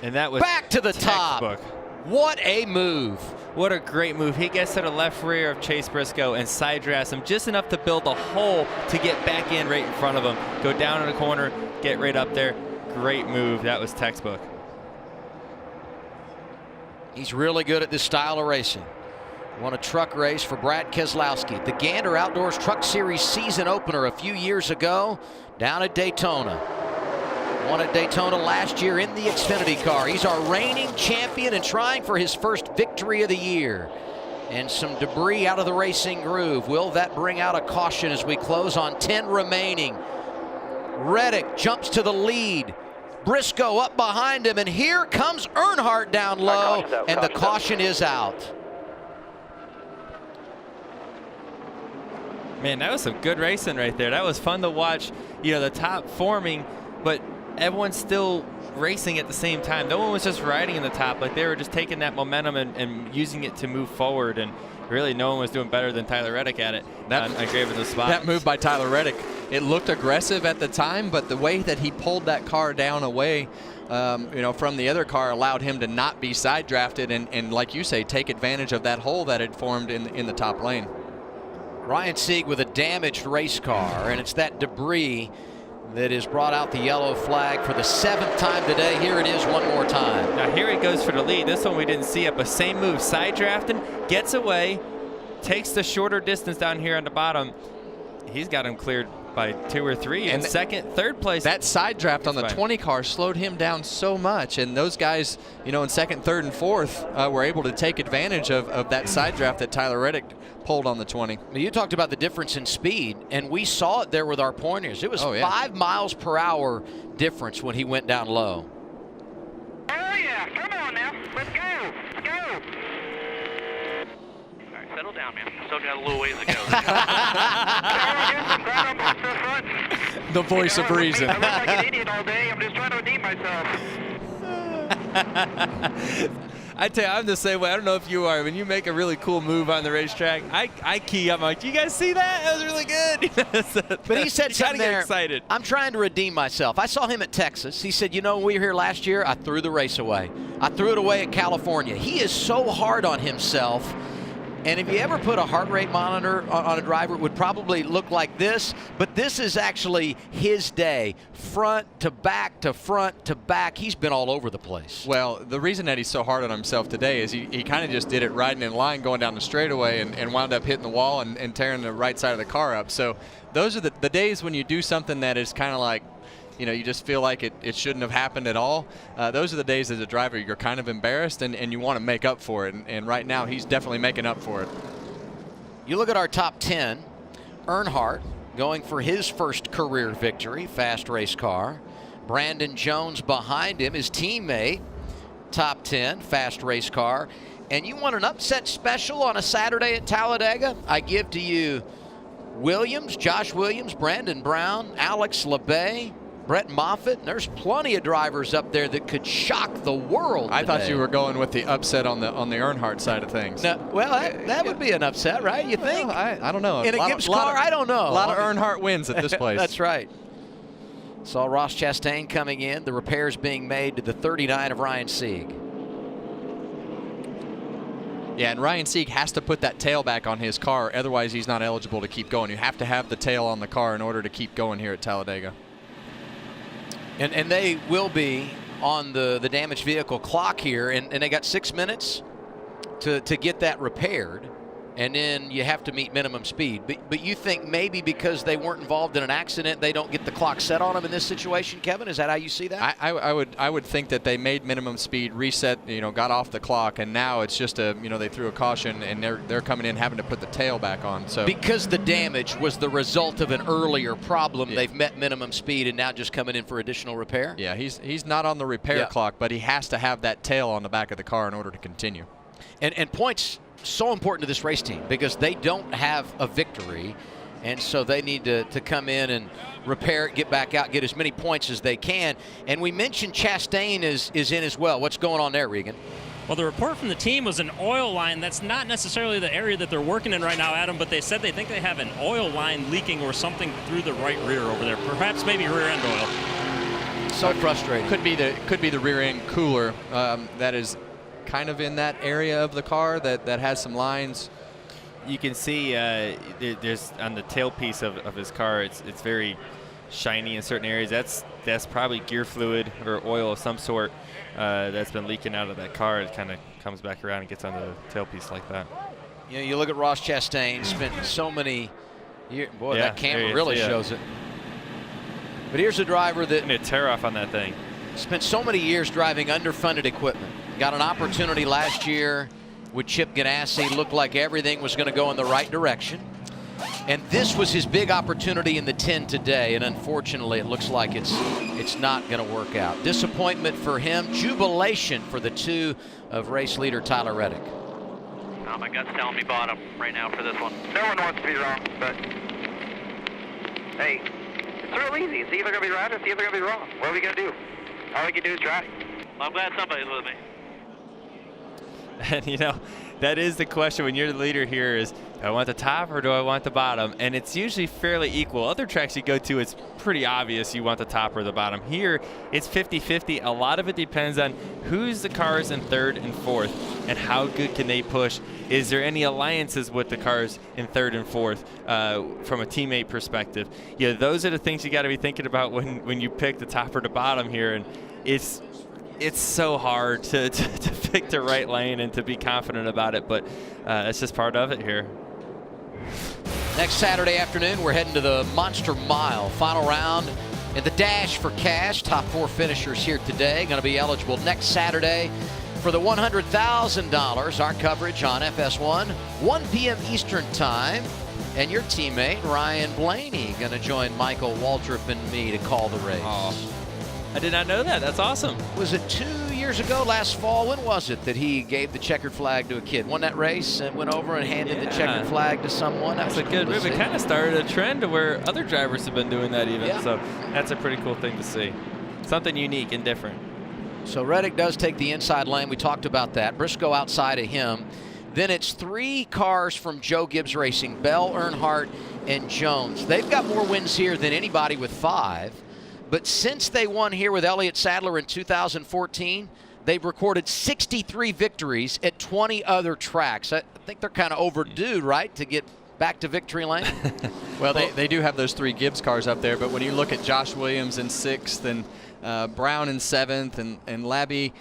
And that was back to the top. What a move. What a great move. He gets to the left rear of Chase Briscoe and side drafts him just enough to build a hole to get back in right in front of him. Go down in the corner, get right up there. Great move. That was textbook. He's really good at this style of racing. Won a truck race for Brad Keselowski. The Gander Outdoors Truck Series season opener a few years ago down at Daytona. Won at Daytona last year in the Xfinity car. He's our reigning champion and trying for his first victory of the year. And some debris out of the racing groove. Will that bring out a caution as we close on 10 remaining? Reddick jumps to the lead. Briscoe up behind him, and here comes Earnhardt down low, and the caution is out. Man, that was some good racing right there. That was fun to watch, you know, the top forming, but everyone's still racing at the same time. No one was just riding in the top. Like, they were just taking that momentum and using it to move forward, and really no one was doing better than Tyler Reddick at it. I gave it the spot. That move by Tyler Reddick, it looked aggressive at the time, but the way that he pulled that car down away from the other car allowed him to not be side drafted and like you say, take advantage of that hole that had formed in the top lane. Ryan Sieg with a damaged race car, and it's that debris that has brought out the yellow flag for the 7th time today. Here it is one more time. Now here he goes for the lead. This one we didn't see it, but same move. Side drafting, gets away, takes the shorter distance down here on the bottom. He's got him cleared by 2 or 3 and second, third place. That side draft on the 20 car slowed him down so much, and those guys, in 2nd, 3rd, and 4th were able to take advantage of that side draft that Tyler Reddick pulled on the 20. You talked about the difference in speed, and we saw it there with our pointers. It was 5 miles per hour difference when he went down low. Oh yeah, come on now, let's go, let's go. All right, settle down, man. Still got a little ways to go. The voice of reason. I look like an idiot all day. I'm just trying to redeem myself. I tell you, I'm the same way. I don't know if you are. When you make a really cool move on the racetrack, I key up. I'm like, do you guys see that? That was really good. But he said something there. Excited. I'm trying to redeem myself. I saw him at Texas. He said, when we were here last year, I threw the race away. I threw it away at California. He is so hard on himself. And if you ever put a heart rate monitor on a driver, it would probably look like this. But this is actually his day. Front to back to front to back. He's been all over the place. Well, the reason that he's so hard on himself today is he kind of just did it riding in line going down the straightaway and wound up hitting the wall and tearing the right side of the car up. So those are the days when you do something that is kind of like, you just feel like it shouldn't have happened at all. Those are the days as a driver you're kind of embarrassed and you want to make up for it. And right now he's definitely making up for it. You look at our top 10. Earnhardt going for his first career victory, fast race car. Brandon Jones behind him, his teammate, top 10, fast race car. And you want an upset special on a Saturday at Talladega? I give to you Williams, Josh Williams, Brandon Brown, Alex LeBay, Brett Moffitt. There's plenty of drivers up there that could shock the world I today. thought you were going with the upset on the Earnhardt side of things. No, well, that would be an upset, right? You think? I don't know. In a Gibbs car, I don't know. A lot of Earnhardt wins at this place. That's right. Saw Ross Chastain coming in. The repairs being made to the 39 of Ryan Sieg. Yeah, and Ryan Sieg has to put that tail back on his car. Otherwise, he's not eligible to keep going. You have to have the tail on the car in order to keep going here at Talladega. And they will be on the damaged vehicle clock here, and they got 6 minutes to get that repaired, and then you have to meet minimum speed. But you think maybe because they weren't involved in an accident, they don't get the clock set on them in this situation, Kevin? Is that how you see that? I would think that they made minimum speed, reset, got off the clock, and now it's just they threw a caution, and they're coming in having to put the tail back on. So because the damage was the result of an earlier problem, they've met minimum speed and now just coming in for additional repair. Yeah, he's not on the repair clock, but he has to have that tail on the back of the car in order to continue. And points so important to this race team because they don't have a victory, and so they need to come in and repair it, get back out, get as many points as they can. And we mentioned Chastain is in as well. What's going on there, Regan? Well, the report from the team was an oil line. That's not necessarily the area that they're working in right now, Adam, but they said they think they have an oil line leaking or something through the right rear over there. Perhaps maybe rear end oil. So frustrating. Could be the rear end cooler that is kind of in that area of the car that has some lines. You can see there's on the tailpiece of his car, it's very shiny in certain areas. That's probably gear fluid or oil of some sort that's been leaking out of that car. It kind of comes back around and gets on the tailpiece like that. You look at Ross Chastain, spent so many years. Boy, that camera really shows it. But here's a driver that a tear off on that thing. Spent so many years driving underfunded equipment. Got an opportunity last year with Chip Ganassi. Looked like everything was going to go in the right direction. And this was his big opportunity in the 10 today. And unfortunately, it looks like it's not going to work out. Disappointment for him. Jubilation for the 2 of race leader Tyler Reddick. Oh, my gut's telling me bottom right now for this one. No one wants to be wrong, but hey, it's real easy. It's either going to be right or it's either going to be wrong. What are we going to do? All we can do is try. Well, I'm glad somebody's with me. And that is the question when you're the leader here is, do I want the top or do I want the bottom? And it's usually fairly equal. Other tracks you go to, it's pretty obvious you want the top or the bottom. Here, it's 50-50. A lot of it depends on who's the cars in 3rd and 4th and how good can they push. Is there any alliances with the cars in 3rd and 4th from a teammate perspective? Those are the things you got to be thinking about when you pick the top or the bottom here. And it's so hard to pick the right lane and to be confident about it, but it's just part of it here. Next Saturday afternoon, we're heading to the Monster Mile. Final round in the Dash for Cash. Top 4 finishers here today. Going to be eligible next Saturday for the $100,000. Our coverage on FS1, 1 p.m. Eastern Time. And your teammate, Ryan Blaney, going to join Michael Waltrip and me to call the race. Oh. I did not know that. That's awesome. Was it 2 years ago, last fall? When was it that he gave the checkered flag to a kid? Won that race and went over and handed the checkered flag to someone? That's a good move. It kind of started a trend to where other drivers have been doing that even. Yeah. So that's a pretty cool thing to see. Something unique and different. So Reddick does take the inside lane. We talked about that. Briscoe outside of him. Then it's 3 cars from Joe Gibbs Racing, Bell, Earnhardt, and Jones. They've got more wins here than anybody with 5. But since they won here with Elliott Sadler in 2014, they've recorded 63 victories at 20 other tracks. I think they're kind of overdue, right, to get back to victory lane? Well, they do have those 3 Gibbs cars up there, but when you look at Josh Williams in 6th and Brown in 7th and Labby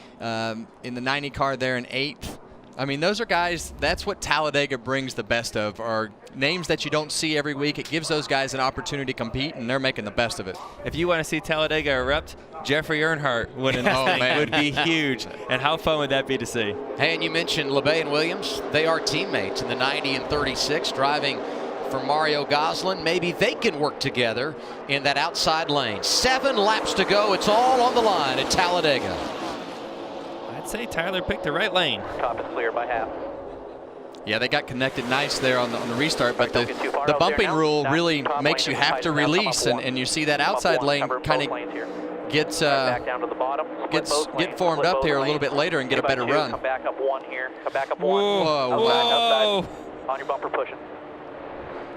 in the 90 car there in 8th, I mean, those are guys, that's what Talladega brings the best of, are names that you don't see every week. It gives those guys an opportunity to compete, and they're making the best of it. If you want to see Talladega erupt, Jeffrey Earnhardt winning this thing would be huge. And how fun would that be to see? Hey, and you mentioned LeBay and Williams. They are teammates in the 90 and 36, driving for Mario Gosselin. Maybe they can work together in that outside lane. 7 laps to go. It's all on the line at Talladega. I'd say Tyler picked the right lane. Top is clear by half. Yeah, they got connected nice there on the restart, but the bumping rule really makes you have to release, and you see that outside lane kind of get formed up here a little bit later and get a better run. Come back up 1 here. Come back up 1. Whoa. Whoa. On your bumper pushing.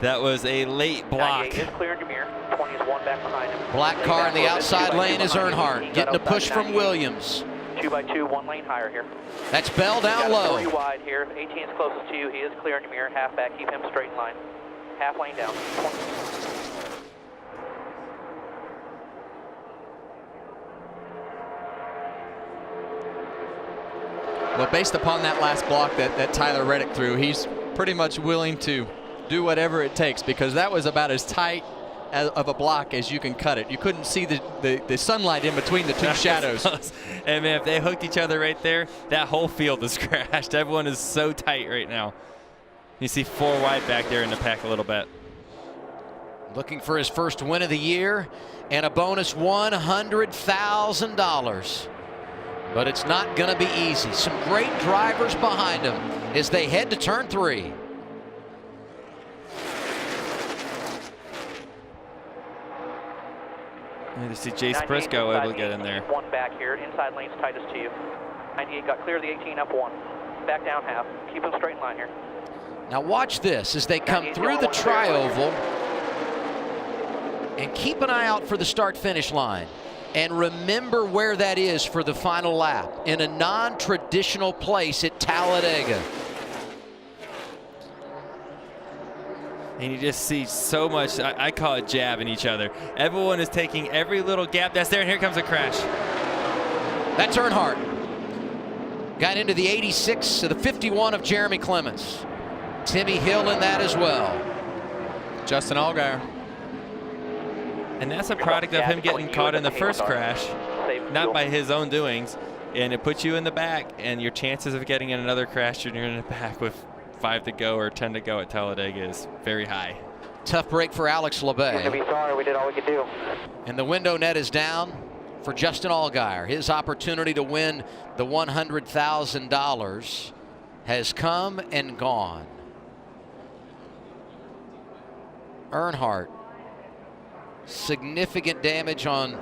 That was a late block. 98 is clearing Demir. 20 is one back behind him. Black car in the outside lane is Earnhardt, getting a push from Williams. 2 by 2, 1 lane higher here. That's Bell down Got low. 30 wide here. 18 is closest to you. He is clearing Demir. Half back. Keep him straight in line. Half lane down. 20. Well, based upon that last block that Tyler Reddick threw, he's pretty much willing to do whatever it takes, because that was about as tight of a block as you can cut it. You couldn't see the sunlight in between the two shadows. And man, if they hooked each other right there, that whole field is crashed. Everyone is so tight right now. You see 4 wide back there in the pack a little bit. Looking for his first win of the year and a bonus $100,000. But it's not going to be easy. Some great drivers behind him as they head to turn 3. You see Chase Briscoe able to get in there. 1 back here. Inside lane's tightest to you. 98 got clear of the 18 up 1. Back down half. Keep him straight in line here. Now watch this as they come through the tri-oval, and keep an eye out for the start-finish line. And remember where that is for the final lap, in a non-traditional place at Talladega. And you just see so much, I call it jabbing each other. Everyone is taking every little gap that's there, and here comes a crash. That's Earnhardt. Got into the 86 to the 51 of Jeremy Clements. Timmy Hill in that as well. Justin Allgaier. And that's a product of him getting caught in the first crash, not by his own doings. And it puts you in the back, and your chances of getting in another crash when you're in the back with 5 to go or 10 to go at Talladega is very high. Tough break for Alex LeBay. Be sorry, we did all we could do. And the window net is down for Justin Allgaier. His opportunity to win the $100,000 has come and gone. Earnhardt, significant damage on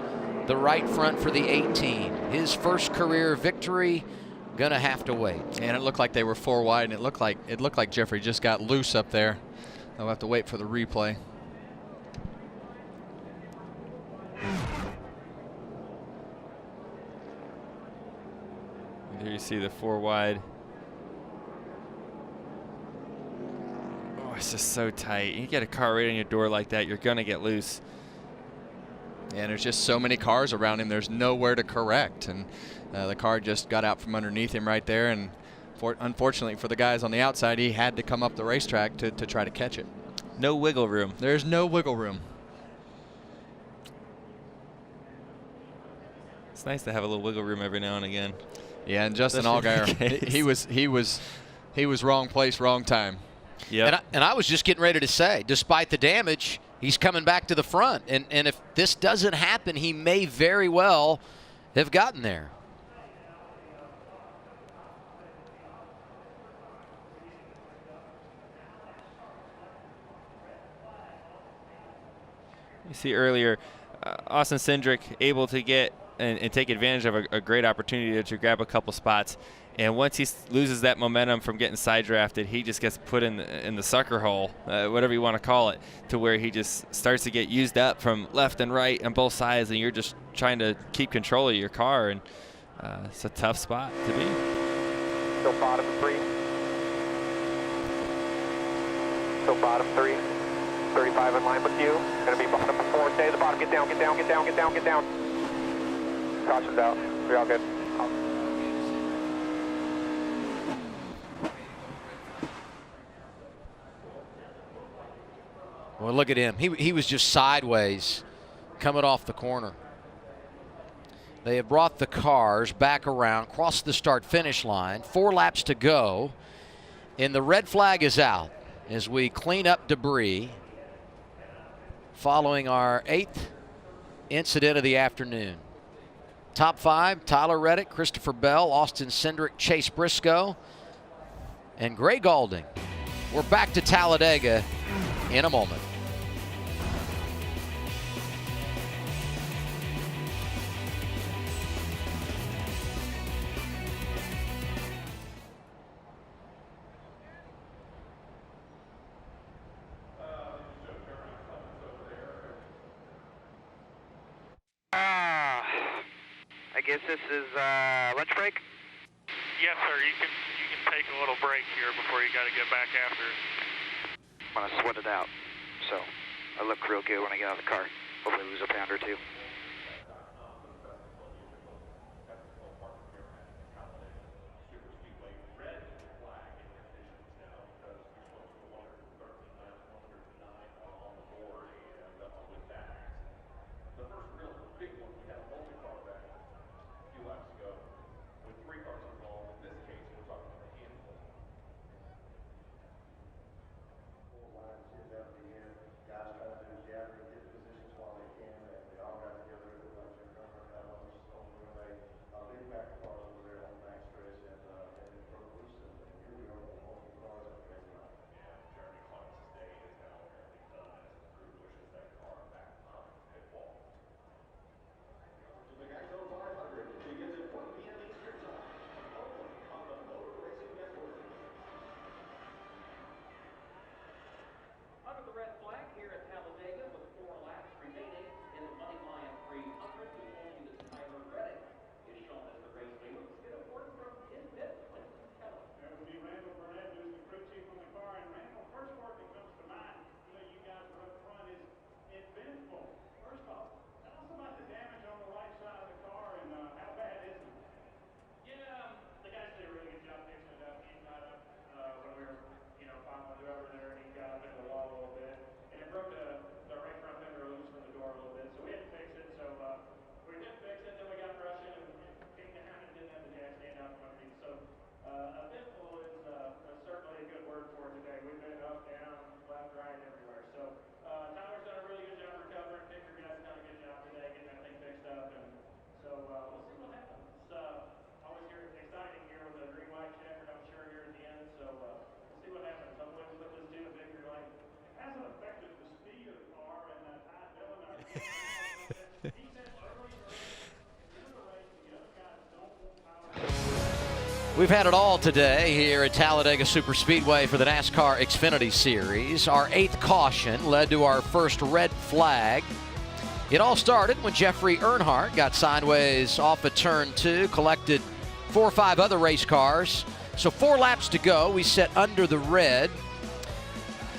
the right front for the 18. His first career victory, gonna have to wait. And it looked like they were 4 wide, and it looked like Jeffrey just got loose up there. They'll have to wait for the replay. There you see the 4 wide. Oh, it's just so tight. You get a car right on your door like that, you're gonna get loose. And there's just so many cars around him, there's nowhere to correct. And the car just got out from underneath him right there. And unfortunately for the guys on the outside, he had to come up the racetrack to try to catch it. No wiggle room. There's no wiggle room. It's nice to have a little wiggle room every now and again. Yeah, and Justin Allgaier, he was wrong place, wrong time. Yeah. And I was just getting ready to say, despite the damage, he's coming back to the front. And if this doesn't happen, he may very well have gotten there. You see earlier, Austin Cindric able to get and take advantage of a great opportunity to grab a couple spots. And once he loses that momentum from getting side drafted, he just gets put in the sucker hole, whatever you want to call it, to where he just starts to get used up from left and right on both sides, and you're just trying to keep control of your car. And it's a tough spot to be. Still bottom 3. Still bottom 3. 35 in line with you. Going to be bottom 4. Stay at the bottom. Get down, get down, get down, get down, get down. Caution's out. We're all good. Well, look at him. He was just sideways coming off the corner. They have brought the cars back around, crossed the start-finish line. 4 laps to go, and the red flag is out as we clean up debris following our 8th incident of the afternoon. Top 5, Tyler Reddick, Christopher Bell, Austin Cindric, Chase Briscoe, and Gray Gaulding. We're back to Talladega in a moment. guess this is lunch break? Yes, sir. You can take a little break here before you got to get back after it. I'm going to sweat it out, so I look real good when I get out of the car. Hopefully lose a pound or two. Under the red flag here at Talladega with 4 laps remaining in the MoneyLion 300, who's holding the Tyler Reddick is shown as the race leader. Let's get a word from his pit, Winston Keller. That would be Randall Burnett, who's the crew chief on the car. And Randall, first word that comes to mind, you guys are up front, is invincible. First off, tell us about the damage on the right side of the car and how bad is it? Yeah, the guys did a really good job fixing it up. He got up when we were, finally over there, and he got up into the wall a little bit. And it broke the right front fender loose from the door a little bit. So we had to fix it. So we did fix it, then we got brushing and came down and didn't have the jack stand out from underneath. So invincible is certainly a good word for it today. We've been up, down, left, right, everywhere. So Tyler's done a really good job recovering. Picker guys done a good job today getting that thing fixed up. And so we'll see what happens. Always exciting here with a green white checkered, I'm sure, here at the end. So we'll see what happens. Hopefully we put this to a victory lane. It hasn't affected the speed of the car, and Ty Dillon, he said early in the race, the other guys don't want power. We've had it all today here at Talladega Superspeedway for the NASCAR Xfinity Series. Our 8th caution led to our first red flag. It all started when Jeffrey Earnhardt got sideways off of turn 2, collected 4 or 5 other race cars. So 4 laps to go. We set under the red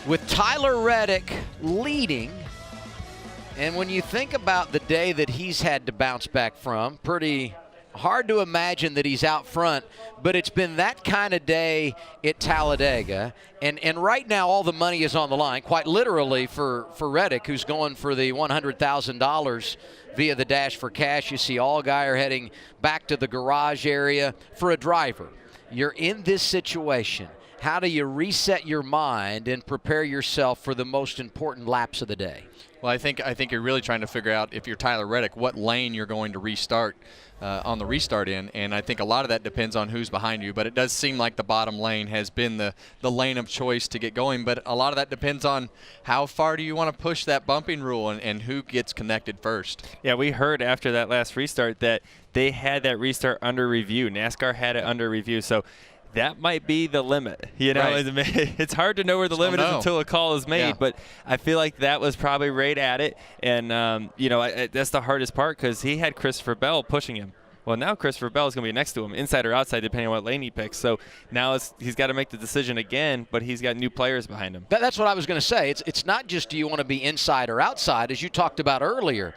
with Tyler Reddick leading. And when you think about the day that he's had to bounce back from, pretty hard to imagine that he's out front, but it's been that kind of day at Talladega. And right now all the money is on the line, quite literally for Reddick, who's going for the $100,000 via the Dash for Cash. You see Allgaier heading back to the garage area. For a driver, you're in this situation. How do you reset your mind and prepare yourself for the most important laps of the day? Well, I think you're really trying to figure out, if you're Tyler Reddick, what lane you're going to restart on the restart in, and I think a lot of that depends on who's behind you. But it does seem like the bottom lane has been the lane of choice to get going. But a lot of that depends on how far do you want to push that bumping rule and who gets connected first. Yeah, we heard after that last restart that they had that restart under review. NASCAR had it under review, so that might be the limit. Right. It's hard to know where the limit is until a call is made, but I feel like that was probably right at it. And, that's the hardest part because he had Christopher Bell pushing him. Well, now Christopher Bell is going to be next to him, inside or outside, depending on what lane he picks. So now he's got to make the decision again, but he's got new players behind him. That's what I was going to say. It's not just do you want to be inside or outside, as you talked about earlier.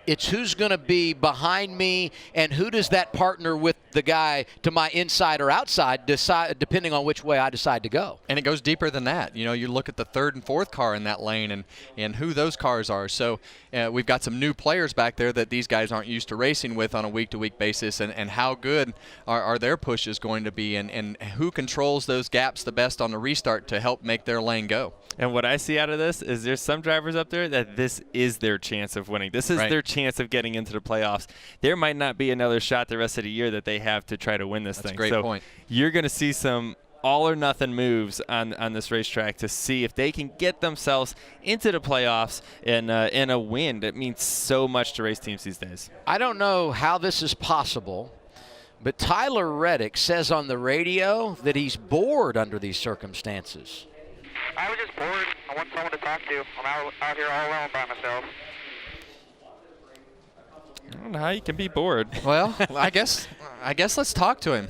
It's who's going to be behind me and who does that partner with the guy to my inside or outside, decide depending on which way I decide to go. And it goes deeper than that. You look at the 3rd and 4th car in that lane and who those cars are. So we've got some new players back there that these guys aren't used to racing with on a week-to-week basis, and how good are their pushes going to be, and who controls those gaps the best on the restart to help make their lane go. And what I see out of this is there's some drivers up there that this is their chance of winning. This is their chance of getting into the playoffs. There might not be another shot the rest of the year that they have to try to win this thing. That's a great point. You're going to see some all or nothing moves on this racetrack to see if they can get themselves into the playoffs and a win. That means so much to race teams these days. I don't know how this is possible, but Tyler Reddick says on the radio that he's bored under these circumstances. I was just bored. I want someone to talk to. I'm out here all alone by myself. I don't know how you can be bored. Well, I guess let's talk to him.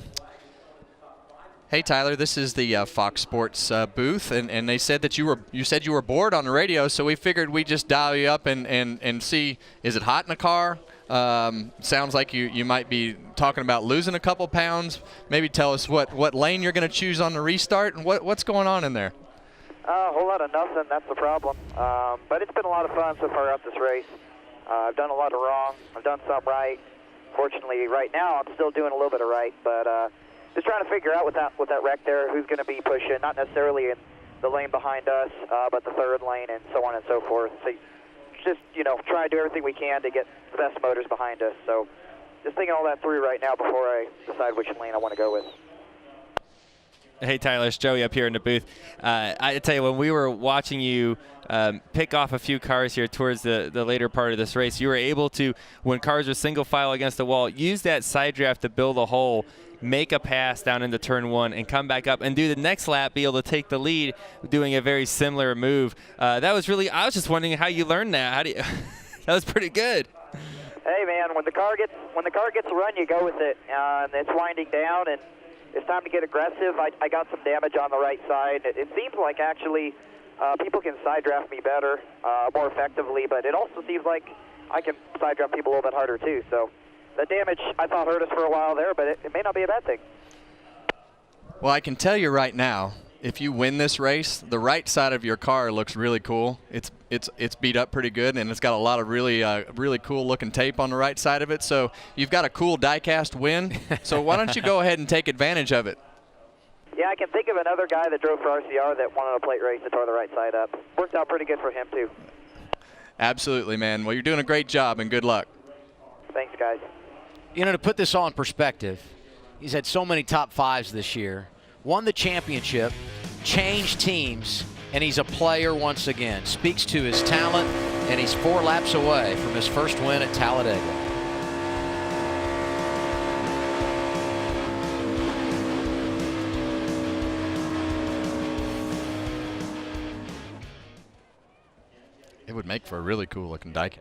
Hey Tyler, this is the Fox Sports booth, and they said that you said you were bored on the radio, so we figured we'd just dial you up and see, is it hot in the car? Sounds like you might be talking about losing a couple pounds. Maybe tell us what lane you're going to choose on the restart and what's going on in there. A whole lot of nothing, that's the problem. But it's been a lot of fun so far out this race. I've done a lot of wrong, I've done some right. Fortunately, right now I'm still doing a little bit of right, but just trying to figure out with that wreck there who's going to be pushing, not necessarily in the lane behind us, but the third lane and so on and so forth. So just, try to do everything we can to get the best motors behind us. So just thinking all that through right now before I decide which lane I want to go with. Hey, Tyler, it's Joey up here in the booth. I tell you, when we were watching you pick off a few cars here towards the later part of this race, you were able to, when cars were single file against the wall, use that side draft to build a hole, make a pass down into turn one, and come back up and do the next lap, be able to take the lead, doing a very similar move. That was really, I was just wondering how you learned that. How do you, that was pretty good. Hey man, when the car gets a run, you go with it. It's winding down and it's time to get aggressive. I got some damage on the right side. It seems like actually people can side draft me better, more effectively, but it also seems like I can side draft people a little bit harder too. So the damage I thought hurt us for a while there, but it may not be a bad thing. Well, I can tell you right now, if you win this race, the right side of your car looks really cool. It's beat up pretty good, and it's got a lot of really cool looking tape on the right side of it. So you've got a cool die-cast win. So why don't you go ahead and take advantage of it? Yeah, I can think of another guy that drove for RCR that won on a plate race that tore the right side up. Worked out pretty good for him too. Absolutely, man. Well, you're doing a great job, and good luck. Thanks, guys. To put this all in perspective, he's had so many top fives this year, won the championship, changed teams, and he's a player once again. Speaks to his talent, and he's 4 laps away from his first win at Talladega. It would make for a really cool looking diecast.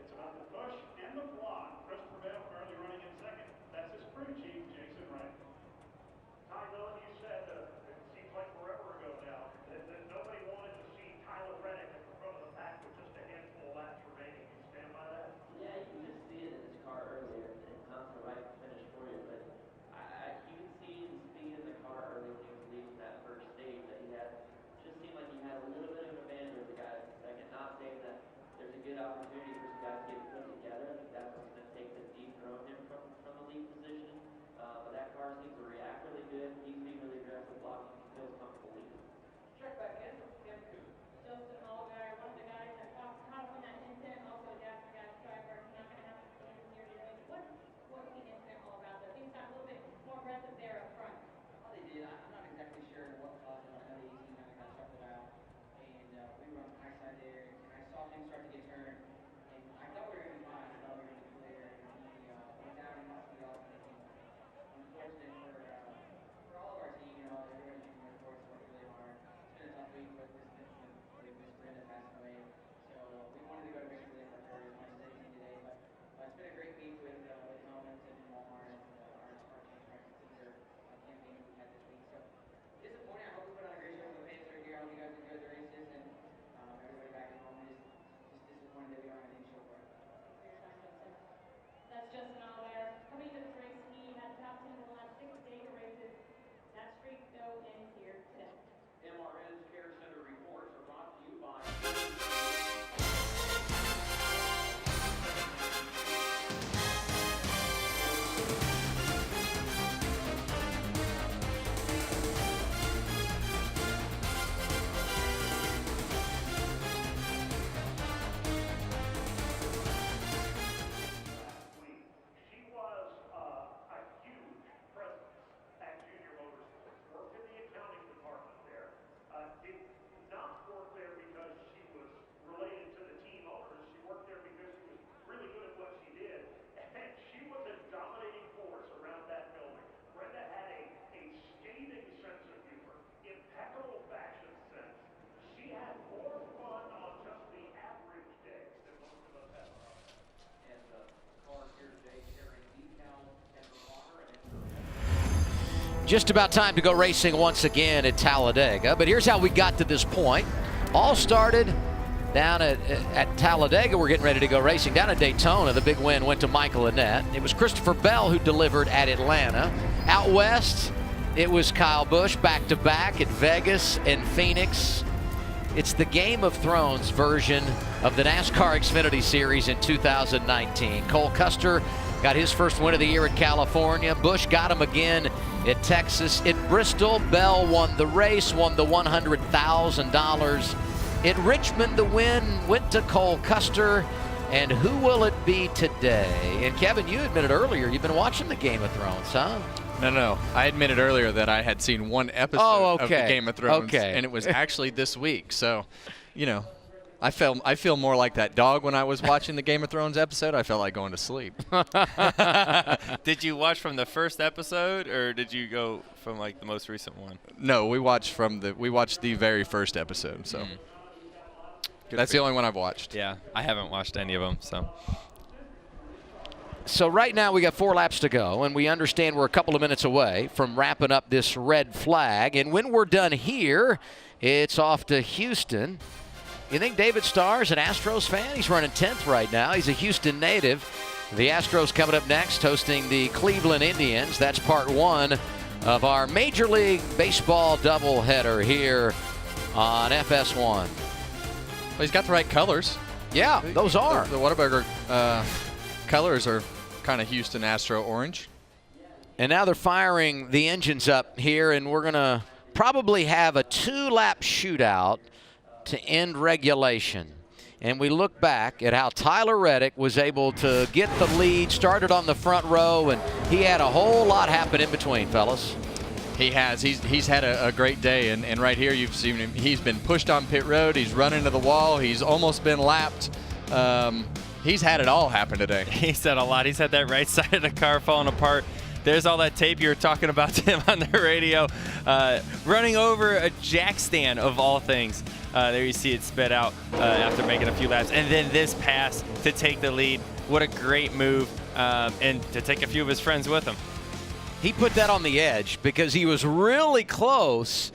Just about time to go racing once again at Talladega. But here's how we got to this point. All started down at Talladega. We're getting ready to go racing. Down at Daytona, the big win went to Michael Annett. It was Christopher Bell who delivered at Atlanta. Out west, it was Kyle Busch back-to-back at Vegas and Phoenix. It's the Game of Thrones version of the NASCAR Xfinity Series in 2019. Cole Custer got his first win of the year at California. Busch got him again at Texas. At Bristol, Bell won the race, won the $100,000. At Richmond, the win went to Cole Custer. And who will it be today? And Kevin, you admitted earlier you've been watching the Game of Thrones, huh? No. I admitted earlier that I had seen one episode of the Game of Thrones, and it was actually this week. So, you know, I feel more like that dog when I was watching the Game of Thrones episode. I felt like going to sleep. Did you watch from the first episode, or did you go from like the most recent one? No, we watched the very first episode. So that's the only one I've watched. Yeah, I haven't watched any of them. So right now we got 4 laps to go, and we understand we're a couple of minutes away from wrapping up this red flag. And when we're done here, it's off to Houston. You think David Starr's an Astros fan? He's running 10th right now. He's a Houston native. The Astros coming up next, hosting the Cleveland Indians. That's part 1 of our Major League Baseball doubleheader here on FS1. Well, he's got the right colors. Yeah, those are. The Whataburger colors are kind of Houston Astro orange. And now they're firing the engines up here, and we're going to probably have a 2-lap shootout to end regulation. And we look back at how Tyler Reddick was able to get the lead, started on the front row, and he had a whole lot happen in between, fellas. He has. He's had a great day, and right here you've seen him. He's been pushed on pit road. He's run into the wall. He's almost been lapped. He's had it all happen today. He's had a lot. He's had that right side of the car falling apart. There's all that tape you were talking about to him on the radio. Running over a jack stand of all things. There you see it spit out after making a few laps. And then this pass to take the lead. What a great move. And to take a few of his friends with him. He put that on the edge because he was really close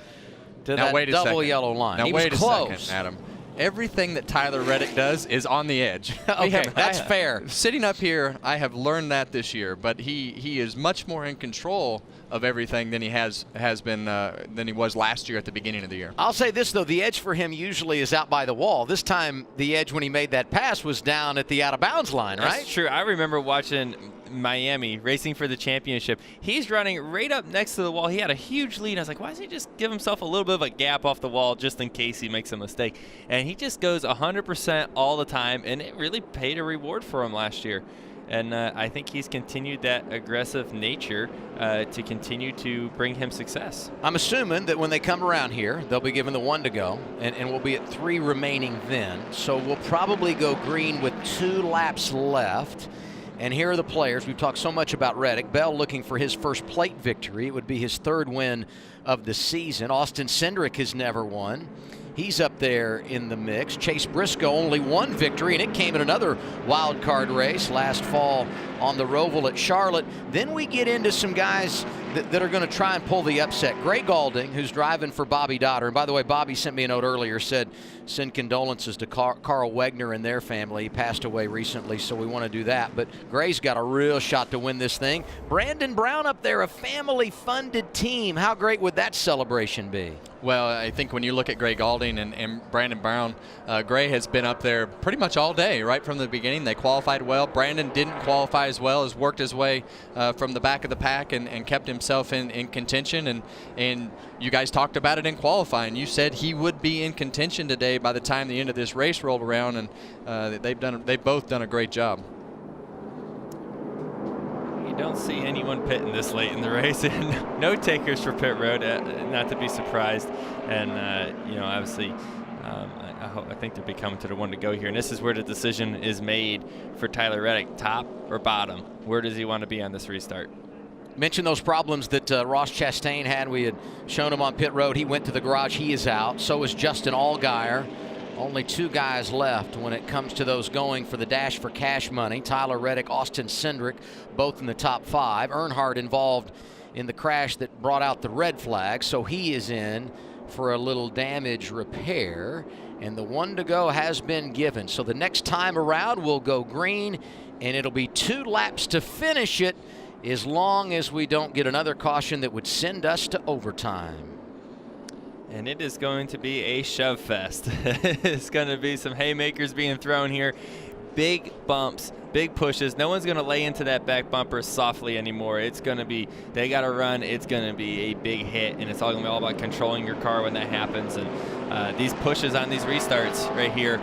to that double yellow line. Now he wait was a close. second, Adam. Everything that Tyler Reddick does is on the edge. Okay, that's fair. Sitting up here, I have learned that this year, but he is much more in control of everything than he has been than he was last year at the beginning of the year. I'll say this, though. The edge for him usually is out by the wall. This time, the edge when he made that pass was down at the out-of-bounds line, right? That's true. I remember watching Miami racing for the championship. He's running right up next to the wall. He had a huge lead. I was like, why doesn't he just give himself a little bit of a gap off the wall just in case he makes a mistake? And he just goes 100% all the time, and it really paid a reward for him last year. And I think he's continued that aggressive nature to continue to bring him success. I'm assuming that when they come around here, they'll be given the 1 to go, and we'll be at 3 remaining then. So we'll probably go green with 2 laps left. And here are the players. We've talked so much about Reddick. Bell looking for his first plate victory. It would be his 3rd win of the season. Austin Cindric has never won. He's up there in the mix. Chase Briscoe only 1 victory, and it came in another wild card race last fall on the Roval at Charlotte. Then we get into some guys that are going to try and pull the upset. Gray Gaulding, who's driving for Bobby Dotter. And by the way, Bobby sent me a note earlier, said send condolences to Carl Wegner and their family. He passed away recently, so we want to do that. But Gray's got a real shot to win this thing. Brandon Brown up there, a family-funded team. How great would that celebration be? Well, I think when you look at Gray Gaulding and Brandon Brown, Gray has been up there pretty much all day, right from the beginning. They qualified well. Brandon didn't qualify as well, has worked his way from the back of the pack and kept himself in contention. And you guys talked about it in qualifying. You said he would be in contention today by the time the end of this race rolled around, and they've both done a great job. You don't see anyone pitting this late in the race, and no takers for pit road, not to be surprised. And obviously, I think they'll be coming to the 1 to go here. And this is where the decision is made for Tyler Reddick, top or bottom. Where does he want to be on this restart? Mentioned those problems that Ross Chastain had. We had shown him on pit road. He went to the garage. He is out. So is Justin Allgaier. Only 2 guys left when it comes to those going for the dash for cash money. Tyler Reddick, Austin Cindric, both in the top 5. Earnhardt involved in the crash that brought out the red flag, so he is in for a little damage repair, and the 1 to go has been given. So the next time around we'll go green, and it'll be 2 laps to finish it, as long as we don't get another caution that would send us to overtime. And it is going to be a shove fest. It's going to be some haymakers being thrown here. Big bumps, big pushes. No one's going to lay into that back bumper softly anymore. It's going to be, they got to run. It's going to be a big hit, and it's all going to be all about controlling your car when that happens. And these pushes on these restarts right here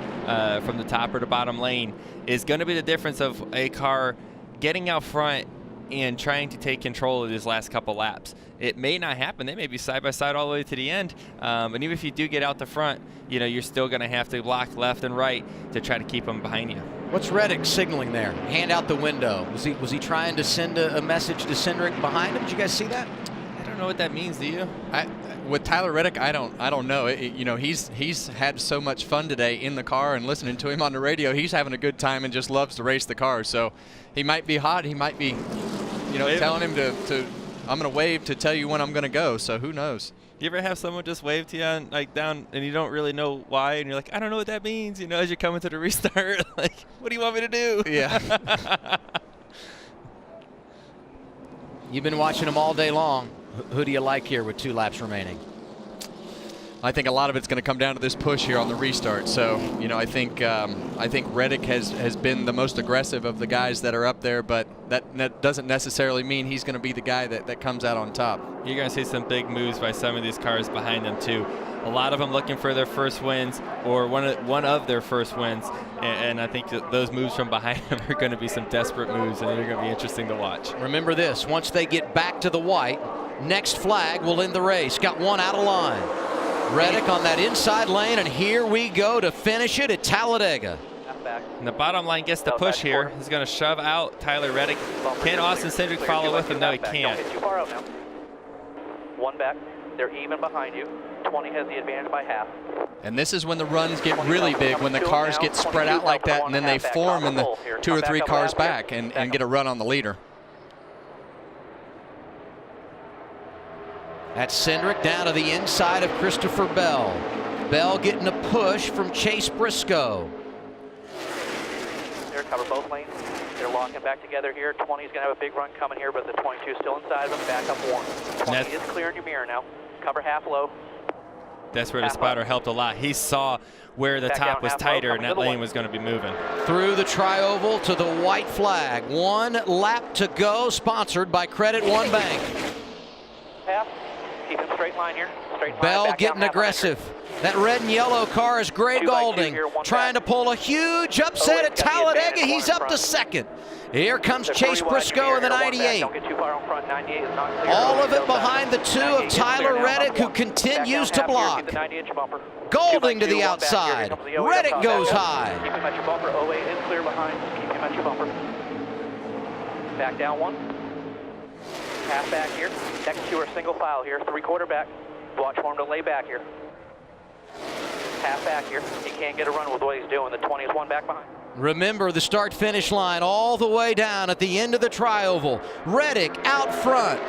from the top or the bottom lane is going to be the difference of a car getting out front and trying to take control of these last couple laps. It may not happen. They may be side by side all the way to the end. And even if you do get out the front, you know, you're still going to have to block left and right to try to keep them behind you. What's Reddick signaling there? Hand out the window. Was he trying to send a message to Cindric behind him? Did you guys see that? I don't know what that means, do you? With Tyler Reddick, I don't know. You know, he's had so much fun today in the car and listening to him on the radio. He's having a good time and just loves to race the car. So he might be hot. He might be, you know, telling him to I'm going to wave to tell you when I'm going to go. So who knows? You ever have someone just wave to you on, like, down, and you don't really know why, and you're like, I don't know what that means, you know, as you're coming to the restart, like, what do you want me to do? Yeah. You've been watching them all day long. Who do you like here with 2 laps remaining? I think a lot of it's going to come down to this push here on the restart. So, you know, I think Reddick has been the most aggressive of the guys that are up there, but that doesn't necessarily mean he's going to be the guy that comes out on top. You're going to see some big moves by some of these cars behind them too. A lot of them looking for their first wins or one of their first wins, and I think that those moves from behind them are going to be some desperate moves, and they're going to be interesting to watch. Remember this, once they get back to the white, next flag will end the race. Got one out of line. Reddick on that inside lane, and here we go to finish it at Talladega. And the bottom line gets the push here. He's going to shove out Tyler Reddick. Can Austin Cindric follow with him? No, he can't. Don't get too far out now. 1 back. They're even behind you. 20 has the advantage by half. And this is when the runs get really big, when the cars get spread out like that, and then they form in the 2 or 3 cars back and get a run on the leader. That's Cindric down to the inside of Christopher Bell. Bell getting a push from Chase Briscoe. They're cover both lanes. They're locking back together here. 20 is going to have a big run coming here, but the 22 is still inside of them. Back up 1. 20 is clearing your mirror now. Cover half low. That's where the spotter helped a lot. He saw where the top was tighter and that lane was going to be moving. Through the tri-oval to the white flag. 1 lap to go, sponsored by Credit One Bank. Half. Keep in straight line here. Straight line. Bell getting aggressive. That red and yellow car is Gray Golding trying to pull a huge upset at Talladega. He's up to second. Here comes Chase Briscoe in the 98. All of it behind the 2 of Tyler Reddick, who continues to block. Golding to the outside. Reddick goes high. Keep him at your bumper. 08 is clear behind. Keep him at your bumper. Back down 1. Half back here. Next 2 are single file here. 3/4 back. Watch for him to lay back here. Half back here. He can't get a run with what he's doing. The 20 is 1 back behind. Remember the start-finish line all the way down at the end of the tri-oval. Reddick out front.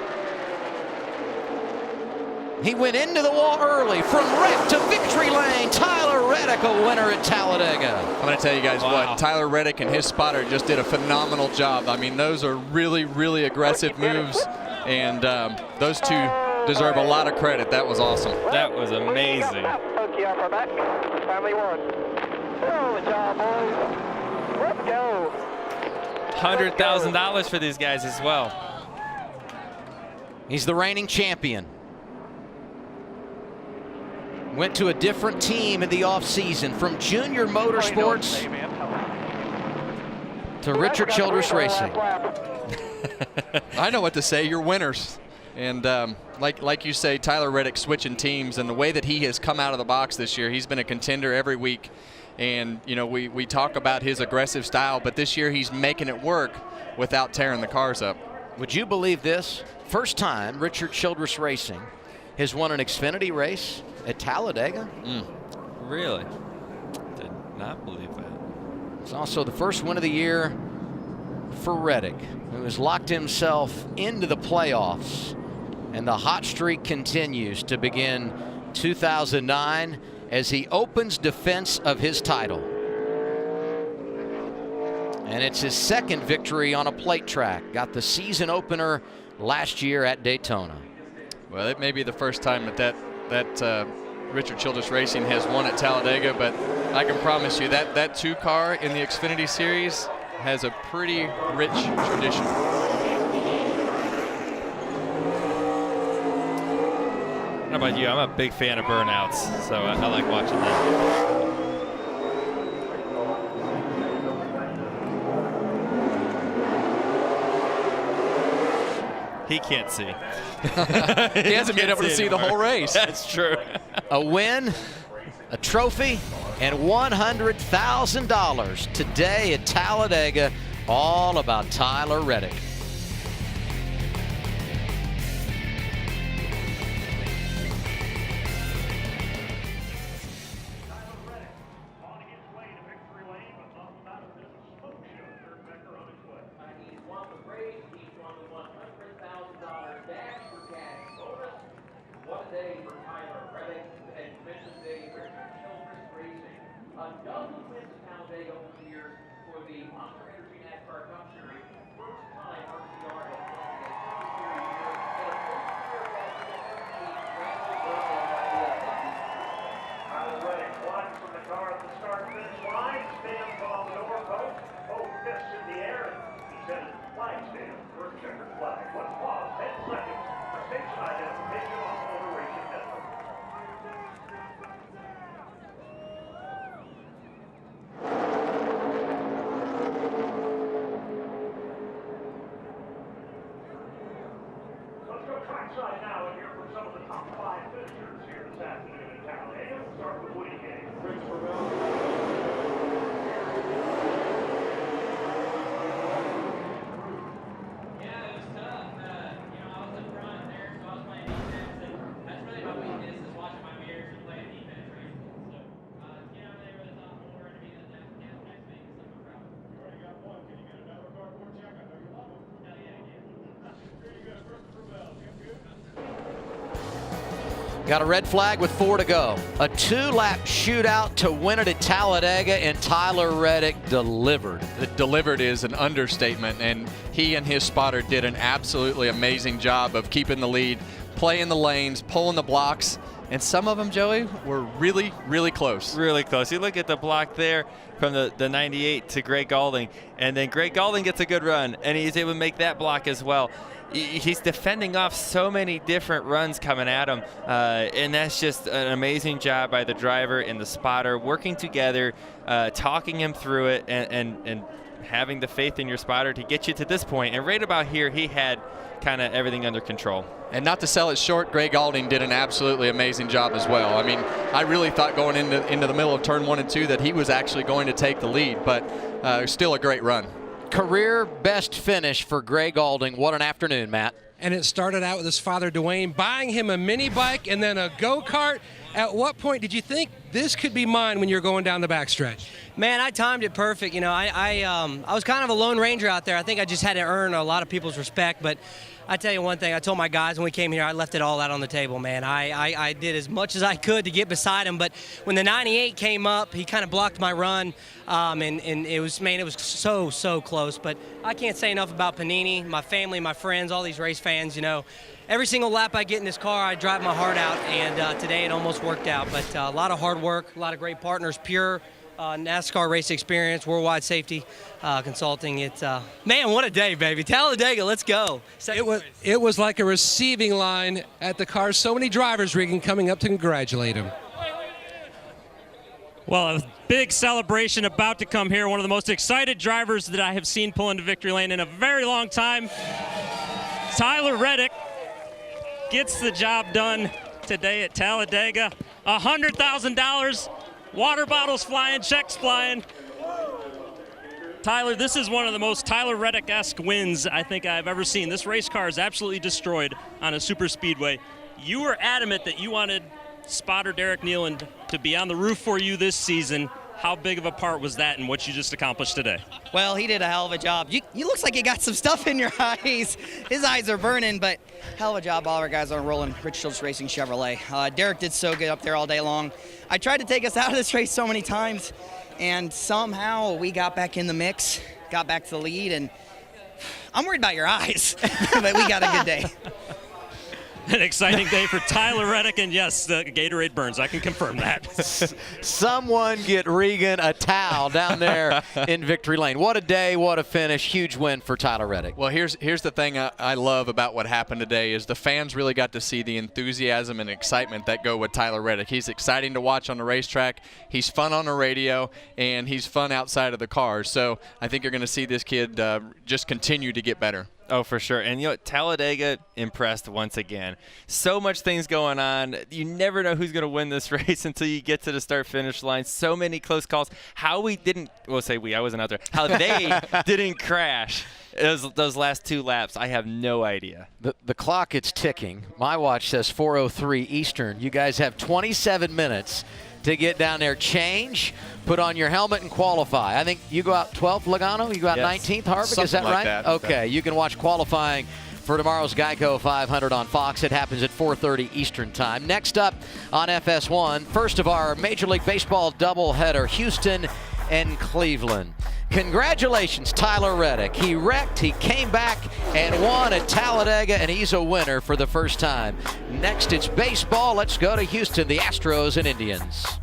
He went into the wall early. From wreck to victory lane. Tyler Reddick, a winner at Talladega. I'm going to tell you guys what, Tyler Reddick and his spotter just did a phenomenal job. I mean, those are really, really aggressive moves, and those 2 deserve a lot of credit. That was awesome. That was amazing. Hook you off our back. Family 1. Oh, job, boys. Let's go. $100,000 for these guys as well. He's the reigning champion. Went to a different team in the offseason, from Junior Motorsports to Richard Childress Racing. I know what to say. You're winners. And like you say, Tyler Reddick switching teams, and the way that he has come out of the box this year, he's been a contender every week. And, you know, we talk about his aggressive style, but this year he's making it work without tearing the cars up. Would you believe this? First time Richard Childress Racing has won an Xfinity race at Talladega. Really? Did not believe that. It's also the first win of the year for Reddick, who has locked himself into the playoffs And the hot streak continues to begin 2009 as he opens defense of his title. And it's his second victory on a plate track. Got the season opener last year at Daytona. Well, it may be the first time that Richard Childress Racing has won at Talladega, but I can promise you that 2 car in the Xfinity Series has a pretty rich tradition. How about you? I'm a big fan of burnouts, so I like watching that. He can't see. He hasn't been able to see the whole race. That's true. A win, a trophy, and $100,000 today at Talladega. All about Tyler Reddick. Got a red flag with 4 to go. A 2-lap shootout to win it at Talladega, and Tyler Reddick delivered. Delivered is an understatement, and he and his spotter did an absolutely amazing job of keeping the lead, playing the lanes, pulling the blocks, and some of them, Joey, were really, really close. Really close. You look at the block there from the 98 to Greg Gaulding, and then Greg Gaulding gets a good run, and he's able to make that block as well. He's defending off so many different runs coming at him, and that's just an amazing job by the driver and the spotter working together, talking him through it, and having the faith in your spotter to get you to this point. And right about here, he had kind of everything under control. And not to sell it short, Greg Gaulding did an absolutely amazing job as well. I mean, I really thought going into the middle of turn 1 and 2 that he was actually going to take the lead, but still a great run. Career best finish for Greg Gaulding. What an afternoon, Matt. And it started out with his father, Dwayne, buying him a mini bike and then a go-kart. At what point did you think this could be mine when you're going down the backstretch? Man, I timed it perfect. You know, I was kind of a lone ranger out there. I think I just had to earn a lot of people's respect. But I tell you one thing, I told my guys when we came here, I left it all out on the table, man. I did as much as I could to get beside him. But when the 98 came up, he kind of blocked my run. And it was so close. But I can't say enough about Panini, my family, my friends, all these race fans, you know. Every single lap I get in this car, I drive my heart out, and today it almost worked out. But a lot of hard work, a lot of great partners, Pure, NASCAR race experience, Worldwide Safety Consulting. It's man, what a day, baby! Talladega, let's go. It was like a receiving line at the car. So many drivers, Regan, coming up to congratulate him. Well, a big celebration about to come here. One of the most excited drivers that I have seen pull into victory lane in a very long time. Tyler Reddick gets the job done today at Talladega. $100,000, water bottles flying, checks flying. Tyler, this is one of the most Tyler Reddick-esque wins I think I've ever seen. This race car is absolutely destroyed on a super speedway. You were adamant that you wanted spotter Derek Nealon to be on the roof for you this season. How big of a part was that in what you just accomplished today? Well, he did a hell of a job. You looks like you got some stuff in your eyes. His eyes are burning, but hell of a job all our guys on rolling Treacherous Racing Chevrolet. Derek did so good up there all day long. I tried to take us out of this race so many times, and somehow we got back in the mix, got back to the lead, and I'm worried about your eyes, but we got a good day. An exciting day for Tyler Reddick, and yes, the Gatorade burns. I can confirm that. Someone get Regan a towel down there in victory lane. What a day, what a finish. Huge win for Tyler Reddick. Well, here's the thing I love about what happened today is the fans really got to see the enthusiasm and excitement that go with Tyler Reddick. He's exciting to watch on the racetrack. He's fun on the radio, and he's fun outside of the cars. So I think you're going to see this kid just continue to get better. Oh, for sure. And, you know, Talladega impressed once again. So much things going on. You never know who's going to win this race until you get to the start-finish line. So many close calls. How we didn't – well, say we. I wasn't out there. How they didn't crash those last 2 laps, I have no idea. The clock, it's ticking. My watch says 4:03 Eastern. You guys have 27 minutes to get down there, change, put on your helmet, and qualify. I think you go out 12th, Logano. You go out 19th, Harvick. Is that like right? That. Okay, you can watch qualifying for tomorrow's Geico 500 on Fox. It happens at 4:30 Eastern time. Next up on FS1, first of our Major League Baseball doubleheader, Houston and Cleveland. Congratulations, Tyler Reddick. He wrecked, he came back, and won at Talladega, and he's a winner for the first time. Next, it's baseball. Let's go to Houston, the Astros and Indians.